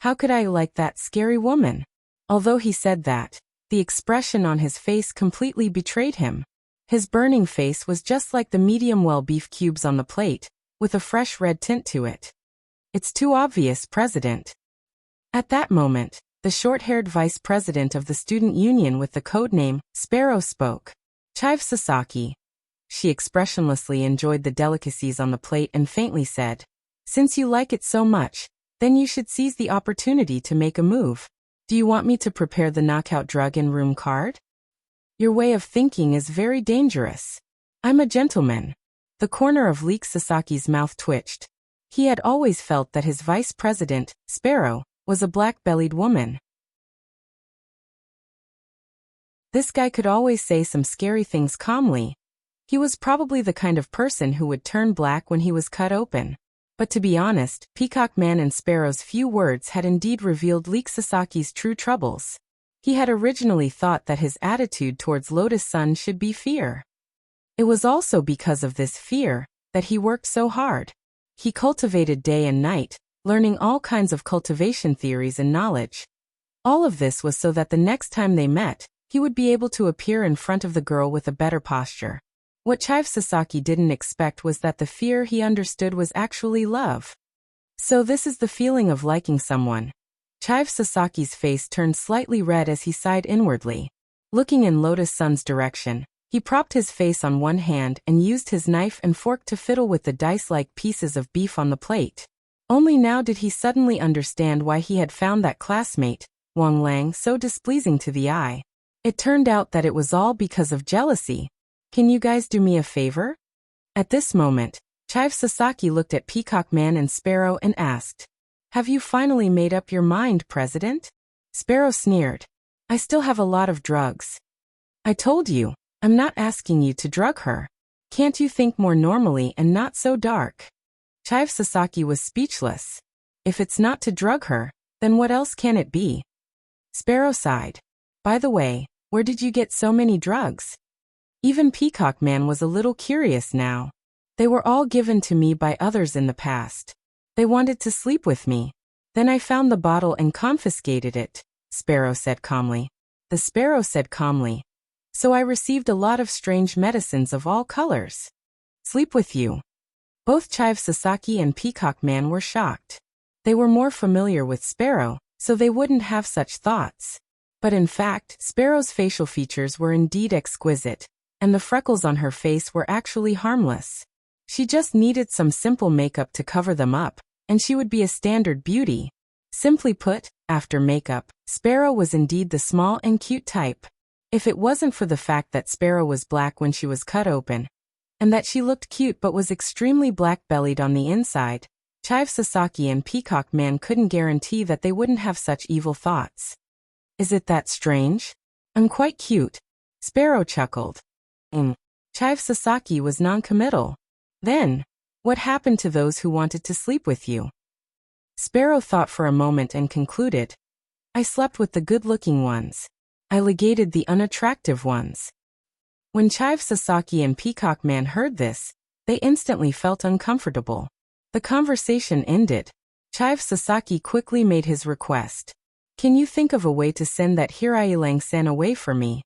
How could I like that scary woman? Although he said that, the expression on his face completely betrayed him. His burning face was just like the medium-well beef cubes on the plate, with a fresh red tint to it. It's too obvious, President. At that moment, the short-haired vice president of the student union with the codename Sparrow spoke. Chive Sasaki. She expressionlessly enjoyed the delicacies on the plate and faintly said, "Since you like it so much, then you should seize the opportunity to make a move. Do you want me to prepare the knockout drug in room card? Your way of thinking is very dangerous. I'm a gentleman." The corner of Leek Sasaki's mouth twitched. He had always felt that his vice president, Sparrow, was a black-bellied woman. This guy could always say some scary things calmly. He was probably the kind of person who would turn black when he was cut open. But to be honest, Peacock Man and Sparrow's few words had indeed revealed Leek Sasaki's true troubles. He had originally thought that his attitude towards Lotus Sun should be fear. It was also because of this fear that he worked so hard. He cultivated day and night, learning all kinds of cultivation theories and knowledge. All of this was so that the next time they met, he would be able to appear in front of the girl with a better posture. What Chive Sasaki didn't expect was that the fear he understood was actually love. So this is the feeling of liking someone. Chive Sasaki's face turned slightly red as he sighed inwardly. Looking in Lotus Sun's direction, he propped his face on one hand and used his knife and fork to fiddle with the dice-like pieces of beef on the plate. Only now did he suddenly understand why he had found that classmate, Wang Lang, so displeasing to the eye. It turned out that it was all because of jealousy. Can you guys do me a favor? At this moment, Chive Sasaki looked at Peacock Man and Sparrow and asked, "Have you finally made up your mind, President?" Sparrow sneered. "I still have a lot of drugs." "I told you, I'm not asking you to drug her. Can't you think more normally and not so dark?" Chive Sasaki was speechless. If it's not to drug her, then what else can it be? Sparrow sighed. "By the way, where did you get so many drugs?" Even Peacock Man was a little curious now. "They were all given to me by others in the past. They wanted to sleep with me. Then I found the bottle and confiscated it," Sparrow said calmly. The Sparrow said calmly, "So I received a lot of strange medicines of all colors." "Sleep with you?" Both Chive Sasaki and Peacock Man were shocked. They were more familiar with Sparrow, so they wouldn't have such thoughts. But in fact, Sparrow's facial features were indeed exquisite, and the freckles on her face were actually harmless. She just needed some simple makeup to cover them up, and she would be a standard beauty. Simply put, after makeup, Sparrow was indeed the small and cute type. If it wasn't for the fact that Sparrow was black when she was cut open, and that she looked cute but was extremely black-bellied on the inside, Chive Sasaki and Peacock Man couldn't guarantee that they wouldn't have such evil thoughts. "Is it that strange? I'm quite cute," Sparrow chuckled. Chive Sasaki was non-committal. "Then, what happened to those who wanted to sleep with you?" Sparrow thought for a moment and concluded, "I slept with the good-looking ones. I legated the unattractive ones." When Chive Sasaki and Peacock Man heard this, they instantly felt uncomfortable. The conversation ended. Chive Sasaki quickly made his request. Can you think of a way to send that Hirailang-san away for me?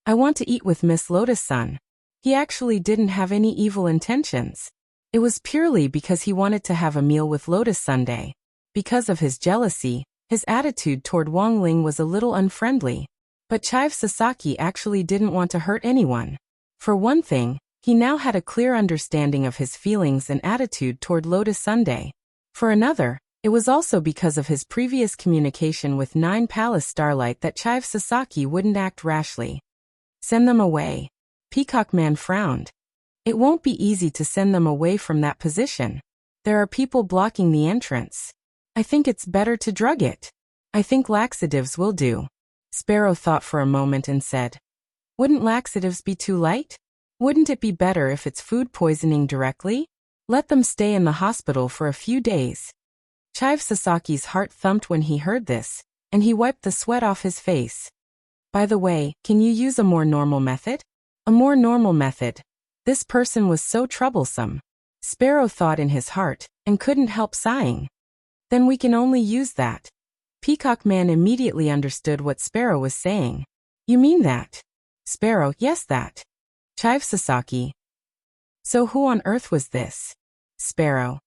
I want to eat with Miss Lotus-san. He actually didn't have any evil intentions. It was purely because he wanted to have a meal with Lotus Sunday. Because of his jealousy, his attitude toward Wang Ling was a little unfriendly. But Chive Sasaki actually didn't want to hurt anyone. For one thing, he now had a clear understanding of his feelings and attitude toward Lotus Sunday. For another, it was also because of his previous communication with Nine Palace Starlight that Chive Sasaki wouldn't act rashly. Send them away. Peacock Man frowned. It won't be easy to send them away from that position. There are people blocking the entrance. I think it's better to drug it. I think laxatives will do. Sparrow thought for a moment and said, wouldn't laxatives be too light? Wouldn't it be better if it's food poisoning directly? Let them stay in the hospital for a few days. Chive Sasaki's heart thumped when he heard this, and he wiped the sweat off his face. By the way, can you use a more normal method? A more normal method. This person was so troublesome. Sparrow thought in his heart, and couldn't help sighing. Then we can only use that. Peacock Man immediately understood what Sparrow was saying. You mean that? Sparrow, yes that. Chive Sasaki. So who on earth was this? Sparrow.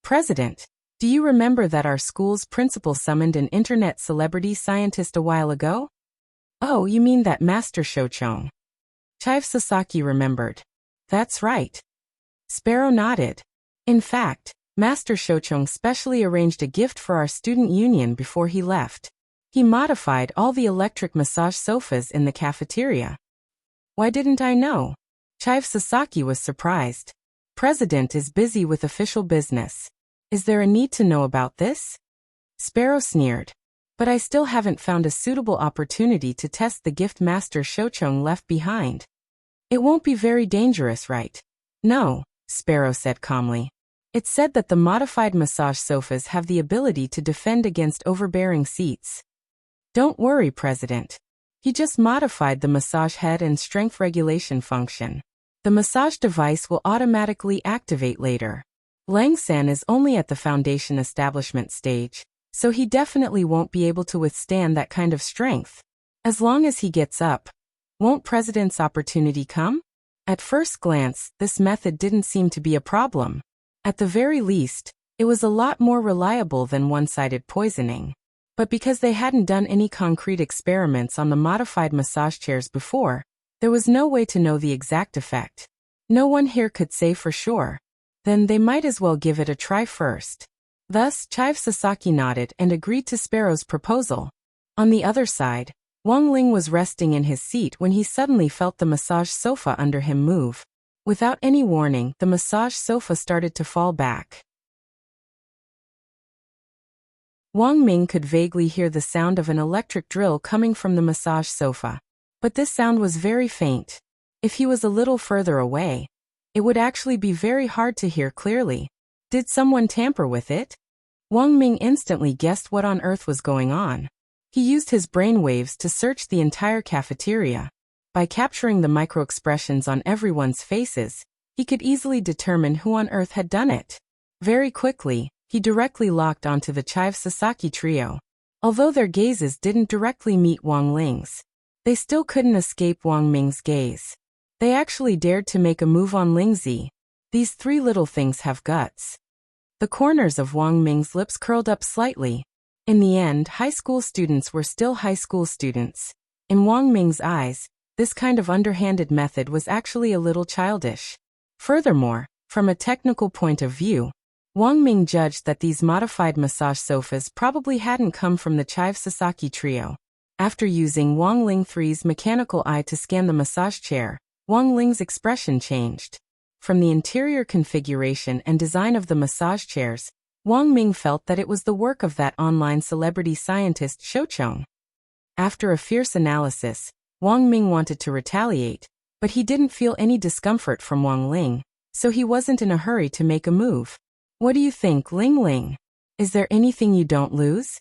President. Do you remember that our school's principal summoned an internet celebrity scientist a while ago? Oh, you mean that Master Shochong. Chive Sasaki remembered. That's right. Sparrow nodded. In fact, Master Shochong specially arranged a gift for our student union before he left. He modified all the electric massage sofas in the cafeteria. Why didn't I know? Chive Sasaki was surprised. President is busy with official business. Is there a need to know about this? Sparrow sneered. But I still haven't found a suitable opportunity to test the gift Master Shochong left behind. It won't be very dangerous, right? No, Sparrow said calmly. It's said that the modified massage sofas have the ability to defend against overbearing seats. Don't worry, President. He just modified the massage head and strength regulation function. The massage device will automatically activate later. Lang-san is only at the foundation establishment stage, so he definitely won't be able to withstand that kind of strength. As long as he gets up, won't President's opportunity come? At first glance, this method didn't seem to be a problem. At the very least, it was a lot more reliable than one-sided poisoning. But because they hadn't done any concrete experiments on the modified massage chairs before, there was no way to know the exact effect. No one here could say for sure. Then they might as well give it a try first. Thus, Chive Sasaki nodded and agreed to Sparrow's proposal. On the other side, Wang Ling was resting in his seat when he suddenly felt the massage sofa under him move. Without any warning, the massage sofa started to fall back. Wang Ming could vaguely hear the sound of an electric drill coming from the massage sofa. But this sound was very faint. If he was a little further away, it would actually be very hard to hear clearly. Did someone tamper with it? Wang Ming instantly guessed what on earth was going on. He used his brainwaves to search the entire cafeteria. By capturing the micro-expressions on everyone's faces, he could easily determine who on earth had done it. Very quickly, he directly locked onto the Chive Sasaki trio. Although their gazes didn't directly meet Wang Ling's, they still couldn't escape Wang Ming's gaze. They actually dared to make a move on Lingzi. These three little things have guts. The corners of Wang Ming's lips curled up slightly. In the end, high school students were still high school students. In Wang Ming's eyes, this kind of underhanded method was actually a little childish. Furthermore, from a technical point of view, Wang Ming judged that these modified massage sofas probably hadn't come from the Chive Sasaki trio. After using Wang Ling 3's mechanical eye to scan the massage chair, Wang Ling's expression changed. From the interior configuration and design of the massage chairs, Wang Ming felt that it was the work of that online celebrity scientist Shochong. After a fierce analysis, Wang Ming wanted to retaliate, but he didn't feel any discomfort from Wang Ling, so he wasn't in a hurry to make a move. What do you think, Ling Ling? Is there anything you don't lose?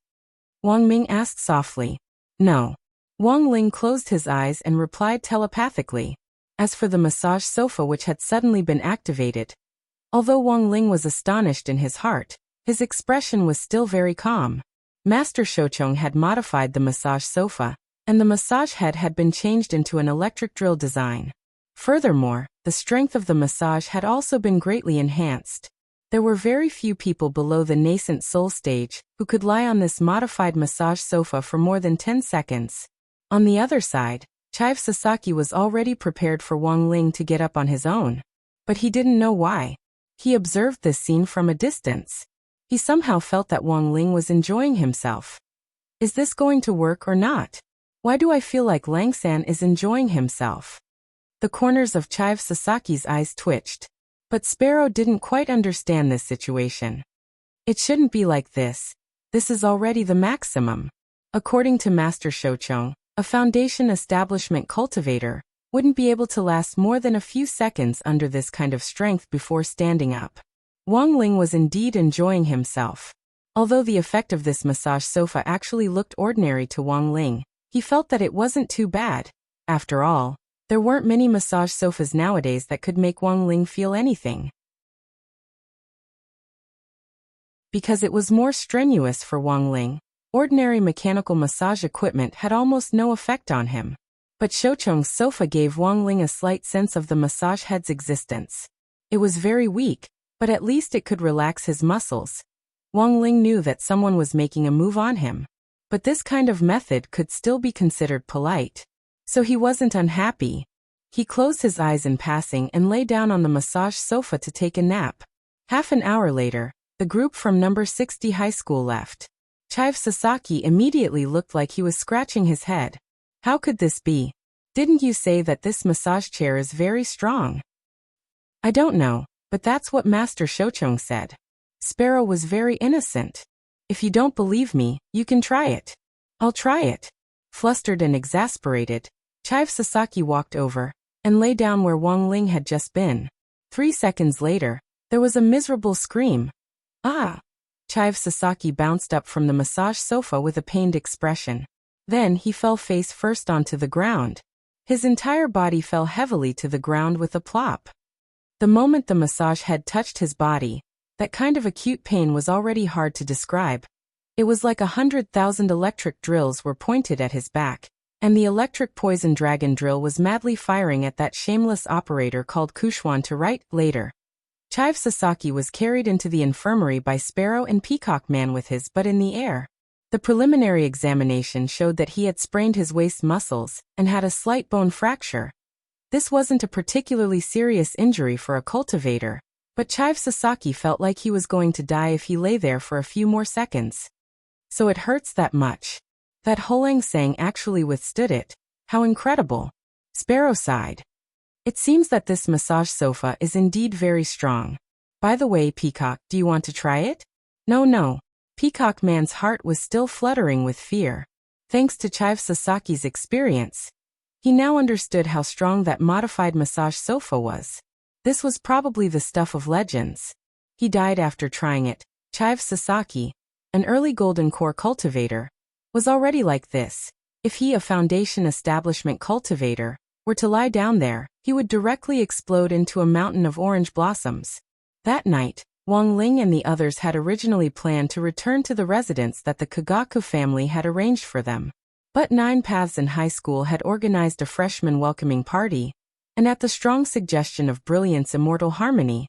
Wang Ming asked softly. No. Wang Ling closed his eyes and replied telepathically. As for the massage sofa which had suddenly been activated, although Wang Ling was astonished in his heart, his expression was still very calm. Master Shoucheng had modified the massage sofa, and the massage head had been changed into an electric drill design. Furthermore, the strength of the massage had also been greatly enhanced. There were very few people below the nascent soul stage who could lie on this modified massage sofa for more than 10 seconds. On the other side, Chive Sasaki was already prepared for Wang Ling to get up on his own. But he didn't know why. He observed this scene from a distance. He somehow felt that Wang Ling was enjoying himself. Is this going to work or not? Why do I feel like Lang-san is enjoying himself? The corners of Chive Sasaki's eyes twitched. But Sparrow didn't quite understand this situation. It shouldn't be like this. This is already the maximum. According to Master Shoucheng, a foundation establishment cultivator wouldn't be able to last more than a few seconds under this kind of strength before standing up. Wang Ling was indeed enjoying himself. Although the effect of this massage sofa actually looked ordinary to Wang Ling, he felt that it wasn't too bad. After all, there weren't many massage sofas nowadays that could make Wang Ling feel anything. Because it was more strenuous for Wang Ling, ordinary mechanical massage equipment had almost no effect on him. But Shoucheng's sofa gave Wang Ling a slight sense of the massage head's existence. It was very weak, but at least it could relax his muscles. Wang Ling knew that someone was making a move on him. But this kind of method could still be considered polite. So he wasn't unhappy. He closed his eyes in passing and lay down on the massage sofa to take a nap. Half an hour later, the group from number 60 high school left. Chive Sasaki immediately looked like he was scratching his head. How could this be? Didn't you say that this massage chair is very strong? I don't know, but that's what Master Shoucheng said. Sparrow was very innocent. If you don't believe me, you can try it. I'll try it. Flustered and exasperated, Chive Sasaki walked over and lay down where Wang Ling had just been. 3 seconds later, there was a miserable scream. Ah! Chive Sasaki bounced up from the massage sofa with a pained expression. Then he fell face first onto the ground. His entire body fell heavily to the ground with a plop. The moment the massage head touched his body, that kind of acute pain was already hard to describe. It was like 100,000 electric drills were pointed at his back, and the electric poison dragon drill was madly firing at that shameless operator called Kushwan to right. Later, Chive Sasaki was carried into the infirmary by Sparrow and Peacock Man with his butt in the air. The preliminary examination showed that he had sprained his waist muscles and had a slight bone fracture. This wasn't a particularly serious injury for a cultivator, but Chive Sasaki felt like he was going to die if he lay there for a few more seconds. So it hurts that much. That Holang Sang actually withstood it. How incredible. Sparrow sighed. It seems that this massage sofa is indeed very strong. By the way, Peacock, do you want to try it? No. Peacock Man's heart was still fluttering with fear. Thanks to Chive Sasaki's experience, he now understood how strong that modified massage sofa was. This was probably the stuff of legends. He died after trying it. Chive Sasaki, an early golden core cultivator, was already like this. If he, a foundation establishment cultivator, were to lie down there, he would directly explode into a mountain of orange blossoms. That night, Wang Ling and the others had originally planned to return to the residence that the Kagaku family had arranged for them. But Nine Paths in high school had organized a freshman welcoming party, and at the strong suggestion of Brilliant's immortal harmony,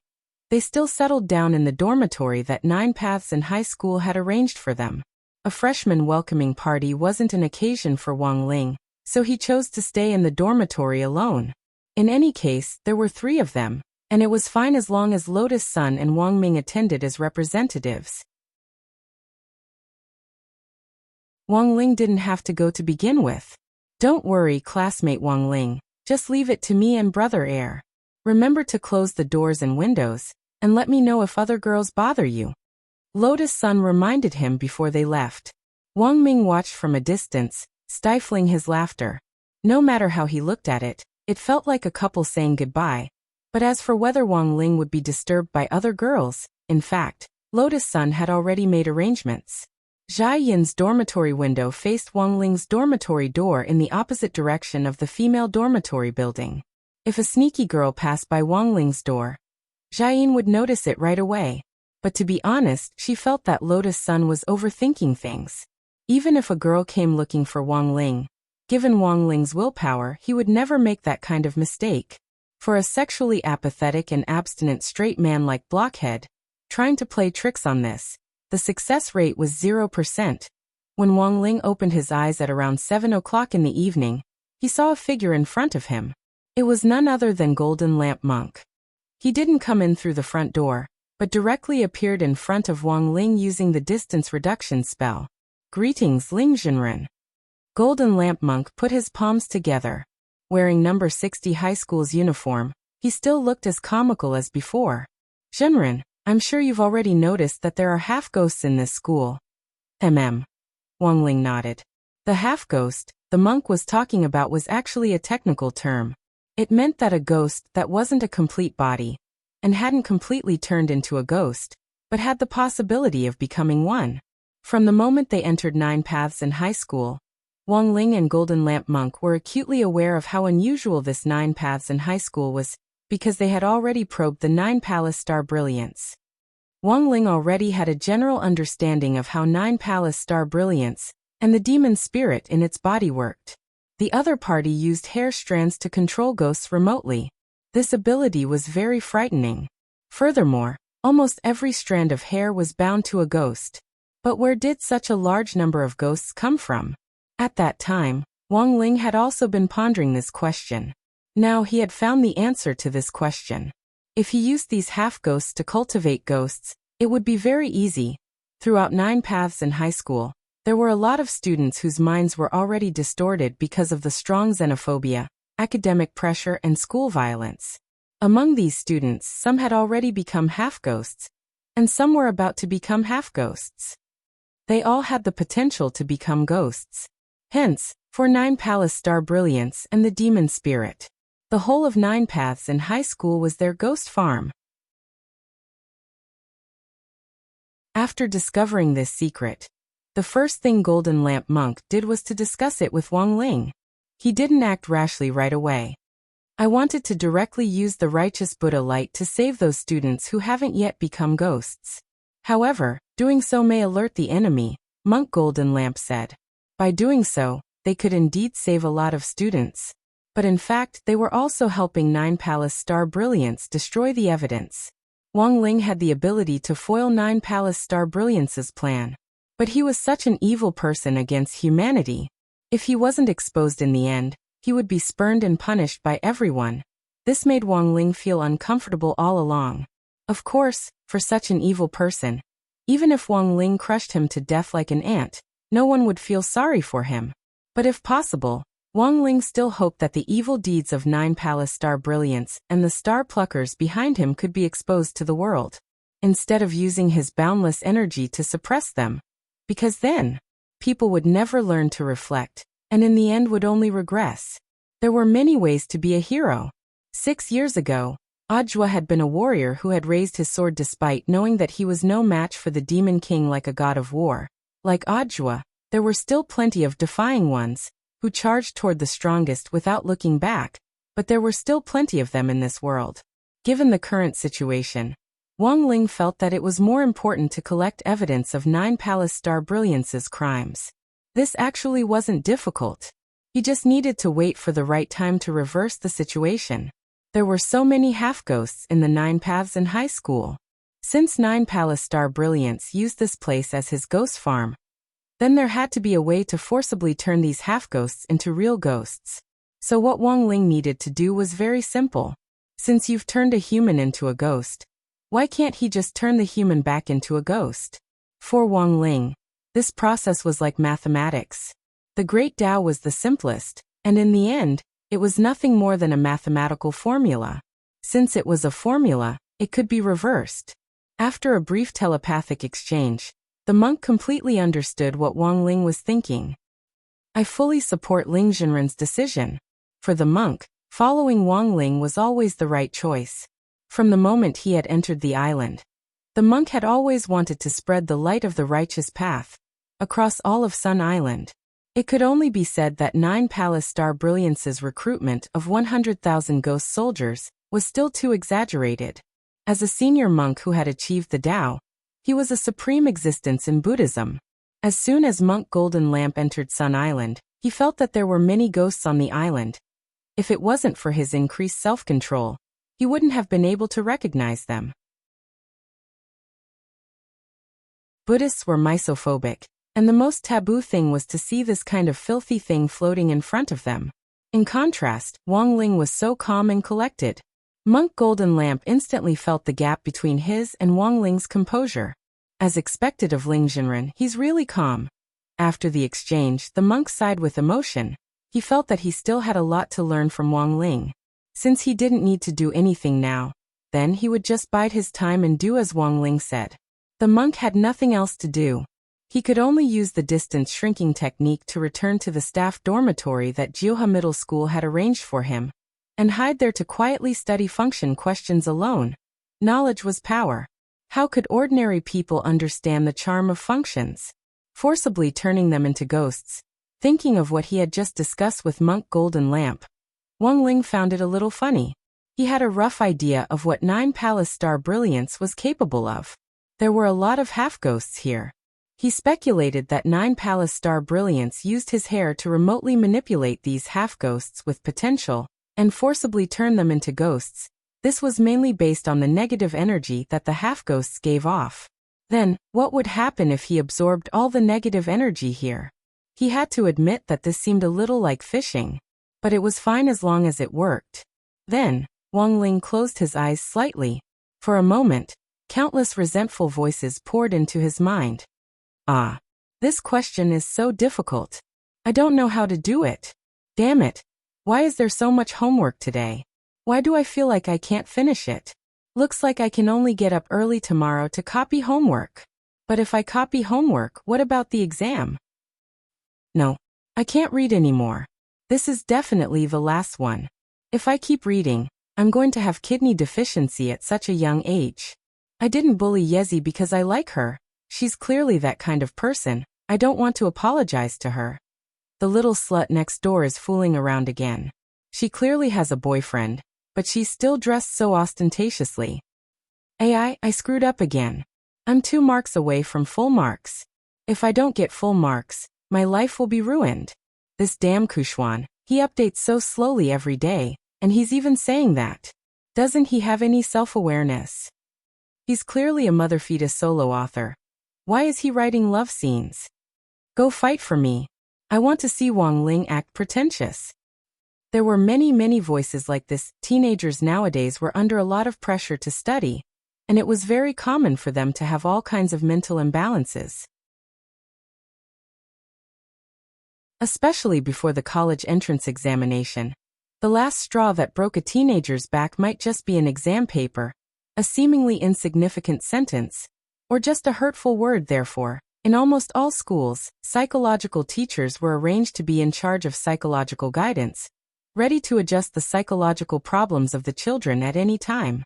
they still settled down in the dormitory that Nine Paths in high school had arranged for them. A freshman welcoming party wasn't an occasion for Wang Ling, so he chose to stay in the dormitory alone. In any case, there were 3 of them, and it was fine as long as Lotus Sun and Wang Ming attended as representatives. Wang Ling didn't have to go to begin with. Don't worry, classmate Wang Ling, just leave it to me and Brother Air. Remember to close the doors and windows, and let me know if other girls bother you. Lotus Sun reminded him before they left. Wang Ming watched from a distance, stifling his laughter. No matter how he looked at it, it felt like a couple saying goodbye. But as for whether Wang Ling would be disturbed by other girls, in fact, Lotus Sun had already made arrangements. Zhai Yin's dormitory window faced Wang Ling's dormitory door in the opposite direction of the female dormitory building. If a sneaky girl passed by Wang Ling's door, Jiayin would notice it right away. But to be honest, she felt that Lotus Sun was overthinking things. Even if a girl came looking for Wang Ling, given Wang Ling's willpower, he would never make that kind of mistake. For a sexually apathetic and abstinent straight man like Blockhead, trying to play tricks on this, the success rate was 0%. When Wang Ling opened his eyes at around 7 o'clock in the evening, he saw a figure in front of him. It was none other than Golden Lamp Monk. He didn't come in through the front door, but directly appeared in front of Wang Ling using the distance reduction spell. Greetings, Ling Zhenren. Golden Lamp Monk put his palms together. Wearing number 60 high school's uniform, he still looked as comical as before. Zhenren, I'm sure you've already noticed that there are half-ghosts in this school. Wang Ling nodded. The half-ghost the monk was talking about was actually a technical term. It meant that a ghost that wasn't a complete body, and hadn't completely turned into a ghost, but had the possibility of becoming one. From the moment they entered Nine Paths in high school, Wang Ling and Golden Lamp Monk were acutely aware of how unusual this Nine Paths in high school was, because they had already probed the Nine Palace Star Brilliance. Wang Ling already had a general understanding of how Nine Palace Star Brilliance and the demon spirit in its body worked. The other party used hair strands to control ghosts remotely. This ability was very frightening. Furthermore, almost every strand of hair was bound to a ghost. But where did such a large number of ghosts come from? At that time, Wang Ling had also been pondering this question. Now he had found the answer to this question. If he used these half-ghosts to cultivate ghosts, it would be very easy. Throughout Nine Paths in high school, there were a lot of students whose minds were already distorted because of the strong xenophobia, academic pressure, and school violence. Among these students, some had already become half-ghosts, and some were about to become half-ghosts. They all had the potential to become ghosts. Hence, for Nine Palace Star Brilliance and the Demon Spirit, the whole of Nine Paths in high school was their ghost farm. After discovering this secret, the first thing Golden Lamp Monk did was to discuss it with Wang Ling. He didn't act rashly right away. I wanted to directly use the righteous Buddha light to save those students who haven't yet become ghosts. However, doing so may alert the enemy, Monk Golden Lamp said. By doing so, they could indeed save a lot of students. But in fact, they were also helping Nine Palace Star Brilliance destroy the evidence. Wang Ling had the ability to foil Nine Palace Star Brilliance's plan. But he was such an evil person against humanity. If he wasn't exposed in the end, he would be spurned and punished by everyone. This made Wang Ling feel uncomfortable all along. Of course, for such an evil person, even if Wang Ling crushed him to death like an ant, no one would feel sorry for him. But if possible, Wang Ling still hoped that the evil deeds of Nine Palace Star Brilliance and the star pluckers behind him could be exposed to the world, instead of using his boundless energy to suppress them. Because then, people would never learn to reflect, and in the end would only regress. There were many ways to be a hero. 6 years ago, Audiobook had been a warrior who had raised his sword despite knowing that he was no match for the Demon King like a god of war. Like Audiobook, there were still plenty of defying ones, who charged toward the strongest without looking back, but there were still plenty of them in this world. Given the current situation, Wang Ling felt that it was more important to collect evidence of Nine Palace Star Brilliance's crimes. This actually wasn't difficult. He just needed to wait for the right time to reverse the situation. There were so many half-ghosts in the Nine Paths in high school. Since Nine Palace Star Brilliance used this place as his ghost farm, then there had to be a way to forcibly turn these half-ghosts into real ghosts. So what Wang Ling needed to do was very simple. Since you've turned a human into a ghost, why can't he just turn the human back into a ghost? For Wang Ling, this process was like mathematics. The Great Tao was the simplest, and in the end, it was nothing more than a mathematical formula. Since it was a formula, it could be reversed. After a brief telepathic exchange, the monk completely understood what Wang Ling was thinking. I fully support Ling Zhenren's decision. For the monk, following Wang Ling was always the right choice. From the moment he had entered the island, the monk had always wanted to spread the light of the righteous path across all of Sun Island. It could only be said that 9 Palace Star Brilliance's recruitment of 100,000 ghost soldiers was still too exaggerated. As a senior monk who had achieved the Tao, he was a supreme existence in Buddhism. As soon as Monk Golden Lamp entered Sun Island, he felt that there were many ghosts on the island. If it wasn't for his increased self-control, he wouldn't have been able to recognize them. Buddhists were misophobic, and the most taboo thing was to see this kind of filthy thing floating in front of them. In contrast, Wang Ling was so calm and collected. Monk Golden Lamp instantly felt the gap between his and Wang Ling's composure. As expected of Ling Jinren, he's really calm. After the exchange, the monk sighed with emotion. He felt that he still had a lot to learn from Wang Ling. Since he didn't need to do anything now, then he would just bide his time and do as Wang Ling said. The monk had nothing else to do. He could only use the distance shrinking technique to return to the staff dormitory that Jioha Middle School had arranged for him, and hide there to quietly study function questions alone. Knowledge was power. How could ordinary people understand the charm of functions? Forcibly turning them into ghosts. Thinking of what he had just discussed with Monk Golden Lamp, Wang Ling found it a little funny. He had a rough idea of what 9 Palace Star Brilliance was capable of. There were a lot of half-ghosts here. He speculated that 9 Palace Star Brilliance used his hair to remotely manipulate these half-ghosts with potential, and forcibly turn them into ghosts. This was mainly based on the negative energy that the half-ghosts gave off. Then, what would happen if he absorbed all the negative energy here? He had to admit that this seemed a little like fishing. But it was fine as long as it worked. Then, Wang Ling closed his eyes slightly. For a moment, countless resentful voices poured into his mind. This question is so difficult. I don't know how to do it. Damn it. Why is there so much homework today? Why do I feel like I can't finish it? Looks like I can only get up early tomorrow to copy homework. But if I copy homework, what about the exam? No, I can't read anymore. This is definitely the last one. If I keep reading, I'm going to have kidney deficiency at such a young age. I didn't bully Yezi because I like her. She's clearly that kind of person. I don't want to apologize to her. The little slut next door is fooling around again. She clearly has a boyfriend, but she's still dressed so ostentatiously. I screwed up again. I'm 2 marks away from full marks. If I don't get full marks, my life will be ruined. This damn Kushwan, he updates so slowly every day, and he's even saying that. Doesn't he have any self-awareness? He's clearly a mother fetus solo author. Why is he writing love scenes? Go fight for me. I want to see Wang Ling act pretentious. There were many voices like this. Teenagers nowadays were under a lot of pressure to study, and it was very common for them to have all kinds of mental imbalances. Especially before the college entrance examination. The last straw that broke a teenager's back might just be an exam paper, a seemingly insignificant sentence, or just a hurtful word. Therefore, in almost all schools, psychological teachers were arranged to be in charge of psychological guidance, ready to adjust the psychological problems of the children at any time.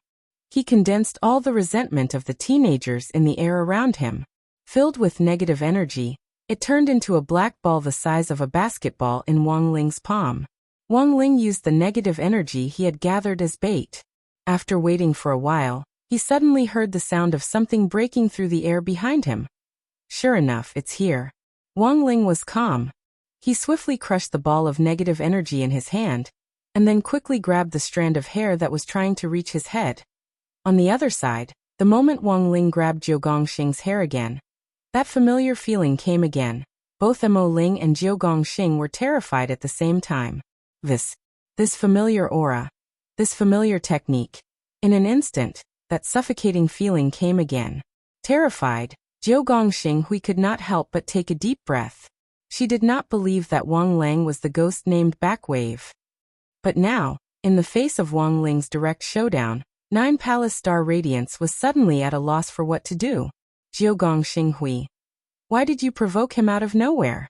He condensed all the resentment of the teenagers in the air around him. Filled with negative energy, it turned into a black ball the size of a basketball in Wang Ling's palm. Wang Ling used the negative energy he had gathered as bait. After waiting for a while, he suddenly heard the sound of something breaking through the air behind him. Sure enough, it's here. Wang Ling was calm. He swiftly crushed the ball of negative energy in his hand, and then quickly grabbed the strand of hair that was trying to reach his head. On the other side, the moment Wang Ling grabbed Jiu Gongxing's hair again, that familiar feeling came again. Both Mo Ling and Jiu Gongxing were terrified at the same time. This familiar aura, this familiar technique. In an instant, that suffocating feeling came again. Terrified, Jiu Gongxing Hui could not help but take a deep breath. She did not believe that Wang Lang was the ghost named Backwave. But now, in the face of Wang Ling's direct showdown, 9 Palace Star Radiance was suddenly at a loss for what to do. Jiu Gongxing Hui. Why did you provoke him out of nowhere?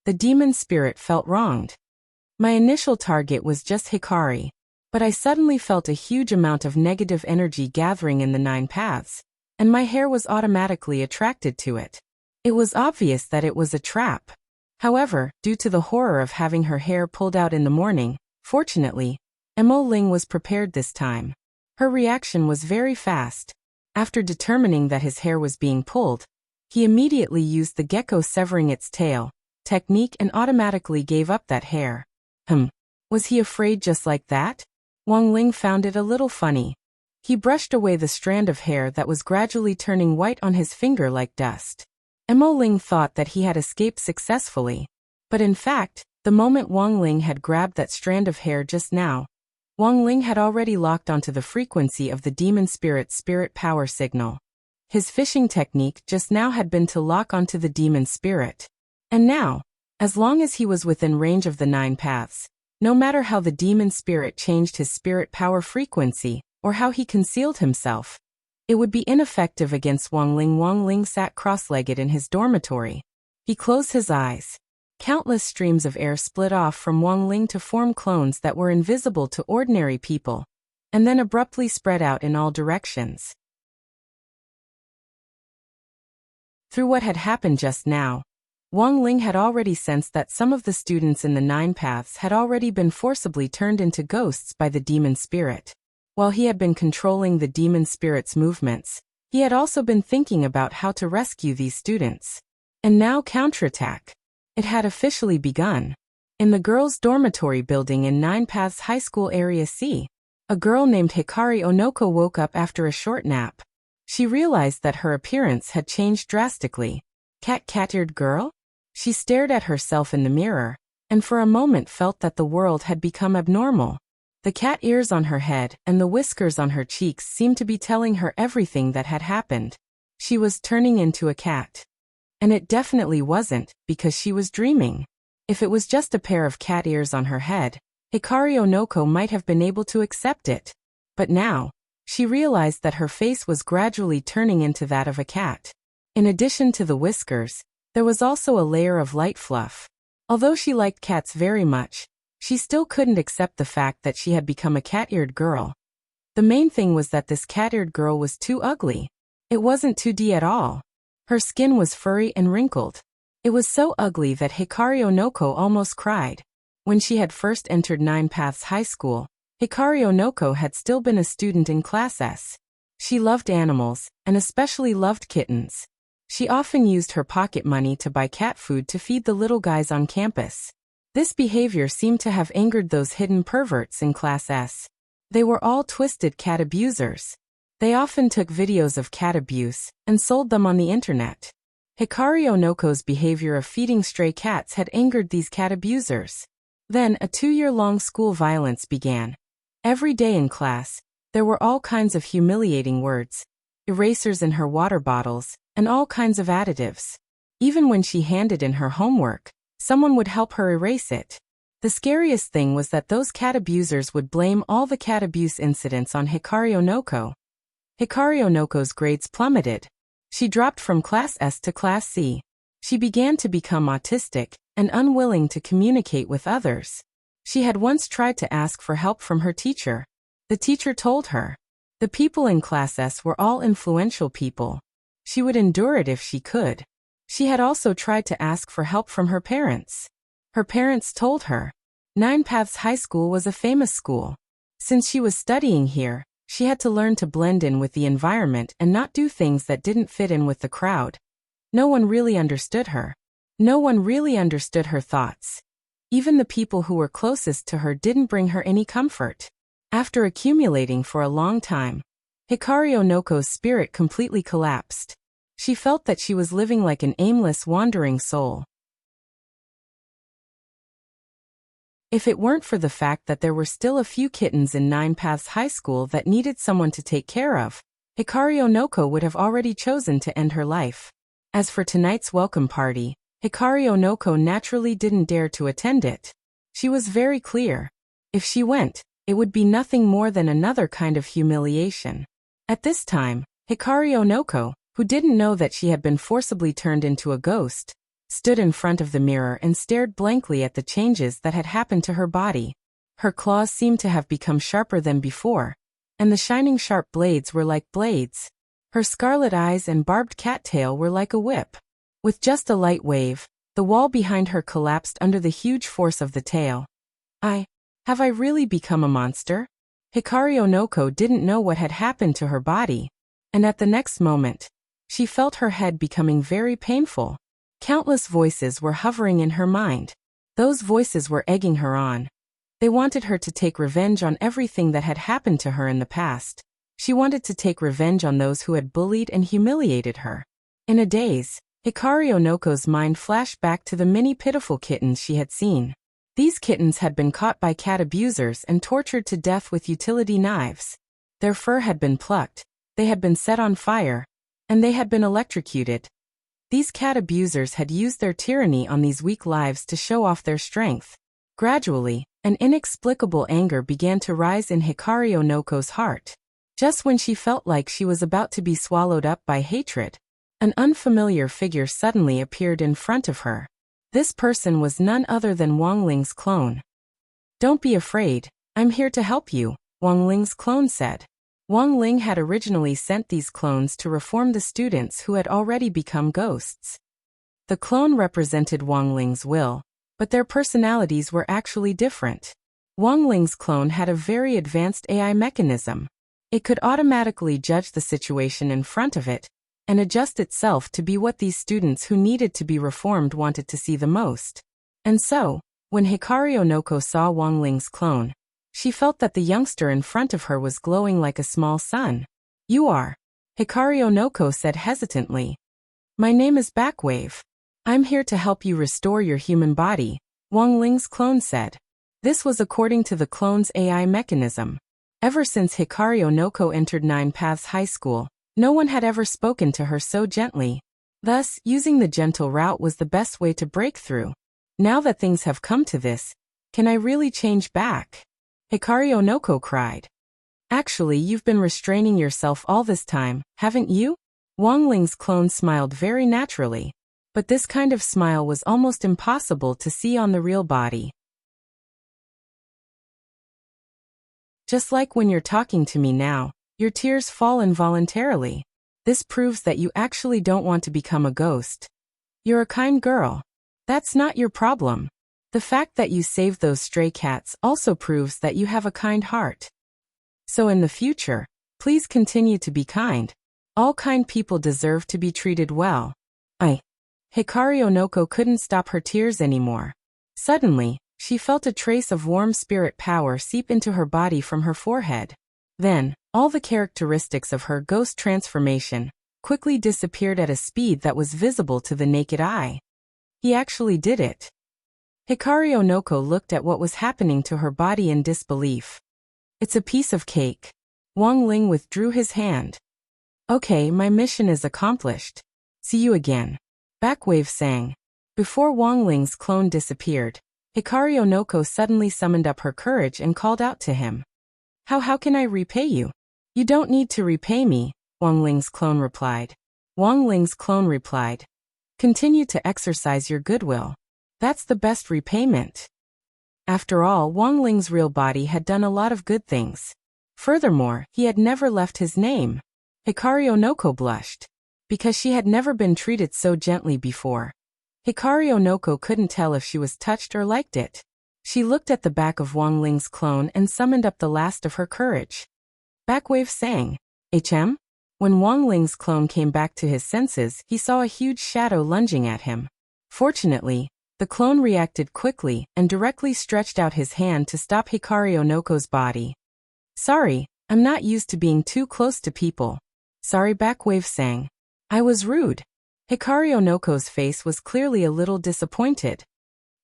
The demon spirit felt wronged. My initial target was just Hikari, but I suddenly felt a huge amount of negative energy gathering in the 9 paths, and my hair was automatically attracted to it. It was obvious that it was a trap. However, due to the horror of having her hair pulled out in the morning, fortunately, Mo Ling was prepared this time. Her reaction was very fast. After determining that his hair was being pulled, he immediately used the gecko severing its tail technique and automatically gave up that hair. Was he afraid just like that? Wang Ling found it a little funny. He brushed away the strand of hair that was gradually turning white on his finger like dust. Mo Ling thought that he had escaped successfully. But in fact, the moment Wang Ling had grabbed that strand of hair just now, Wang Ling had already locked onto the frequency of the demon spirit's spirit power signal. His fishing technique just now had been to lock onto the demon spirit. And now, as long as he was within range of the 9 paths, no matter how the demon spirit changed his spirit power frequency, or how he concealed himself, it would be ineffective against Wang Ling. Wang Ling sat cross-legged in his dormitory. He closed his eyes. Countless streams of air split off from Wang Ling to form clones that were invisible to ordinary people, and then abruptly spread out in all directions. Through what had happened just now, Wang Ling had already sensed that some of the students in the 9 paths had already been forcibly turned into ghosts by the demon spirit. While he had been controlling the demon spirit's movements, he had also been thinking about how to rescue these students. And now counterattack. It had officially begun. In the girls' dormitory building in 9 Paths High School Area C, a girl named Hikari Onoko woke up after a short nap. She realized that her appearance had changed drastically. Cat-eared girl? She stared at herself in the mirror, and for a moment felt that the world had become abnormal. The cat ears on her head and the whiskers on her cheeks seemed to be telling her everything that had happened. She was turning into a cat. And it definitely wasn't, because she was dreaming. If it was just a pair of cat ears on her head, Hikari Onoko might have been able to accept it. But now, she realized that her face was gradually turning into that of a cat. In addition to the whiskers, there was also a layer of light fluff. Although she liked cats very much, she still couldn't accept the fact that she had become a cat-eared girl. The main thing was that this cat-eared girl was too ugly. It wasn't 2D at all. Her skin was furry and wrinkled. It was so ugly that Hikari Onoko almost cried. When she had first entered 9 Paths High School, Hikari Onoko had still been a student in Class S. She loved animals, and especially loved kittens. She often used her pocket money to buy cat food to feed the little guys on campus. This behavior seemed to have angered those hidden perverts in Class S. They were all twisted cat abusers. They often took videos of cat abuse and sold them on the internet. Hikari Onoko's behavior of feeding stray cats had angered these cat abusers. Then a 2-year-long school violence began. Every day in class, there were all kinds of humiliating words, erasers in her water bottles, and all kinds of additives. Even when she handed in her homework, someone would help her erase it. The scariest thing was that those cat abusers would blame all the cat abuse incidents on Hikari Onoko. Hikari Onoko's grades plummeted. She dropped from Class S to Class C. She began to become autistic and unwilling to communicate with others. She had once tried to ask for help from her teacher. The teacher told her. The people in Class S were all influential people. She would endure it if she could. She had also tried to ask for help from her parents. Her parents told her 9 Paths High School was a famous school. Since she was studying here, she had to learn to blend in with the environment and not do things that didn't fit in with the crowd. No one really understood her. No one really understood her thoughts. Even the people who were closest to her didn't bring her any comfort. After accumulating for a long time, Hikari Onoko's spirit completely collapsed. She felt that she was living like an aimless, wandering soul. If it weren't for the fact that there were still a few kittens in 9 Paths High School that needed someone to take care of, Hikari Onoko would have already chosen to end her life. As for tonight's welcome party, Hikari Onoko naturally didn't dare to attend it. She was very clear. If she went, it would be nothing more than another kind of humiliation. At this time, Hikari Onoko, who didn't know that she had been forcibly turned into a ghost, stood in front of the mirror and stared blankly at the changes that had happened to her body. Her claws seemed to have become sharper than before, and the shining sharp blades were like blades. Her scarlet eyes and barbed cattail were like a whip. With just a light wave, The wall behind her collapsed under the huge force of the tail. Have I really become a monster? Hikari Onoko didn't know what had happened to her body, and at the next moment, she felt her head becoming very painful. Countless voices were hovering in her mind. Those voices were egging her on. They wanted her to take revenge on everything that had happened to her in the past. She wanted to take revenge on those who had bullied and humiliated her. In a daze, Hikari Onoko's mind flashed back to the many pitiful kittens she had seen. These kittens had been caught by cat abusers and tortured to death with utility knives. Their fur had been plucked, they had been set on fire, and they had been electrocuted. These cat abusers had used their tyranny on these weak lives to show off their strength. Gradually, an inexplicable anger began to rise in Hikari Onoko's heart. Just when she felt like she was about to be swallowed up by hatred, an unfamiliar figure suddenly appeared in front of her. This person was none other than Wang Ling's clone. "Don't be afraid, I'm here to help you," Wang Ling's clone said. Wang Ling had originally sent these clones to reform the students who had already become ghosts. The clone represented Wang Ling's will, but their personalities were actually different. Wang Ling's clone had a very advanced AI mechanism. It could automatically judge the situation in front of it, and adjust itself to be what these students who needed to be reformed wanted to see the most. And so, when Hikari Onoko saw Wang Ling's clone, she felt that the youngster in front of her was glowing like a small sun. "You are," Hikari Onoko said hesitantly. "My name is Backwave. I'm here to help you restore your human body," Wang Ling's clone said. This was according to the clone's AI mechanism. Ever since Hikari Onoko entered Nine Paths High School, no one had ever spoken to her so gently. Thus, using the gentle route was the best way to break through. Now that things have come to this, can I really change back? Hikari Onoko cried. "Actually, you've been restraining yourself all this time, haven't you?" Wang Ling's clone smiled very naturally. But this kind of smile was almost impossible to see on the real body. "Just like when you're talking to me now, your tears fall involuntarily. This proves that you actually don't want to become a ghost. You're a kind girl. That's not your problem. The fact that you saved those stray cats also proves that you have a kind heart. So in the future, please continue to be kind. All kind people deserve to be treated well." Hikari Onoko couldn't stop her tears anymore. Suddenly, she felt a trace of warm spirit power seep into her body from her forehead. Then, all the characteristics of her ghost transformation quickly disappeared at a speed that was visible to the naked eye. He actually did it. Hikari Onoko looked at what was happening to her body in disbelief. "It's a piece of cake." Wang Ling withdrew his hand. "Okay, my mission is accomplished. See you again," Backwave sang. Before Wang Ling's clone disappeared, Hikari Onoko suddenly summoned up her courage and called out to him. How can I repay you?" "You don't need to repay me," Wang Ling's clone replied. Wang Ling's clone replied, "Continue to exercise your goodwill. That's the best repayment." After all, Wang Ling's real body had done a lot of good things. Furthermore, he had never left his name. Hikari Onoko blushed, because she had never been treated so gently before. Hikari Onoko couldn't tell if she was touched or liked it. She looked at the back of Wang Ling's clone and summoned up the last of her courage. Backwave sang, "HM?" When Wang Ling's clone came back to his senses, he saw a huge shadow lunging at him. Fortunately, the clone reacted quickly and directly stretched out his hand to stop Hikari Onoko's body. "Sorry, I'm not used to being too close to people." "Sorry," Backwave sang. "I was rude." Hikari Onoko's face was clearly a little disappointed.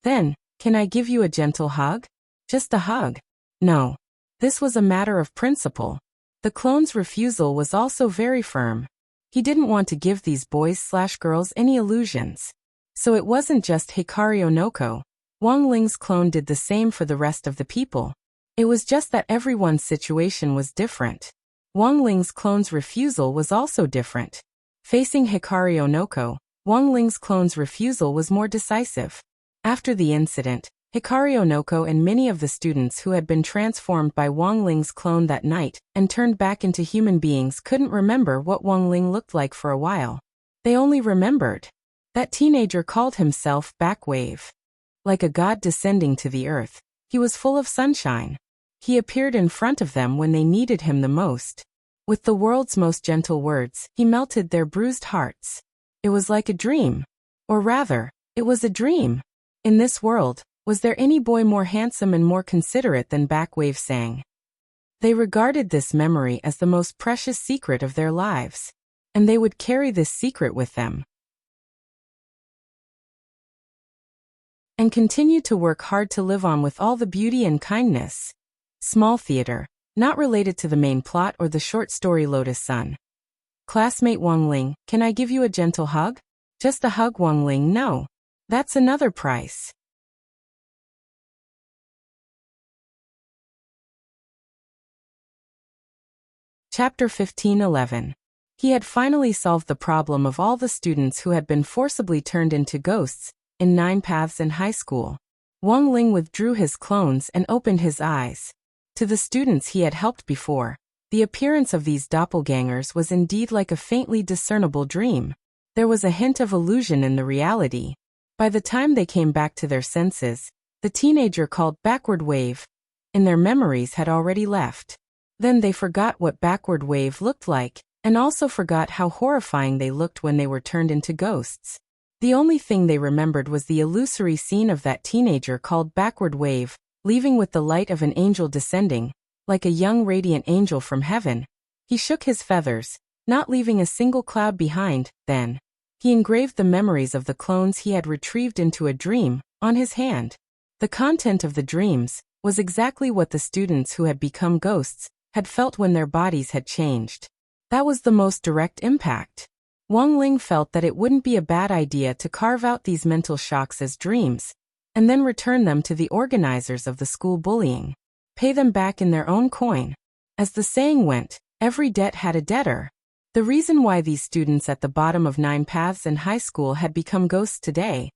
"Then, can I give you a gentle hug?" "Just a hug." "No." This was a matter of principle. The clone's refusal was also very firm. He didn't want to give these boys/girls any illusions. So it wasn't just Hikari Onoko. Wang Ling's clone did the same for the rest of the people. It was just that everyone's situation was different. Wang Ling's clone's refusal was also different. Facing Hikari Onoko, Wang Ling's clone's refusal was more decisive. After the incident, Hikari Onoko and many of the students who had been transformed by Wang Ling's clone that night and turned back into human beings couldn't remember what Wang Ling looked like for a while. They only remembered That teenager called himself Backwave. Like a god descending to the earth, he was full of sunshine. He appeared in front of them when they needed him the most. With the world's most gentle words, he melted their bruised hearts. It was like a dream. Or rather, it was a dream. In this world, was there any boy more handsome and more considerate than Backwave sang? They regarded this memory as the most precious secret of their lives. And they would carry this secret with them. And continue to work hard to live on with all the beauty and kindness. Small theater, not related to the main plot or the short story Lotus Sun. Classmate Wang Ling, can I give you a gentle hug? Just a hug, Wang Ling. No. That's another price. Chapter 15:11. He had finally solved the problem of all the students who had been forcibly turned into ghosts in 9 Paths in high school. Wang Ling withdrew his clones and opened his eyes. To the students he had helped before, the appearance of these doppelgangers was indeed like a faintly discernible dream. There was a hint of illusion in the reality. By the time they came back to their senses, the teenager called Backward Wave, in their memories, had already left. Then they forgot what Backward Wave looked like, and also forgot how horrifying they looked when they were turned into ghosts. The only thing they remembered was the illusory scene of that teenager called Backward Wave, leaving with the light of an angel descending, like a young radiant angel from heaven. He shook his feathers, not leaving a single cloud behind. Then he engraved the memories of the clones he had retrieved into a dream on his hand. The content of the dreams was exactly what the students who had become ghosts had felt when their bodies had changed. That was the most direct impact. Wang Ling felt that it wouldn't be a bad idea to carve out these mental shocks as dreams, and then return them to the organizers of the school bullying. Pay them back in their own coin. As the saying went, every debt had a debtor. The reason why these students at the bottom of 9 Paths in high school had become ghosts today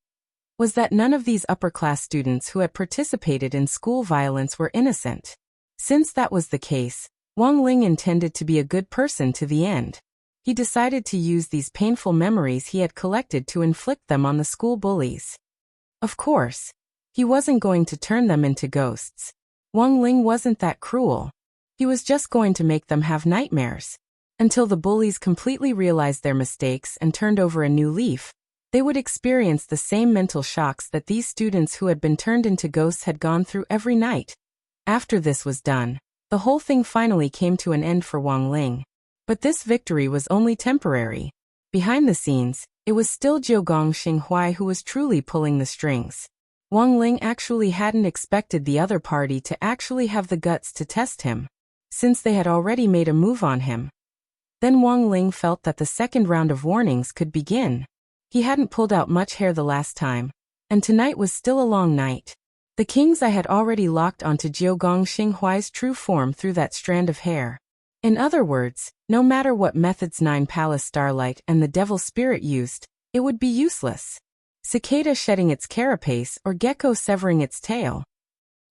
was that none of these upper-class students who had participated in school violence were innocent. Since that was the case, Wang Ling intended to be a good person to the end. He decided to use these painful memories he had collected to inflict them on the school bullies. Of course, he wasn't going to turn them into ghosts. Wang Ling wasn't that cruel. He was just going to make them have nightmares. Until the bullies completely realized their mistakes and turned over a new leaf, they would experience the same mental shocks that these students who had been turned into ghosts had gone through every night. After this was done, the whole thing finally came to an end for Wang Ling. But this victory was only temporary. Behind the scenes, it was still Jiugong Xinghuai who was truly pulling the strings. Wang Ling actually hadn't expected the other party to actually have the guts to test him, since they had already made a move on him. Then Wang Ling felt that the second round of warnings could begin. He hadn't pulled out much hair the last time, and tonight was still a long night. The king's eye had already locked onto Jiugong Xinghuai's true form through that strand of hair. In other words, no matter what methods 9 Palace Starlight and the Devil Spirit used, it would be useless. Cicada shedding its carapace or gecko severing its tail.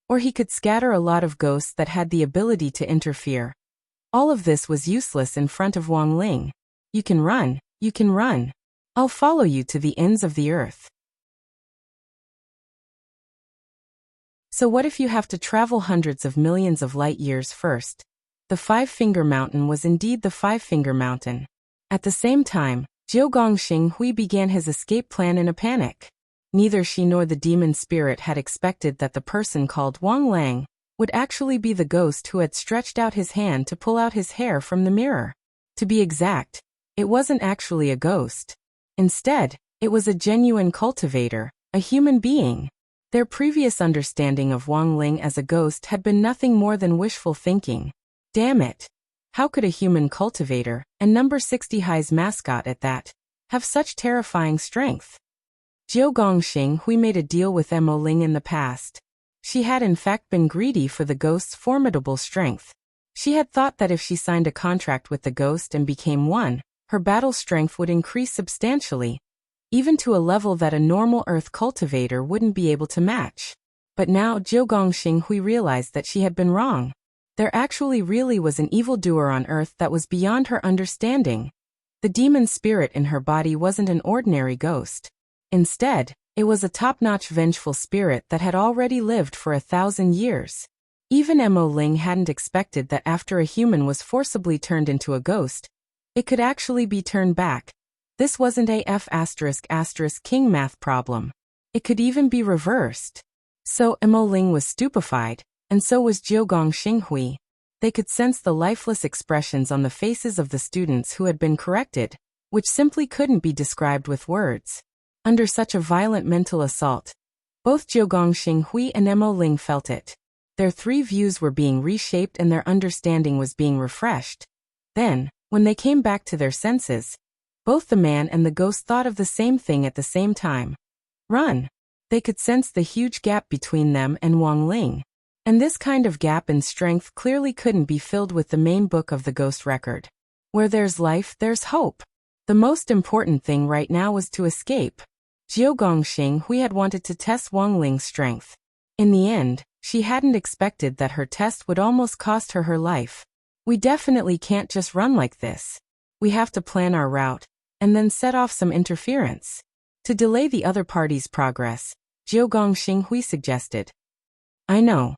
Or he could scatter a lot of ghosts that had the ability to interfere. All of this was useless in front of Wang Ling. You can run, you can run. I'll follow you to the ends of the earth. So what if you have to travel hundreds of millions of light years first? The Five-Finger Mountain was indeed the Five-Finger Mountain. At the same time, Jiugong Xinghui began his escape plan in a panic. Neither she nor the demon spirit had expected that the person called Wang Lang would actually be the ghost who had stretched out his hand to pull out his hair from the mirror. To be exact, it wasn't actually a ghost. Instead, it was a genuine cultivator, a human being. Their previous understanding of Wang Ling as a ghost had been nothing more than wishful thinking. Damn it! How could a human cultivator, and number 60 High's mascot at that, have such terrifying strength? Jiugong Xinghui made a deal with Mo Ling in the past. She had in fact been greedy for the ghost's formidable strength. She had thought that if she signed a contract with the ghost and became one, her battle strength would increase substantially, even to a level that a normal earth cultivator wouldn't be able to match. But now Jiugong Xinghui realized that she had been wrong. There actually really was an evildoer on earth that was beyond her understanding. The demon spirit in her body wasn't an ordinary ghost. Instead, it was a top-notch vengeful spirit that had already lived for 1,000 years. Even Mo Ling hadn't expected that after a human was forcibly turned into a ghost, it could actually be turned back. This wasn't a F***king math problem. It could even be reversed. So Mo Ling was stupefied, and so was Jiugong Xinghui. They could sense the lifeless expressions on the faces of the students who had been corrected, which simply couldn't be described with words. Under such a violent mental assault, both Jiugong Xinghui and Mo Ling felt it. Their three views were being reshaped and their understanding was being refreshed. Then, when they came back to their senses, both the man and the ghost thought of the same thing at the same time. Run! They could sense the huge gap between them and Wang Ling. And this kind of gap in strength clearly couldn't be filled with the main book of the ghost record. Where there's life, there's hope. The most important thing right now was to escape. Jiugong Xinghui had wanted to test Wang Ling's strength. In the end, she hadn't expected that her test would almost cost her life. We definitely can't just run like this. We have to plan our route, and then set off some interference. To delay the other party's progress, Jiugong Xinghui suggested. I know.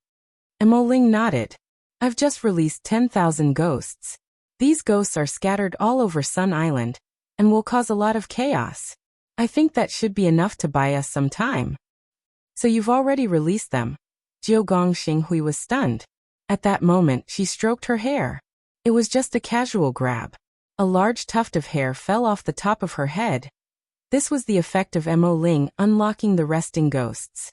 Mo Ling nodded. I've just released 10,000 ghosts. These ghosts are scattered all over Sun Island, and will cause a lot of chaos. I think that should be enough to buy us some time. So you've already released them? Jiugong Xinghui was stunned. At that moment, she stroked her hair. It was just a casual grab. A large tuft of hair fell off the top of her head. This was the effect of Mo Ling unlocking the resting ghosts.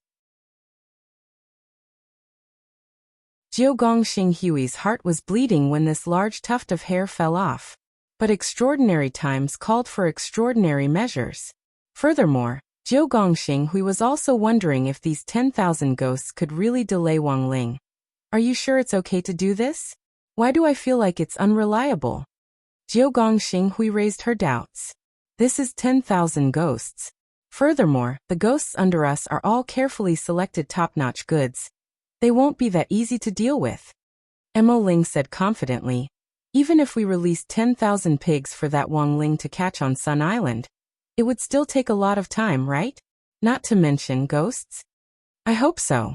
Jiugong Xinghui's heart was bleeding when this large tuft of hair fell off. But extraordinary times called for extraordinary measures. Furthermore, Jiugong Xinghui was also wondering if these 10,000 ghosts could really delay Wang Ling. Are you sure it's okay to do this? Why do I feel like it's unreliable? Jiugong Xinghui raised her doubts. This is 10,000 ghosts. Furthermore, the ghosts under us are all carefully selected top-notch goods. They won't be that easy to deal with. Mo Ling said confidently. Even if we released 10,000 pigs for that Wang Ling to catch on Sun Island, it would still take a lot of time, right? Not to mention ghosts? I hope so.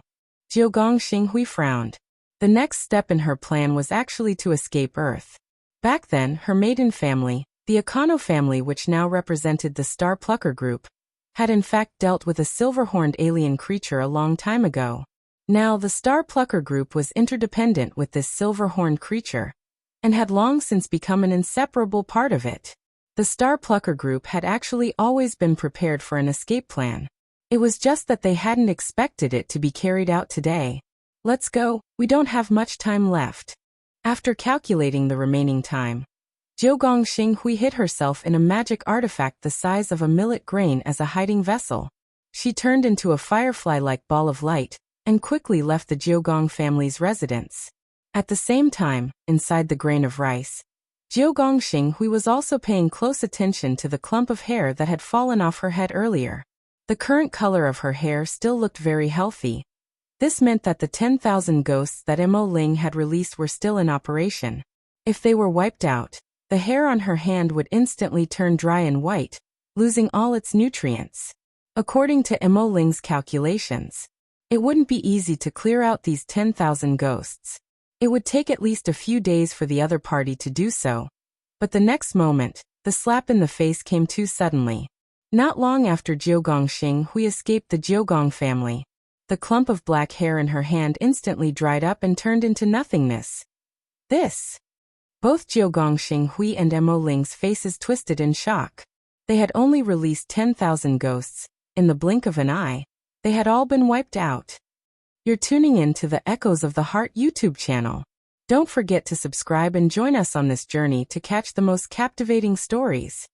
Jiugong Xinghui frowned. The next step in her plan was actually to escape Earth. Back then, her maiden family, the Akano family which now represented the Star Plucker group, had in fact dealt with a silver-horned alien creature a long time ago. Now the Star Plucker group was interdependent with this silver-horned creature, and had long since become an inseparable part of it. The Star Plucker group had actually always been prepared for an escape plan. It was just that they hadn't expected it to be carried out today. Let's go, we don't have much time left. After calculating the remaining time, Jiugong Xinghui hid herself in a magic artifact the size of a millet grain as a hiding vessel. She turned into a firefly-like ball of light, and quickly left the Jiugong family's residence. At the same time, inside the grain of rice, Jiugong Xinghui was also paying close attention to the clump of hair that had fallen off her head earlier. The current color of her hair still looked very healthy. This meant that the 10,000 ghosts that Mo Ling had released were still in operation. If they were wiped out, the hair on her hand would instantly turn dry and white, losing all its nutrients. According to Mo Ling's calculations, it wouldn't be easy to clear out these 10,000 ghosts. It would take at least a few days for the other party to do so. But the next moment, the slap in the face came too suddenly. Not long after Jiugong Xinghui escaped the Jiugong family, the clump of black hair in her hand instantly dried up and turned into nothingness. This! Both Jiugong Xinghui and Mo Ling's faces twisted in shock. They had only released 10,000 ghosts. In the blink of an eye, they had all been wiped out. You're tuning in to the Echoes of the Heart YouTube channel. Don't forget to subscribe and join us on this journey to catch the most captivating stories.